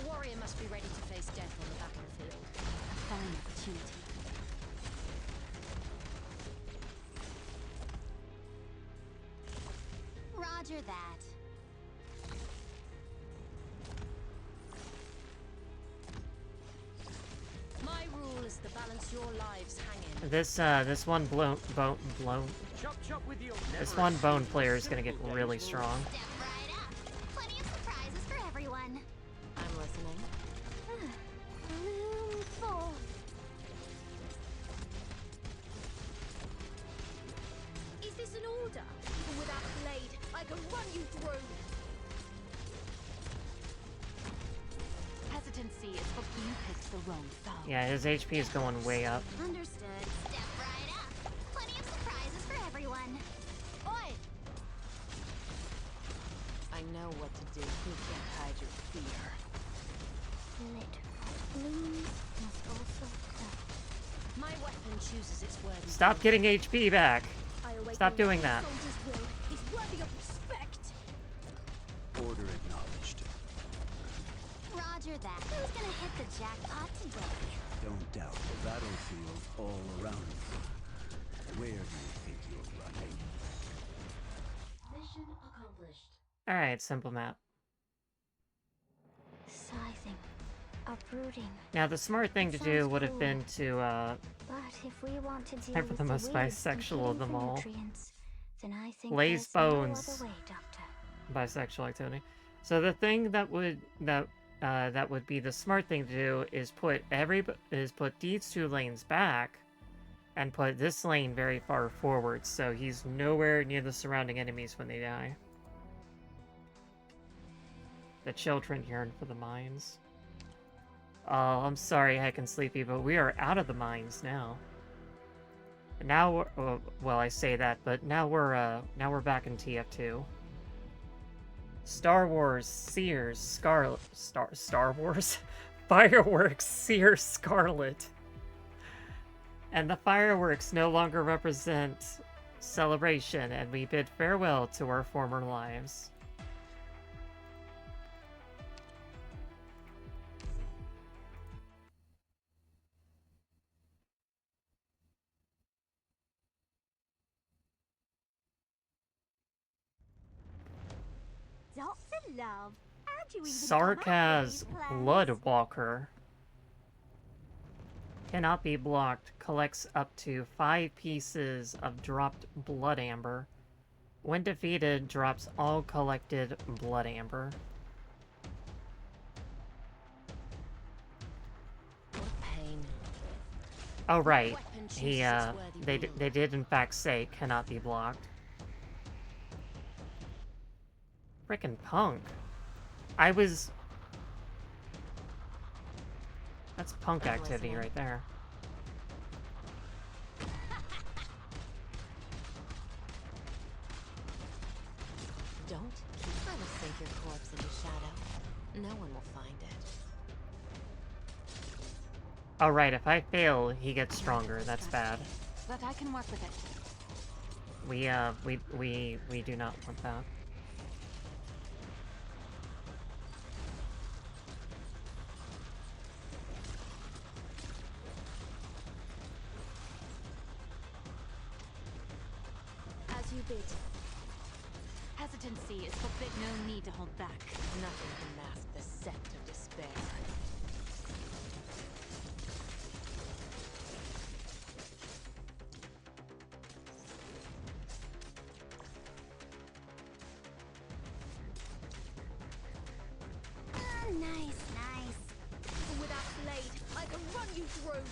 The warrior must be ready to face death on the battlefield. A fine opportunity. Roger that. My rule is to balance your lives hanging. This one This one bone player is gonna get really strong. Step right up. Plenty of surprises for everyone. I'm listening. Room 4. Is this an order? Even without a blade, I can run you through. Hesitancy is what you picked the wrong foe. Yeah, his HP is going way up. Understood. Step right up. Plenty of surprises for everyone. Oi! I know what to do. You can't hide your fear. Lit what blooms must also grow. My weapon chooses its worthy. Stop getting HP back. I await Stop no doing that. soldier's will is worthy of respect. Order acknowledged. Roger that. Who's gonna hit the jackpot today? Don't doubt the battlefield all around you. Where do you think you're running? Mission accomplished. Alright, simple map. Scything. Uprooting. Now the smart thing to do would have been to But if we want to deal I'm for with the most weeds and bisexual of killing them for all. nutrients, then I think Lays there's no bones. other way, Doctor. Bisexual activity. So the thing that would be the smart thing to do is put these two lanes back and put this lane very far forward so he's nowhere near the surrounding enemies when they die. The children yearn for the mines. Oh, I'm sorry, Heck and Sleepy, but we are out of the mines now. Now we're, well, I say that, but now we're back in TF2. Star Wars Sears Scarlet Star Wars Fireworks Sears Scarlet. And the fireworks no longer represent celebration, and we bid farewell to our former lives. Doctor Love, how'd you even come up with Sarkaz these plans? Bloodwalker. Cannot be blocked. Collects up to 5 pieces of dropped blood amber. When defeated, drops all collected blood amber. Oh right, they did in fact say cannot be blocked. Frickin' punk. That's punk activity right there. Don't keep. I will sink your corpse into shadow. No one will find it. Oh right, if I fail, he gets stronger. That's bad. But I can work with it. We do not want that. As you bid. Hesitancy is forbidden. No need to hold back. Nothing can mask the scent of despair. Nice, nice. Even with that blade, I can run you through.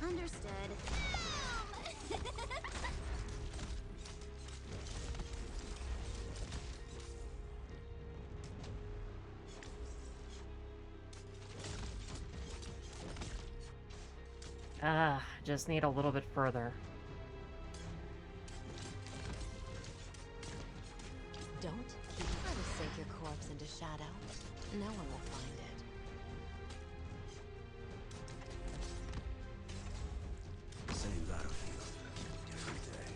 Understood. Just need a little bit further. Don't keep. I will sink your corpse into shadow. No one will find it. Same battlefield, different day.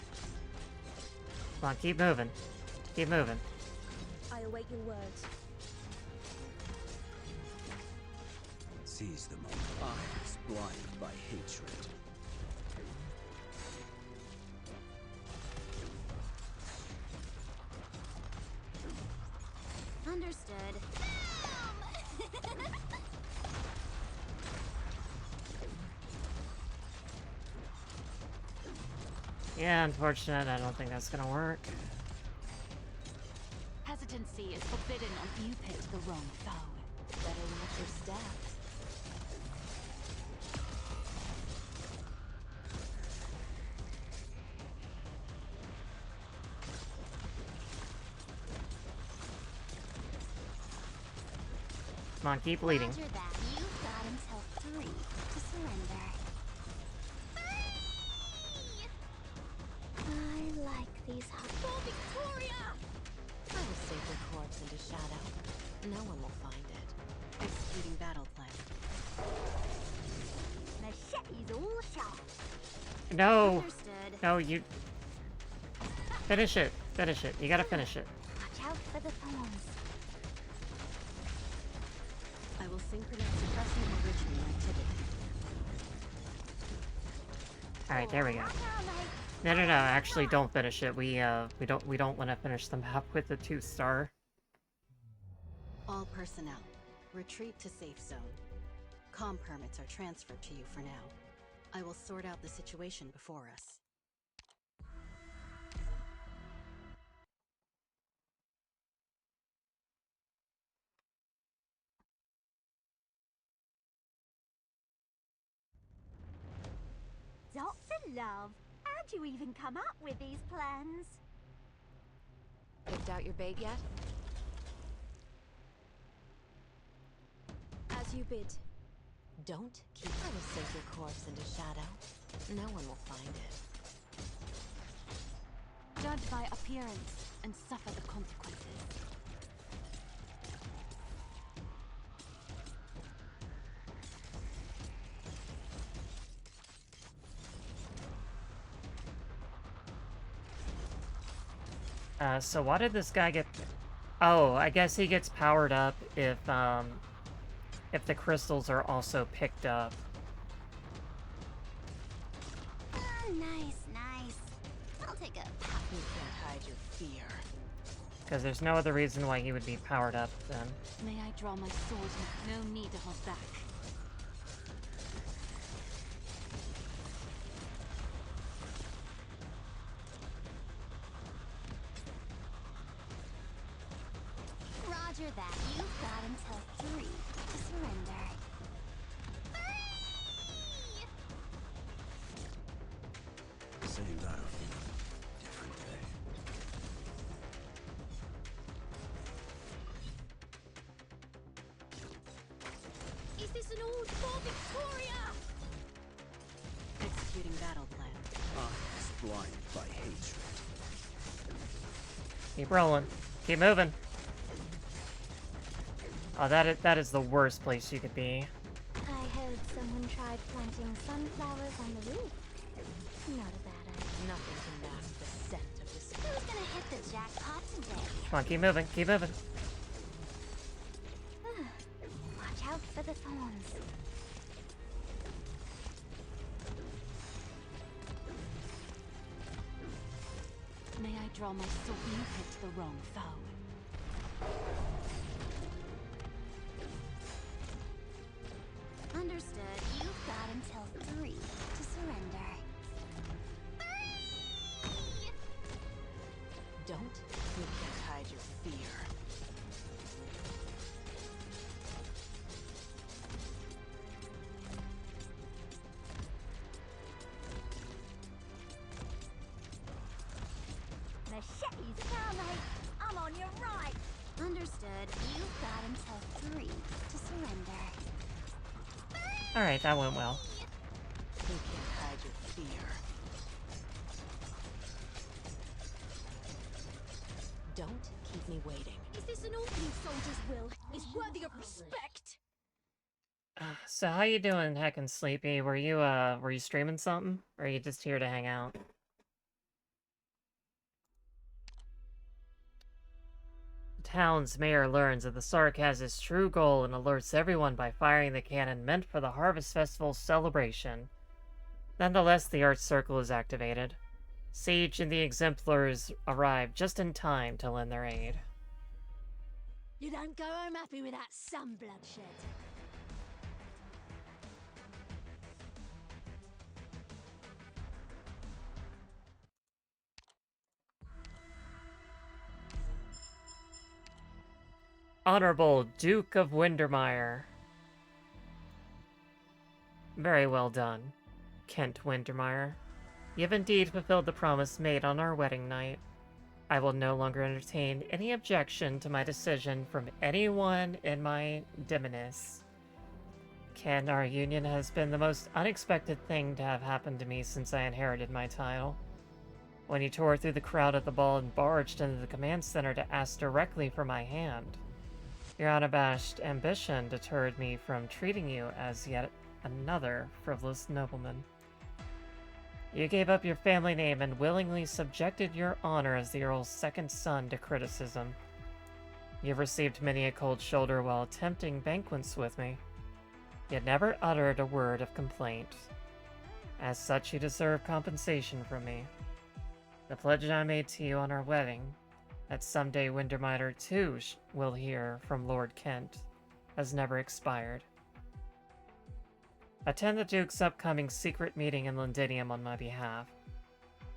Come on, keep moving. Keep moving. I await your words. Seize the moment. I was blinded by hatred. Understood. Yeah, unfortunate. I don't think that's gonna work. Hesitancy is forbidden on you picked the wrong foe. Better watch your step. Come on, keep bleeding. Roger that. You've got until 3 to surrender. I like these hot. For Victoria! I will sink your corpse into shadow. No one will find it. Executing battle plan. Machetes all sharp. No! Understood. No, you... Finish it. Finish it. You gotta finish it. Watch out for the thorns. I will synchronize suppressing enrichment activity. Alright, there we go. No, actually don't finish it. We don't want to finish the map with the 2-star. All personnel, retreat to safe zone. Comm permits are transferred to you for now. I will sort out the situation before us. Dr. Love, how'd you even come up with these plans? Picked out your bait yet? As you bid. Don't keep. I will sink your corpse into shadow. No one will find it. Judge by appearance and suffer the consequences. So why did this guy get... Oh, I guess he gets powered up if the crystals are also picked up. Nice, nice. I'll take a... You can't hide your fear. Because there's no other reason why he would be powered up then. May I draw my sword? No need to hold back. that. You've got until 3 to surrender. 3! Same battlefield, different day. Is this an old for Victoria? Executing battle plan. Eyes blinded by hatred. Keep rolling. Keep moving. Oh, that is the worst place you could be. I heard someone tried planting sunflowers on the roof. Not a bad idea. Nothing can mask the scent of this. Who's gonna hit the jackpot today? Come on, keep moving. Keep moving. Watch out for the thorns. May I draw my sword? You picked the wrong foe. Understood. You've got until 3 to surrender. 3! Don't. You can't hide your fear. Machetes now, mate. I'm on your right. Understood. You've got until 3 to surrender. Alright, that went well. You can't hide your fear. Don't keep me waiting. Is this an opening soldier's will? Is worthy of respect. So how you doing, Heckin' Sleepy? Were you streaming something? Or are you just here to hang out? The town's mayor learns that the Sark has his true goal and alerts everyone by firing the cannon meant for the Harvest Festival celebration. Nonetheless, the Art Circle is activated. Sage and the Exemplars arrive just in time to lend their aid. You don't go home happy with that sun bloodshed. Honorable Duke of Windermere. Very well done, Kent Windermere. You have indeed fulfilled the promise made on our wedding night. I will no longer entertain any objection to my decision from anyone in my demoness. Ken, our union has been the most unexpected thing to have happened to me since I inherited my title. When you tore through the crowd at the ball and barged into the command center to ask directly for my hand, your unabashed ambition deterred me from treating you as yet another frivolous nobleman. You gave up your family name and willingly subjected your honor as the Earl's second son to criticism. You've received many a cold shoulder while attempting banquets with me, yet never uttered a word of complaint. As such, you deserve compensation from me. The pledge I made to you on our wedding, that someday Windermere too will hear from Lord Kent, has never expired. Attend the Duke's upcoming secret meeting in Londinium on my behalf.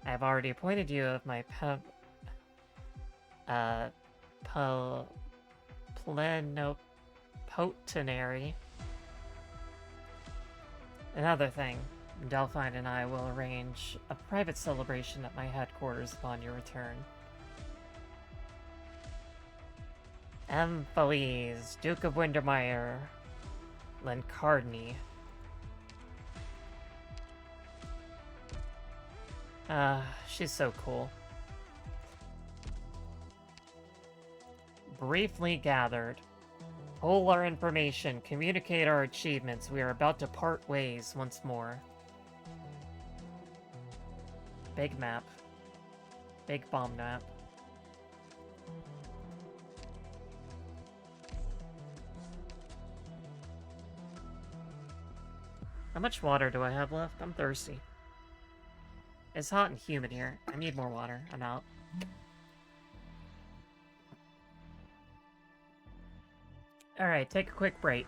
I have already appointed you of my plenipotentiary. Another thing, Delphine and I will arrange a private celebration at my headquarters upon your return. Amphiles, Duke of Windermere, Lencardny. She's so cool. Briefly gathered. Pull our information, communicate our achievements. We are about to part ways once more. Big map. Big bomb map. How much water do I have left? I'm thirsty. It's hot and humid here. I need more water. I'm out. Alright, take a quick break.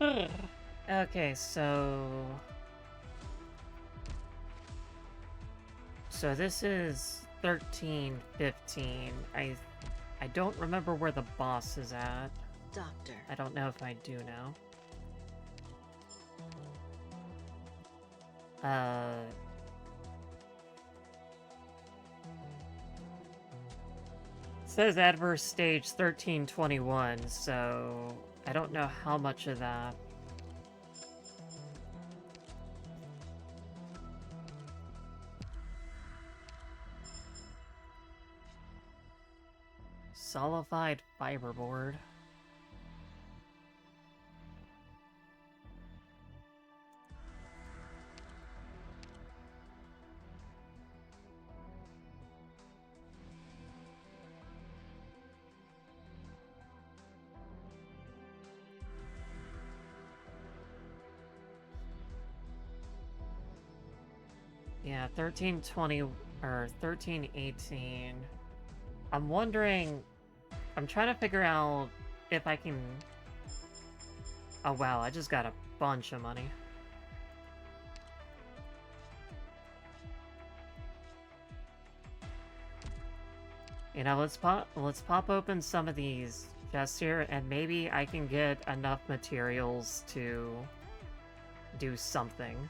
Okay, so this is 13:15. I don't remember where the boss is at. Doctor. I don't know if I do now. It says adverse stage 1321, so I don't know how much of that. Solidified fiberboard. Yeah, 1320 or 1318. I'm wondering, I'm trying to figure out if I can... Oh wow, I just got a bunch of money. You know, let's pop open some of these chests here, and maybe I can get enough materials to do something.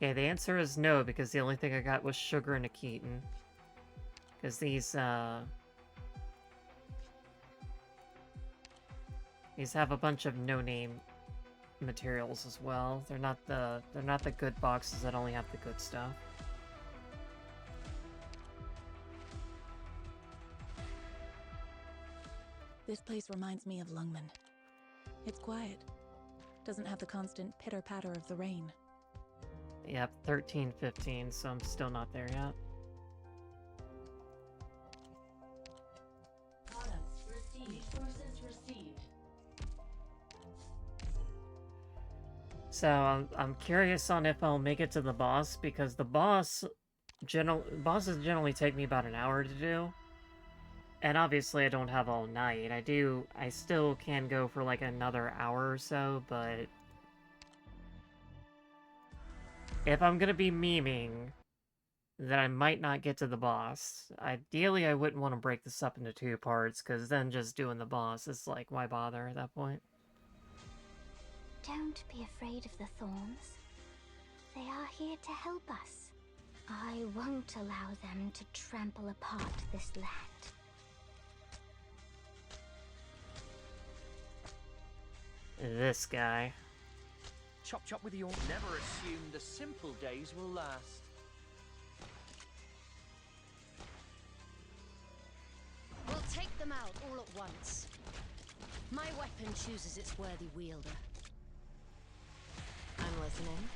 Okay, the answer is no, because the only thing I got was sugar and a Keaton. Because these have a bunch of no-name materials as well. They're not the good boxes that only have the good stuff. This place reminds me of Lungmen. It's quiet. Doesn't have the constant pitter-patter of the rain. Yep, 13:15, so I'm still not there yet. Products received. Sources received. So I'm curious on if I'll make it to the boss, because the bosses generally take me about an hour to do. And obviously I don't have all night. I still can go for like another hour or so, but if I'm gonna be memeing, then I might not get to the boss. Ideally, I wouldn't want to break this up into 2 parts, because then just doing the boss is like, why bother at that point? Don't be afraid of the thorns. They are here to help us. I won't allow them to trample apart this land. This guy. Chop chop with your... Never assume the simple days will last. We'll take them out all at once. My weapon chooses its worthy wielder. I'm listening.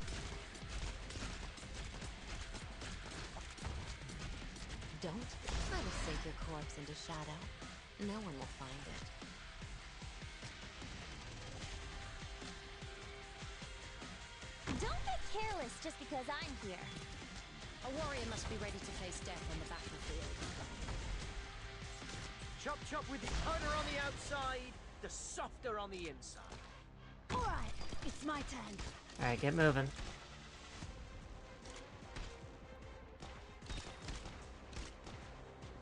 Don't try to sink your corpse into shadow. No one will find it. Don't get careless just because I'm here. A warrior must be ready to face death on the battlefield. Chop chop with the harder on the outside, the softer on the inside. Alright, it's my turn. Alright, get moving.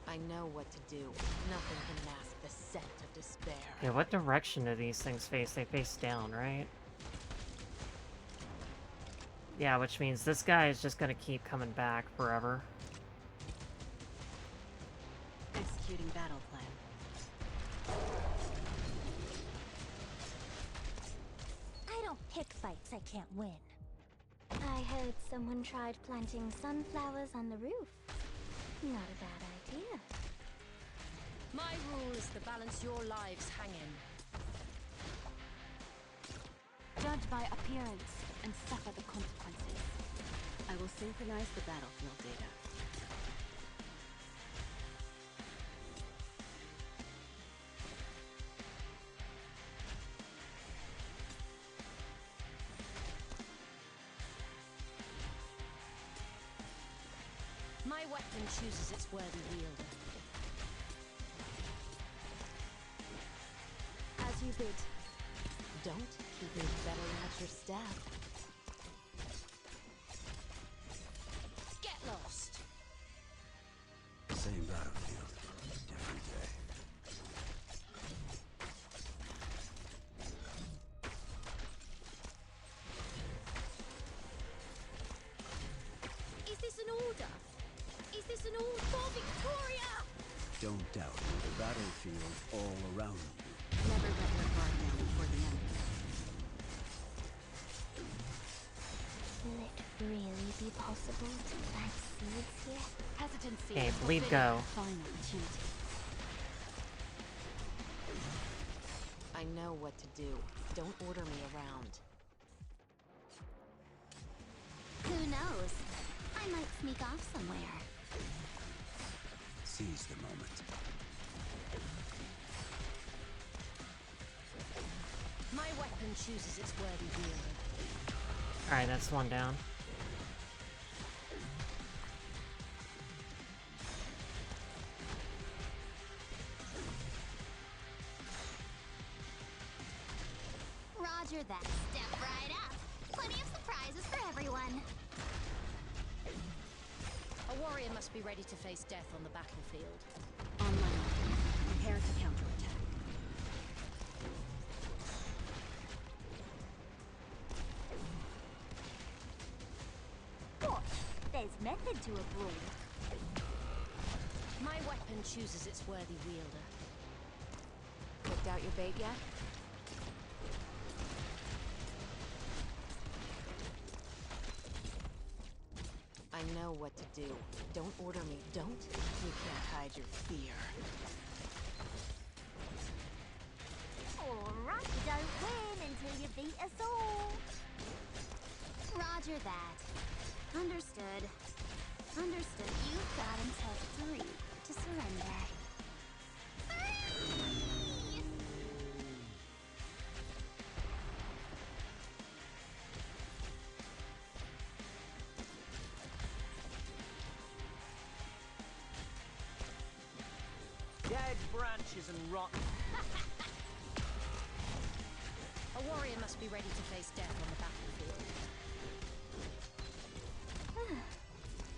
I know what to do. Nothing can mask the scent of despair. Okay, what direction do these things face? They face down, right? Yeah, which means this guy is just gonna keep coming back forever. Executing battle plan. I don't pick fights I can't win. I heard someone tried planting sunflowers on the roof. Not a bad idea. My rule is to balance your lives hang in. Judge by appearance and suffer the consequences. I will synchronize the battlefield data. My weapon chooses its worthy wielder. As you bid. Don't keep me bettering at your staff. Get lost. Same battlefield, different day. Is this an order? Is this an order for Victoria? Don't doubt the battlefield all around you. Never let your guard down before the enemy. Will it really be possible to plant seeds here? Hesitancy. Okay, is bleed forbidden. go. Fine opportunity. I know what to do. Don't order me around. Who knows? I might sneak off somewhere. Seize the moment. My weapon chooses its worthy wielder. Alright, that's one down. Roger that. Step right up. Plenty of surprises for everyone. A warrior must be ready to face death on the battlefield. On my mark. Prepare to counterattack. What? There's method to a brawl. My weapon chooses its worthy wielder. Picked out your bait yet? I know what to do. Don't order me. Don't? You can't hide your fear. Alright, you don't win until you beat us all. Roger that. Understood. Understood. You've got until 3 to surrender. 3! Dead branches and rotten. A warrior must be ready to face death on the battlefield.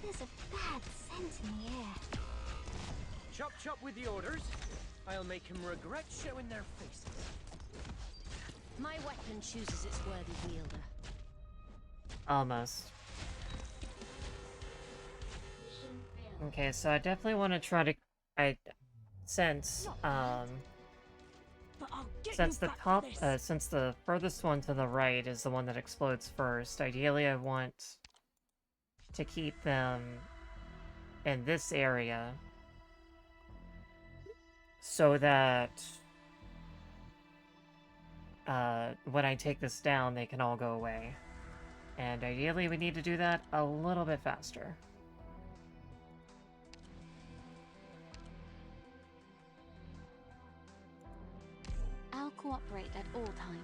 There's a bad scent in the air. Chop chop with the orders. I'll make him regret showing their faces. My weapon chooses its worthy wielder. Almost. Okay, so I definitely want to try to... Since the furthest one to the right is the one that explodes first, ideally I want to keep them in this area so that when I take this down, they can all go away. And ideally we need to do that a little bit faster. I'll cooperate at all times.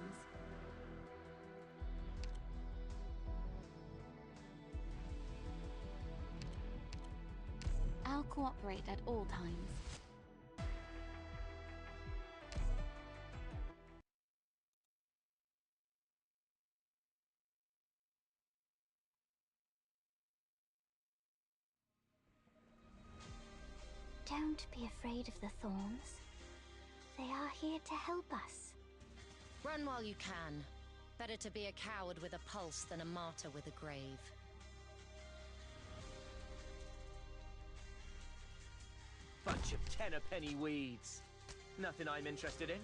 I'll cooperate at all times. Don't be afraid of the thorns. They are here to help us. Run while you can. Better to be a coward with a pulse than a martyr with a grave. Bunch of ten-a-penny weeds. Nothing I'm interested in.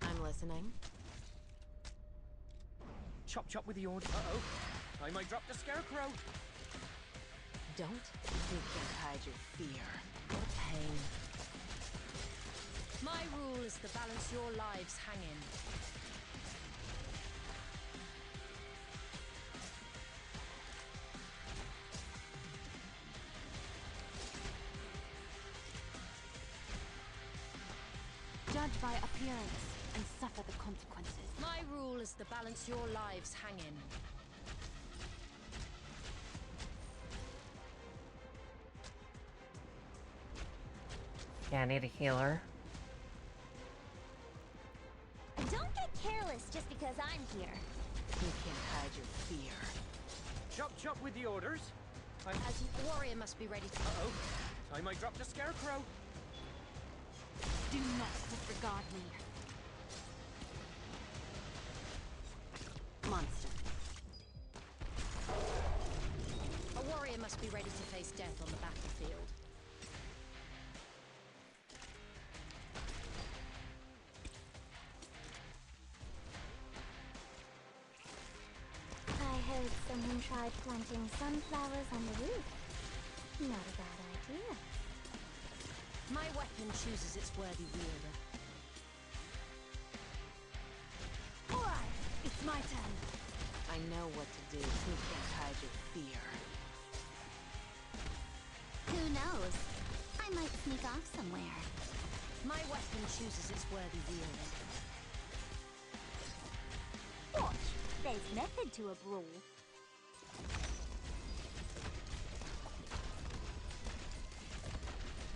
I'm listening. Chop chop with the order. Uh-oh. I might drop the scarecrow. Don't. You can't hide your fear. What pain. My rule is to balance your lives hang in. Judge by appearance and suffer the consequences. My is to balance your lives hanging. Yeah, I need a healer. Don't get careless just because I'm here. You can't hide your fear. Chop chop with the orders. As you, a warrior must be ready to... Uh-oh. Time I dropped a scarecrow. Do not disregard me. Monster. A warrior must be ready to face death on the battlefield. I heard someone tried planting sunflowers on the roof. Not a bad idea. My weapon chooses its worthy wielder. Alright, it's my turn. I know what to do. You can't hide your fear. Who knows? I might sneak off somewhere. My weapon chooses its worthy wielder. Watch, there's method to a brawl.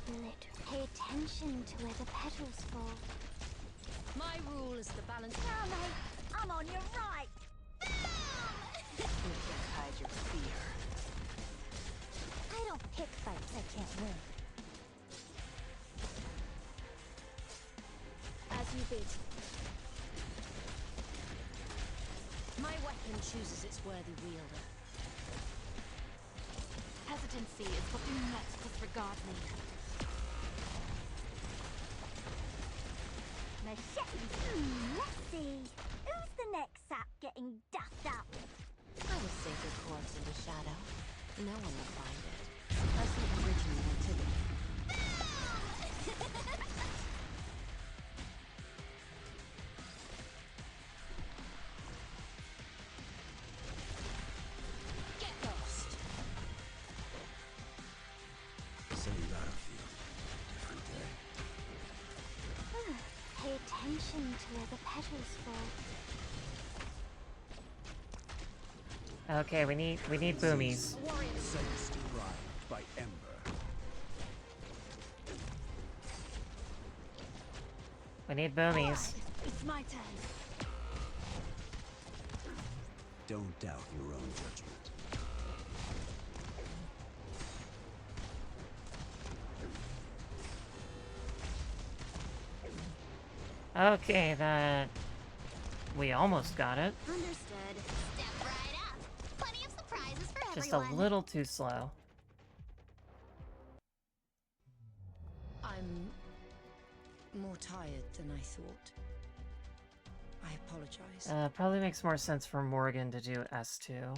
Lit, pay attention to where the petals fall. My rule is the balance. Now, mate, I'm on your right. You can't hide your fear. I don't pick fights I can't win. As you bid. My weapon chooses its worthy wielder. Hesitancy is what do not disregard me. Machete. Let's see. Who's the next sap getting duffed up? I will save your corpse in the shadow. No one will find it. That's the original antidote. Get lost. Same battlefield, different day. Pay attention to where the petals fall. Okay, we need boomies. Sensed arrived by Ember. We need boomies. It's my turn. Don't doubt your own judgment. Okay, that... We almost got it. Understood. Step right up. Plenty of surprises for Just a everyone. little too slow. I'm more tired than I thought. I apologize. Probably makes more sense for Morgan to do S2.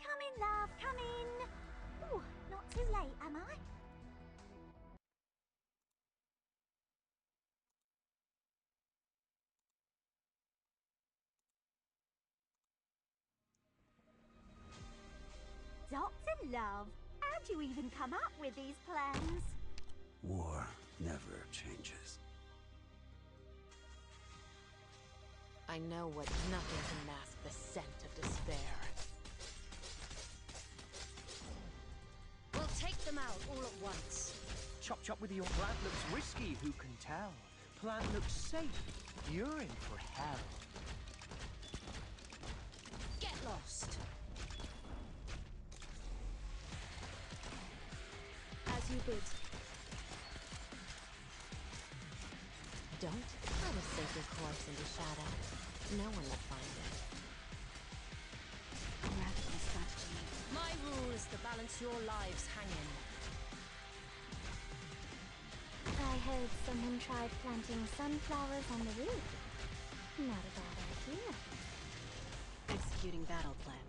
Come in, love, come in. Ooh, not too late, am I? Doctor Love, how'd you even come up with these plans? War never changes. I know what nothing can mask the scent of despair. We'll take them out all at once. Chop chop with your plant looks risky, who can tell? Plant looks safe. You're in for hell. Get lost. As you bid. Don't. I will save your corpse in the shadow. No one will find it. Rapid strategy. My rule is to balance your lives hanging. I heard someone tried planting sunflowers on the roof. Not a bad idea. Executing battle plan.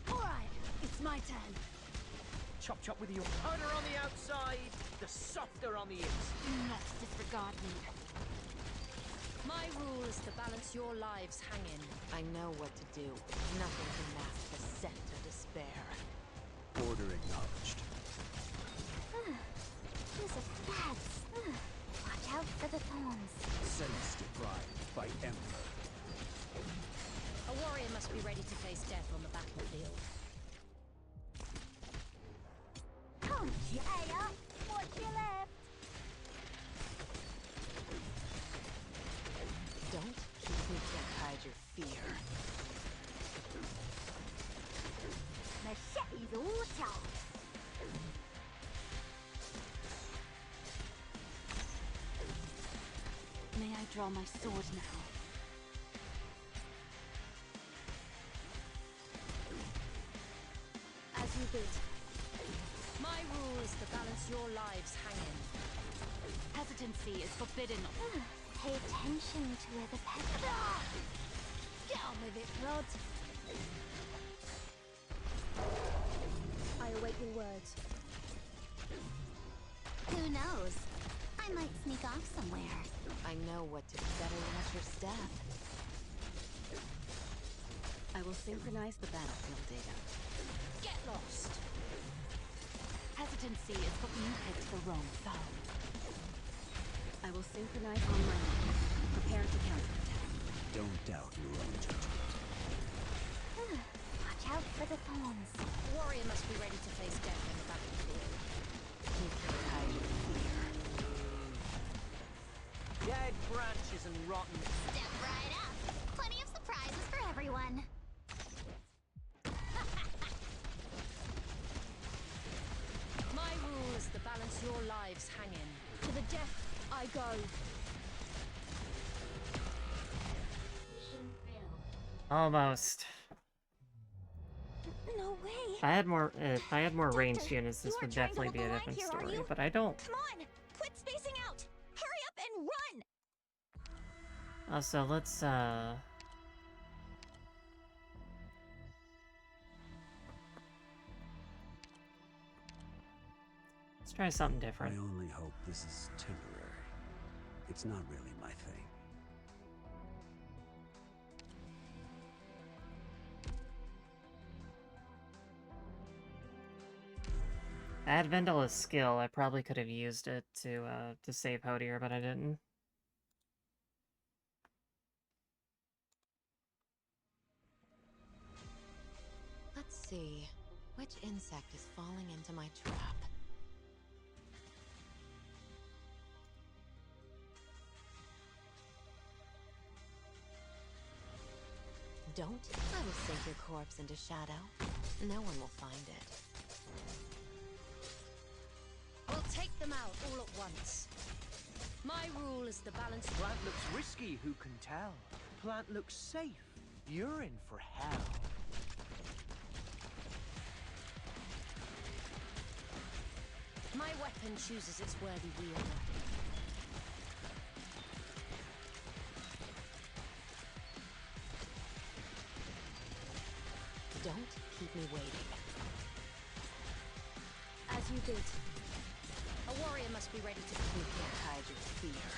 Alright, it's my turn. Chop chop with your harder on the outside, the softer on the inside. Do not disregard me. My rule is to balance your lives hanging. I know what to do. Nothing can mask the face death on the battlefield. Come, Jaya! What's your left? Don't keep me can't hide your fear. Machete's all charged. May I draw my sword now? As you bid. My rule is to balance your lives hanging. Hesitancy is forbidden. Pay attention to where the pet. Get on with it, Rod. I await your words. Who knows? I might sneak off somewhere. I know what to better than your staff. I will synchronize the battlefield data. Get lost. Hesitancy is what you picked the wrong foe. I will synchronize on my own. Prepare to counterattack. Don't doubt your own judgment. Watch out for the thorns. Warrior must be ready to face death on the battlefield. You can hide your fear. Dead branches and rotten. Step right up. Plenty of surprises for everyone. My rule is to balance your lives hanging. To the death I go. Mission failed. Almost. No way. If I had more ranged units, this would definitely be a different story, but I don't. Come on! Quit spacing out! Hurry up and run! So let's try something different. I only hope this is temporary. It's not really my thing. I had Vendela's skill. I probably could have used it to save Hodier, but I didn't. Let's see. Which insect is falling into my trap? Don't. I will sink your corpse into shadow. No one will find it. We'll take them out all at once. My rule is to balance. Plant looks risky, who can tell? Plant looks safe. You're in for hell. My weapon chooses its worthy wielder. Don't keep me waiting. As you bid. A warrior must be ready to... You can't hide your fear.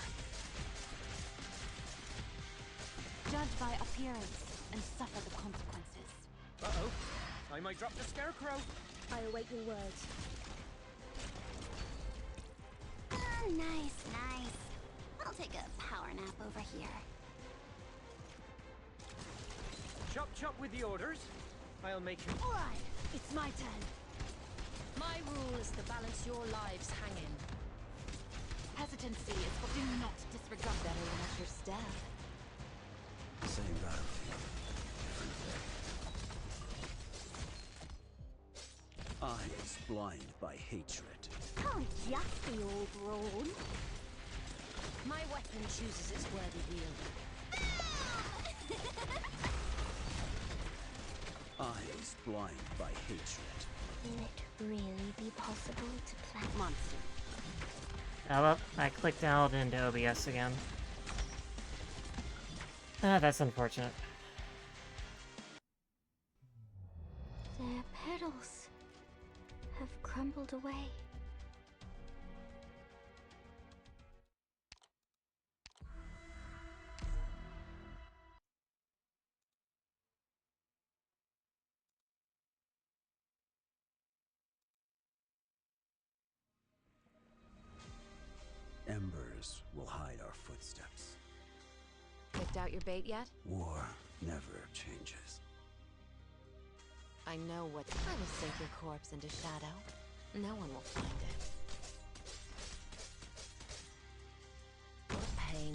Judge by appearance and suffer the consequences. Uh-oh. I might drop the scarecrow. I await your words. Nice, nice. I'll take a power nap over here. Chop chop with the orders. I'll make you... All right, it's my turn. My rule is to balance your lives hanging. Hesitancy is what do not disregard. Better than at your staff. Same battlefield, different day. Eyes blind by hatred. Can't just be all brawn. My weapon chooses its worthy wielder. Eyes blind by hatred. Will it really be possible to plant monster? Oh, well, I clicked out into OBS again. Ah, that's unfortunate. Their petals have crumbled away. Embers will hide our footsteps. Picked out your bait yet? War never changes. I know what. I will sink your corpse into shadow. No one will find it. What pain.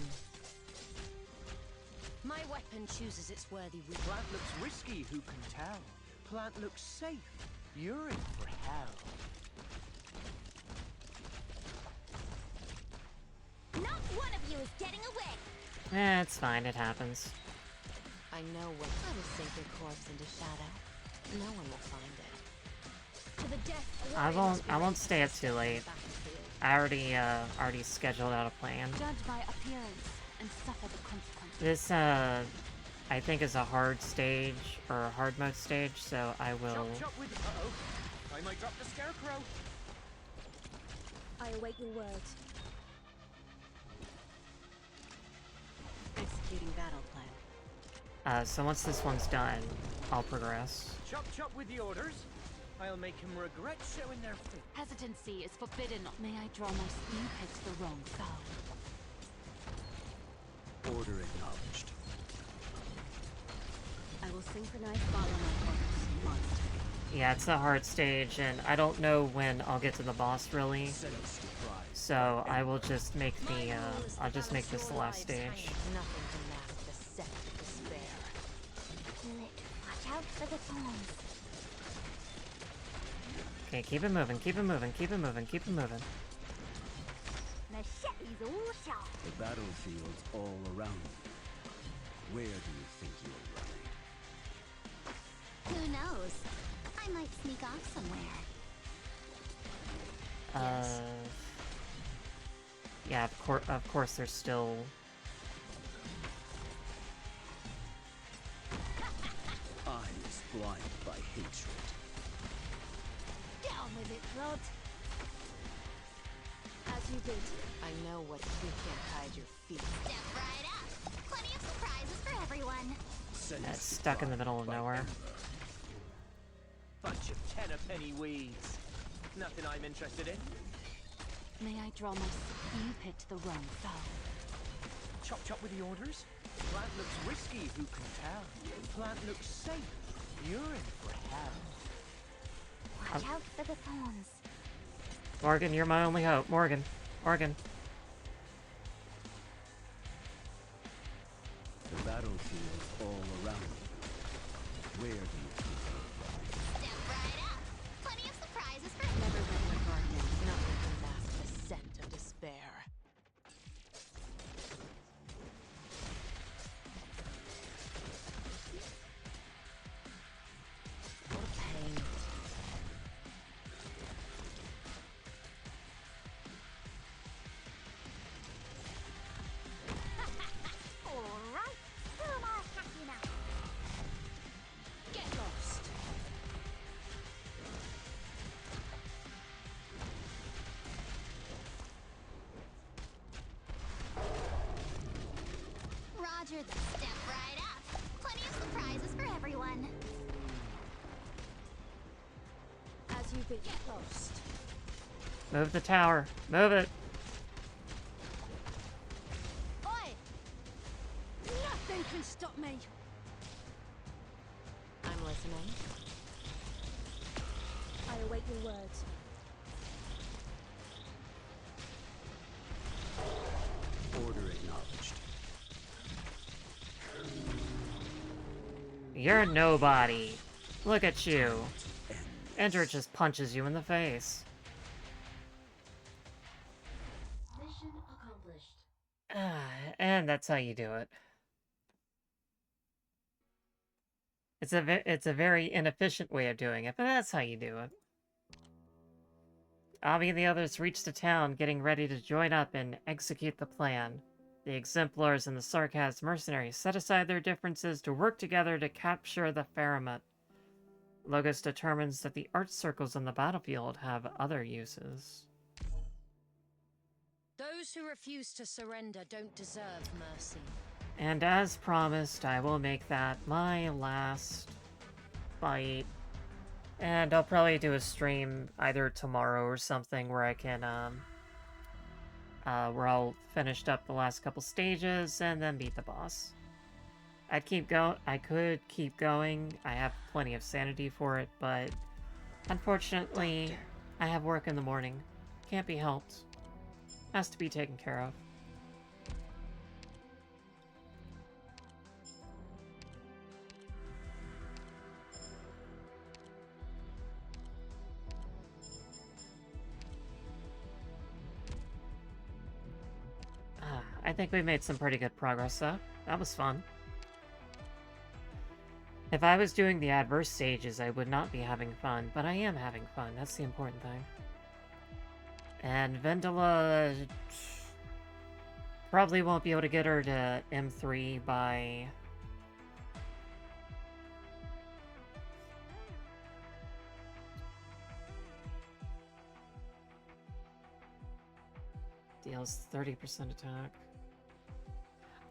My weapon chooses its worthy route. Plant looks risky, who can tell? Plant looks safe. You're in for hell. Not one of you is getting away. It's fine, it happens. I know what. I will sink your corpse into shadow. No one will find it. To the death. I won't stay up too late. I already scheduled out a plan. Judge by appearance and suffer the consequences. This, I think is a hard stage, or a hard mode stage, so I will... Chop with... Uh-oh. I might drop the scarecrow. I await your words. Executing battle plan. So once this one's done, I'll progress. Chop with the orders. I'll make him regret showing their feet. Hesitancy is forbidden. May I draw my spear pit to the wrong foe? Order acknowledged. I will synchronize follow my orders. Monster. Yeah, it's a hard stage, and I don't know when I'll get to the boss, really. So I will just make the, I'll just make this the last stage. Nothing can mask the scent of despair. Watch out for the thorns. Okay, keep it moving, keep it moving, keep it moving, keep it moving. Machetes all sharp. The battlefield's all around you. Where do you think you're running? Who knows? I might sneak off somewhere. Yeah, of course there's still... Eyes blinded by hatred. Down with it, Rod. As you bid. I know what you can't hide your feet. Step right up. Plenty of surprises for everyone. It's stuck in the middle of nowhere. Bunch of tenner-penny weeds. Nothing I'm interested in. May I draw my spear pit to the wrong foe? Chop with the orders. Plant looks risky, who can tell? Plant looks safe. You're in for hell. Watch out for the thorns. Morgan, you're my only hope. Morgan. The battlefield's all around you. Where do you think you're running? Step right up. Plenty of surprises for Never let your guard down. Nothing can mask the scent of despair. What pain. Alright, who am I attacking now? Get lost. Roger, step right up. Plenty of surprises for everyone. As you bid. Get lost. Move the tower. Move it. Oi! Nothing can stop me. I'm listening. I await your words. Order acknowledged. You're nobody. Look at you. Enter just punches you in the face. Mission accomplished. And that's how you do it. It's a very inefficient way of doing it, but that's how you do it. Avi and the others reach the town, getting ready to join up and execute the plan. The Exemplars and the Sarkaz mercenaries set aside their differences to work together to capture the Faramut. Logos determines that the art circles on the battlefield have other uses. Those who refuse to surrender don't deserve mercy. And as promised, I will make that my last fight. And I'll probably do a stream either tomorrow or something where I can, where I'll finish up the last couple stages and then beat the boss. I could keep going. I have plenty of sanity for it, but unfortunately, I have work in the morning. Can't be helped. Has to be taken care of. I think we made some pretty good progress, though. That was fun. If I was doing the adverse stages, I would not be having fun, but I am having fun. That's the important thing. And Vendela probably won't be able to get her to M3 by... Deals 30% attack.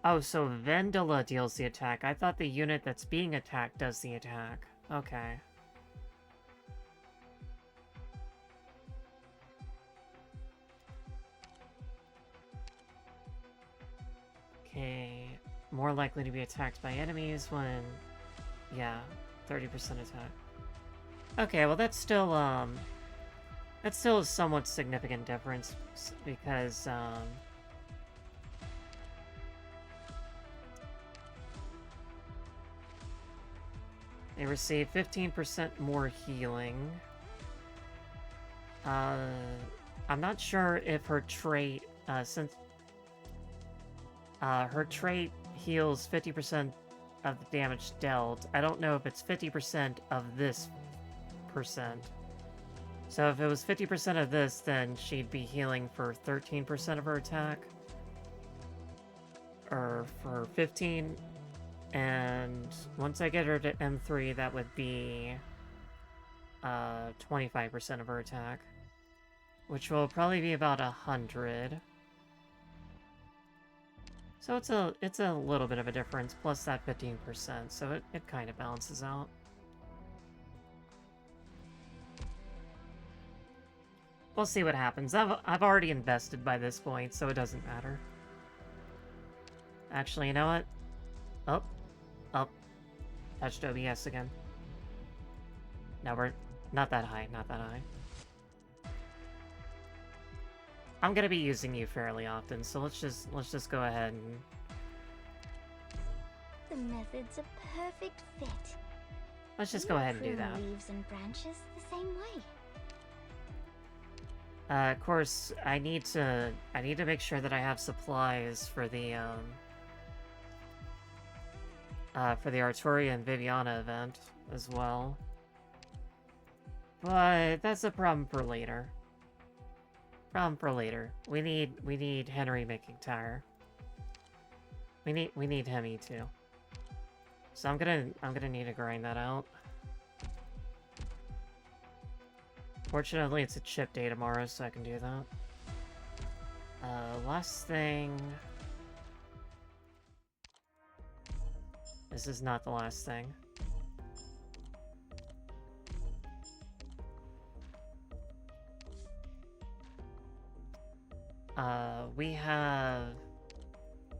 Oh, so Vendela deals the attack. I thought the unit that's being attacked does the attack. Okay. Okay. More likely to be attacked by enemies when... Yeah, 30% attack. Okay, well that's still a somewhat significant difference because, they receive 15% more healing. I'm not sure if her trait, since her trait heals 50% of the damage dealt, I don't know if it's 50% of this percent. So if it was 50% of this, then she'd be healing for 13% of her attack. Or for 15. And once I get her to M3, that would be 25% of her attack. Which will probably be about 100. So it's a little bit of a difference, plus that 15%, so it kind of balances out. We'll see what happens. I've already invested by this point, so it doesn't matter. Actually, you know what? Oh. Touched OBS again. Now we're not that high, not that high. I'm gonna be using you fairly often, so let's just go ahead and... The method's a perfect fit. Let's just go ahead and do that. Leaves and branches the same way. Of course, I need to make sure that I have supplies for the Arturia and Viviana event as well. But that's a problem for later. We need Henry making tire. We need Hemi too. So I'm gonna need to grind that out. Fortunately, it's a chip day tomorrow, so I can do that. Last thing... This is not the last thing. We have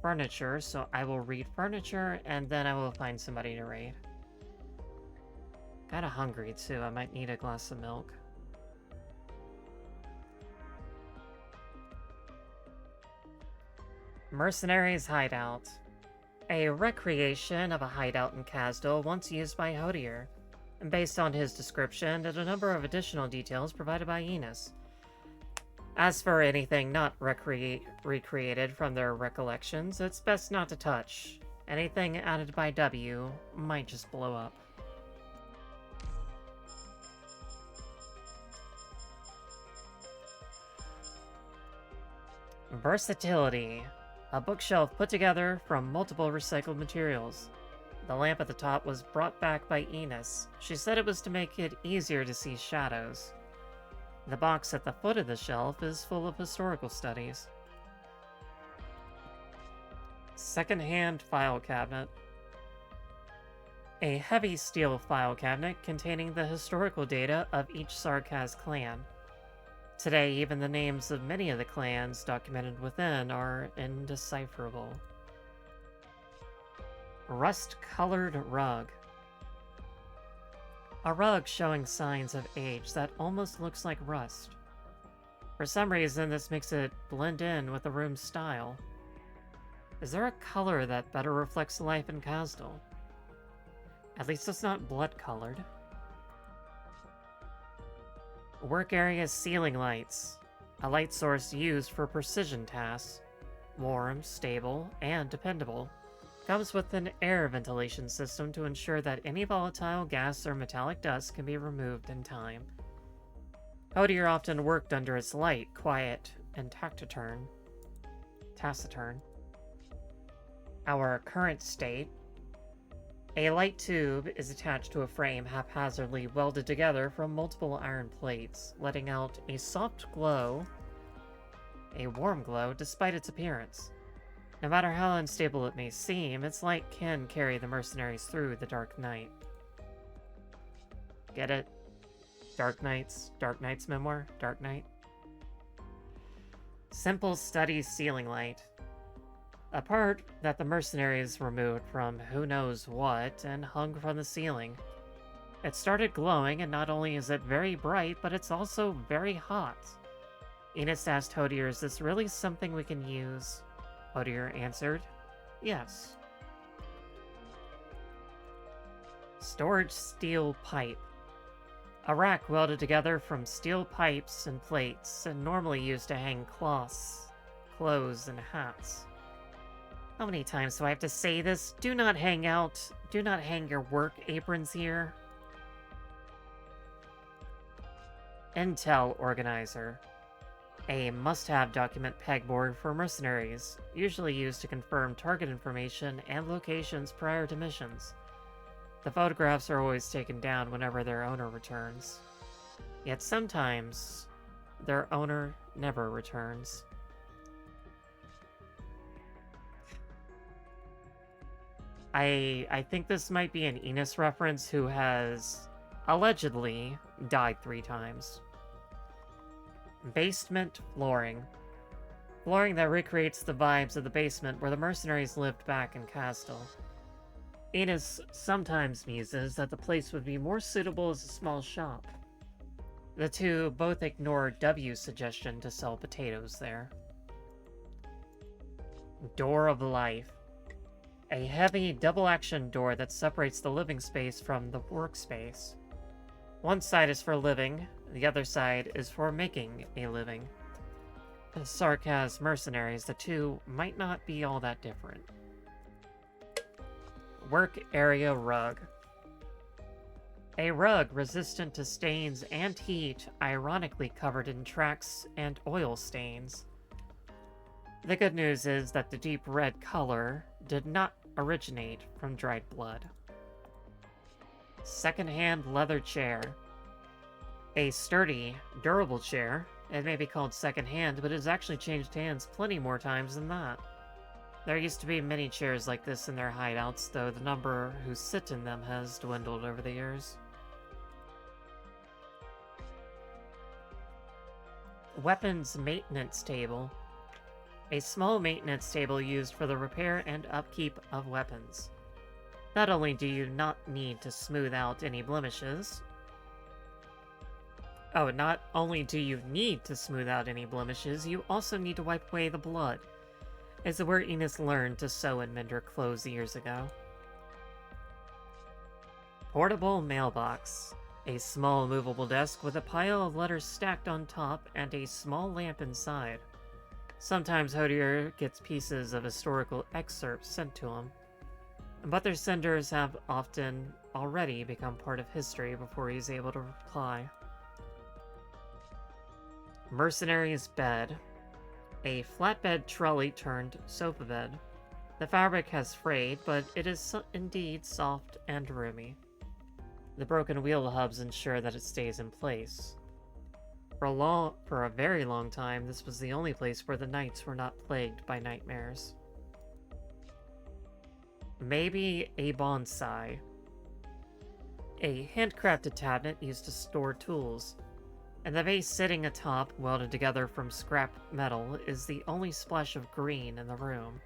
furniture, so I will read furniture, and then I will find somebody to raid. Kinda hungry, too. I might need a glass of milk. Mercenaries Hideout. A recreation of a hideout in Kasdal once used by Hodier, and based on his description and a number of additional details provided by Enos. As for anything not recreated from their recollections, it's best not to touch. Anything added by W might just blow up. Versatility. A bookshelf put together from multiple recycled materials. The lamp at the top was brought back by Enos. She said it was to make it easier to see shadows. The box at the foot of the shelf is full of historical studies. Second-hand file cabinet. A heavy steel file cabinet containing the historical data of each Sarkaz clan. Today, even the names of many of the clans documented within are indecipherable. Rust-colored rug. A rug showing signs of age that almost looks like rust. For some reason, this makes it blend in with the room's style. Is there a color that better reflects life in Kasdal? At least it's not blood-colored. Work area ceiling lights. A light source used for precision tasks. Warm, stable, and dependable. Comes with an air ventilation system to ensure that any volatile gas or metallic dust can be removed in time. Hodier often worked under its light, quiet, and taciturn. Our current state. A light tube is attached to a frame haphazardly welded together from multiple iron plates, letting out a soft glow, a warm glow, despite its appearance. No matter how unstable it may seem, its light can carry the mercenaries through the dark night. Get it? Dark Knights memoir, Dark Knight. Simple study ceiling light. A part that the mercenaries removed from who knows what and hung from the ceiling. It started glowing, and not only is it very bright, but it's also very hot. Enos asked Hodier, "Is this really something we can use?" Hodier answered, "Yes." Storage steel pipe. A rack welded together from steel pipes and plates, and normally used to hang cloths, clothes, and hats. How many times do I have to say this? Do not hang your work aprons here. Intel organizer. A must-have document pegboard for mercenaries, usually used to confirm target information and locations prior to missions. The photographs are always taken down whenever their owner returns. Yet sometimes, their owner never returns. I think this might be an Enos reference who has allegedly died 3 times. Basement flooring. Flooring that recreates the vibes of the basement where the mercenaries lived back in Kasdal. Enos sometimes muses that the place would be more suitable as a small shop. The two both ignore W's suggestion to sell potatoes there. Door of Life. A heavy double-action door that separates the living space from the workspace. One side is for living, the other side is for making a living. As Sarkaz mercenaries, the two might not be all that different. Work area rug. A rug resistant to stains and heat, ironically covered in tracks and oil stains. The good news is that the deep red color did not originate from dried blood. Second-hand leather chair. A sturdy, durable chair. It may be called second-hand, but it has actually changed hands plenty more times than that. There used to be many chairs like this in their hideouts, though the number who sit in them has dwindled over the years. Weapons maintenance table. A small maintenance table used for the repair and upkeep of weapons. Not only do you not need to smooth out any blemishes, you also need to wipe away the blood. It's where Enos learned to sew and mend her clothes years ago. Portable mailbox. A small movable desk with a pile of letters stacked on top and a small lamp inside. Sometimes Hodier gets pieces of historical excerpts sent to him, but their senders have often already become part of history before he's able to reply. Mercenary's bed. A flatbed trolley turned sofa bed. The fabric has frayed, but it is indeed soft and roomy. The broken wheel hubs ensure that it stays in place. For a very long time, this was the only place where the knights were not plagued by nightmares. Maybe a bonsai. A handcrafted cabinet used to store tools, and the vase sitting atop, welded together from scrap metal, is the only splash of green in the room.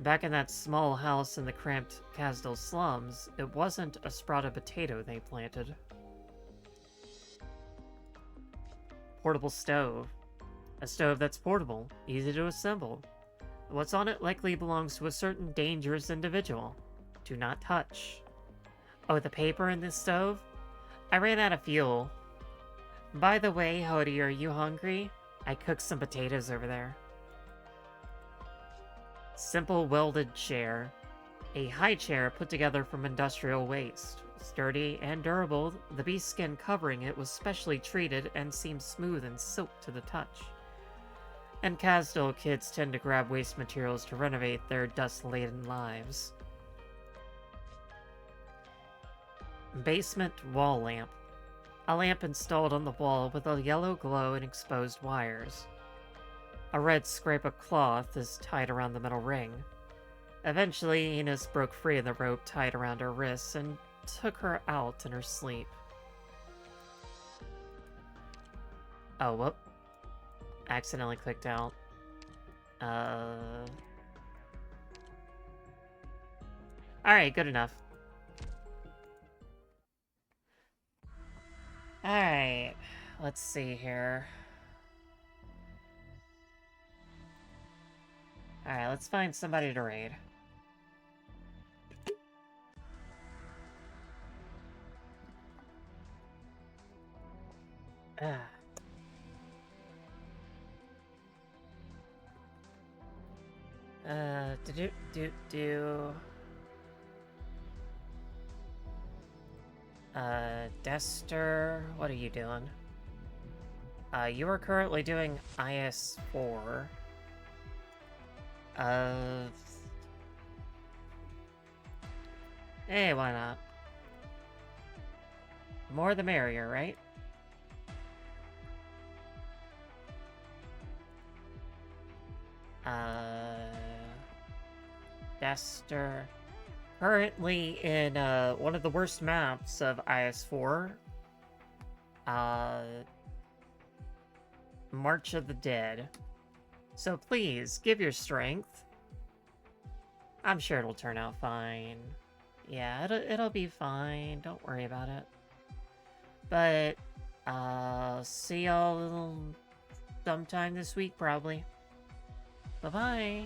Back in that small house in the cramped Kasdal slums, it wasn't a sprouted potato they planted. Portable stove. A stove that's portable, easy to assemble. What's on it likely belongs to a certain dangerous individual. Do not touch. Oh, the paper in this stove? I ran out of fuel. By the way, Hody, are you hungry? I cooked some potatoes over there. Simple welded chair. A high chair put together from industrial waste. Sturdy and durable, the beast skin covering it was specially treated and seemed smooth and silk to the touch. And Kasdal kids tend to grab waste materials to renovate their dust-laden lives. Basement wall lamp. A lamp installed on the wall with a yellow glow and exposed wires. A red scrape of cloth is tied around the metal ring. Eventually, Enos broke free of the rope tied around her wrists and took her out in her sleep. Oh, whoop. Accidentally clicked out. Alright, good enough. Alright, let's see here. Alright, let's find somebody to raid. Dester, what are you doing? You are currently doing IS-4. Hey, why not? More the merrier, right? Dester. Currently in, one of the worst maps of IS-4. March of the Dead. So please, give your strength. I'm sure it'll turn out fine. Yeah, it'll be fine. Don't worry about it. But, see y'all sometime this week, probably. Bye-bye.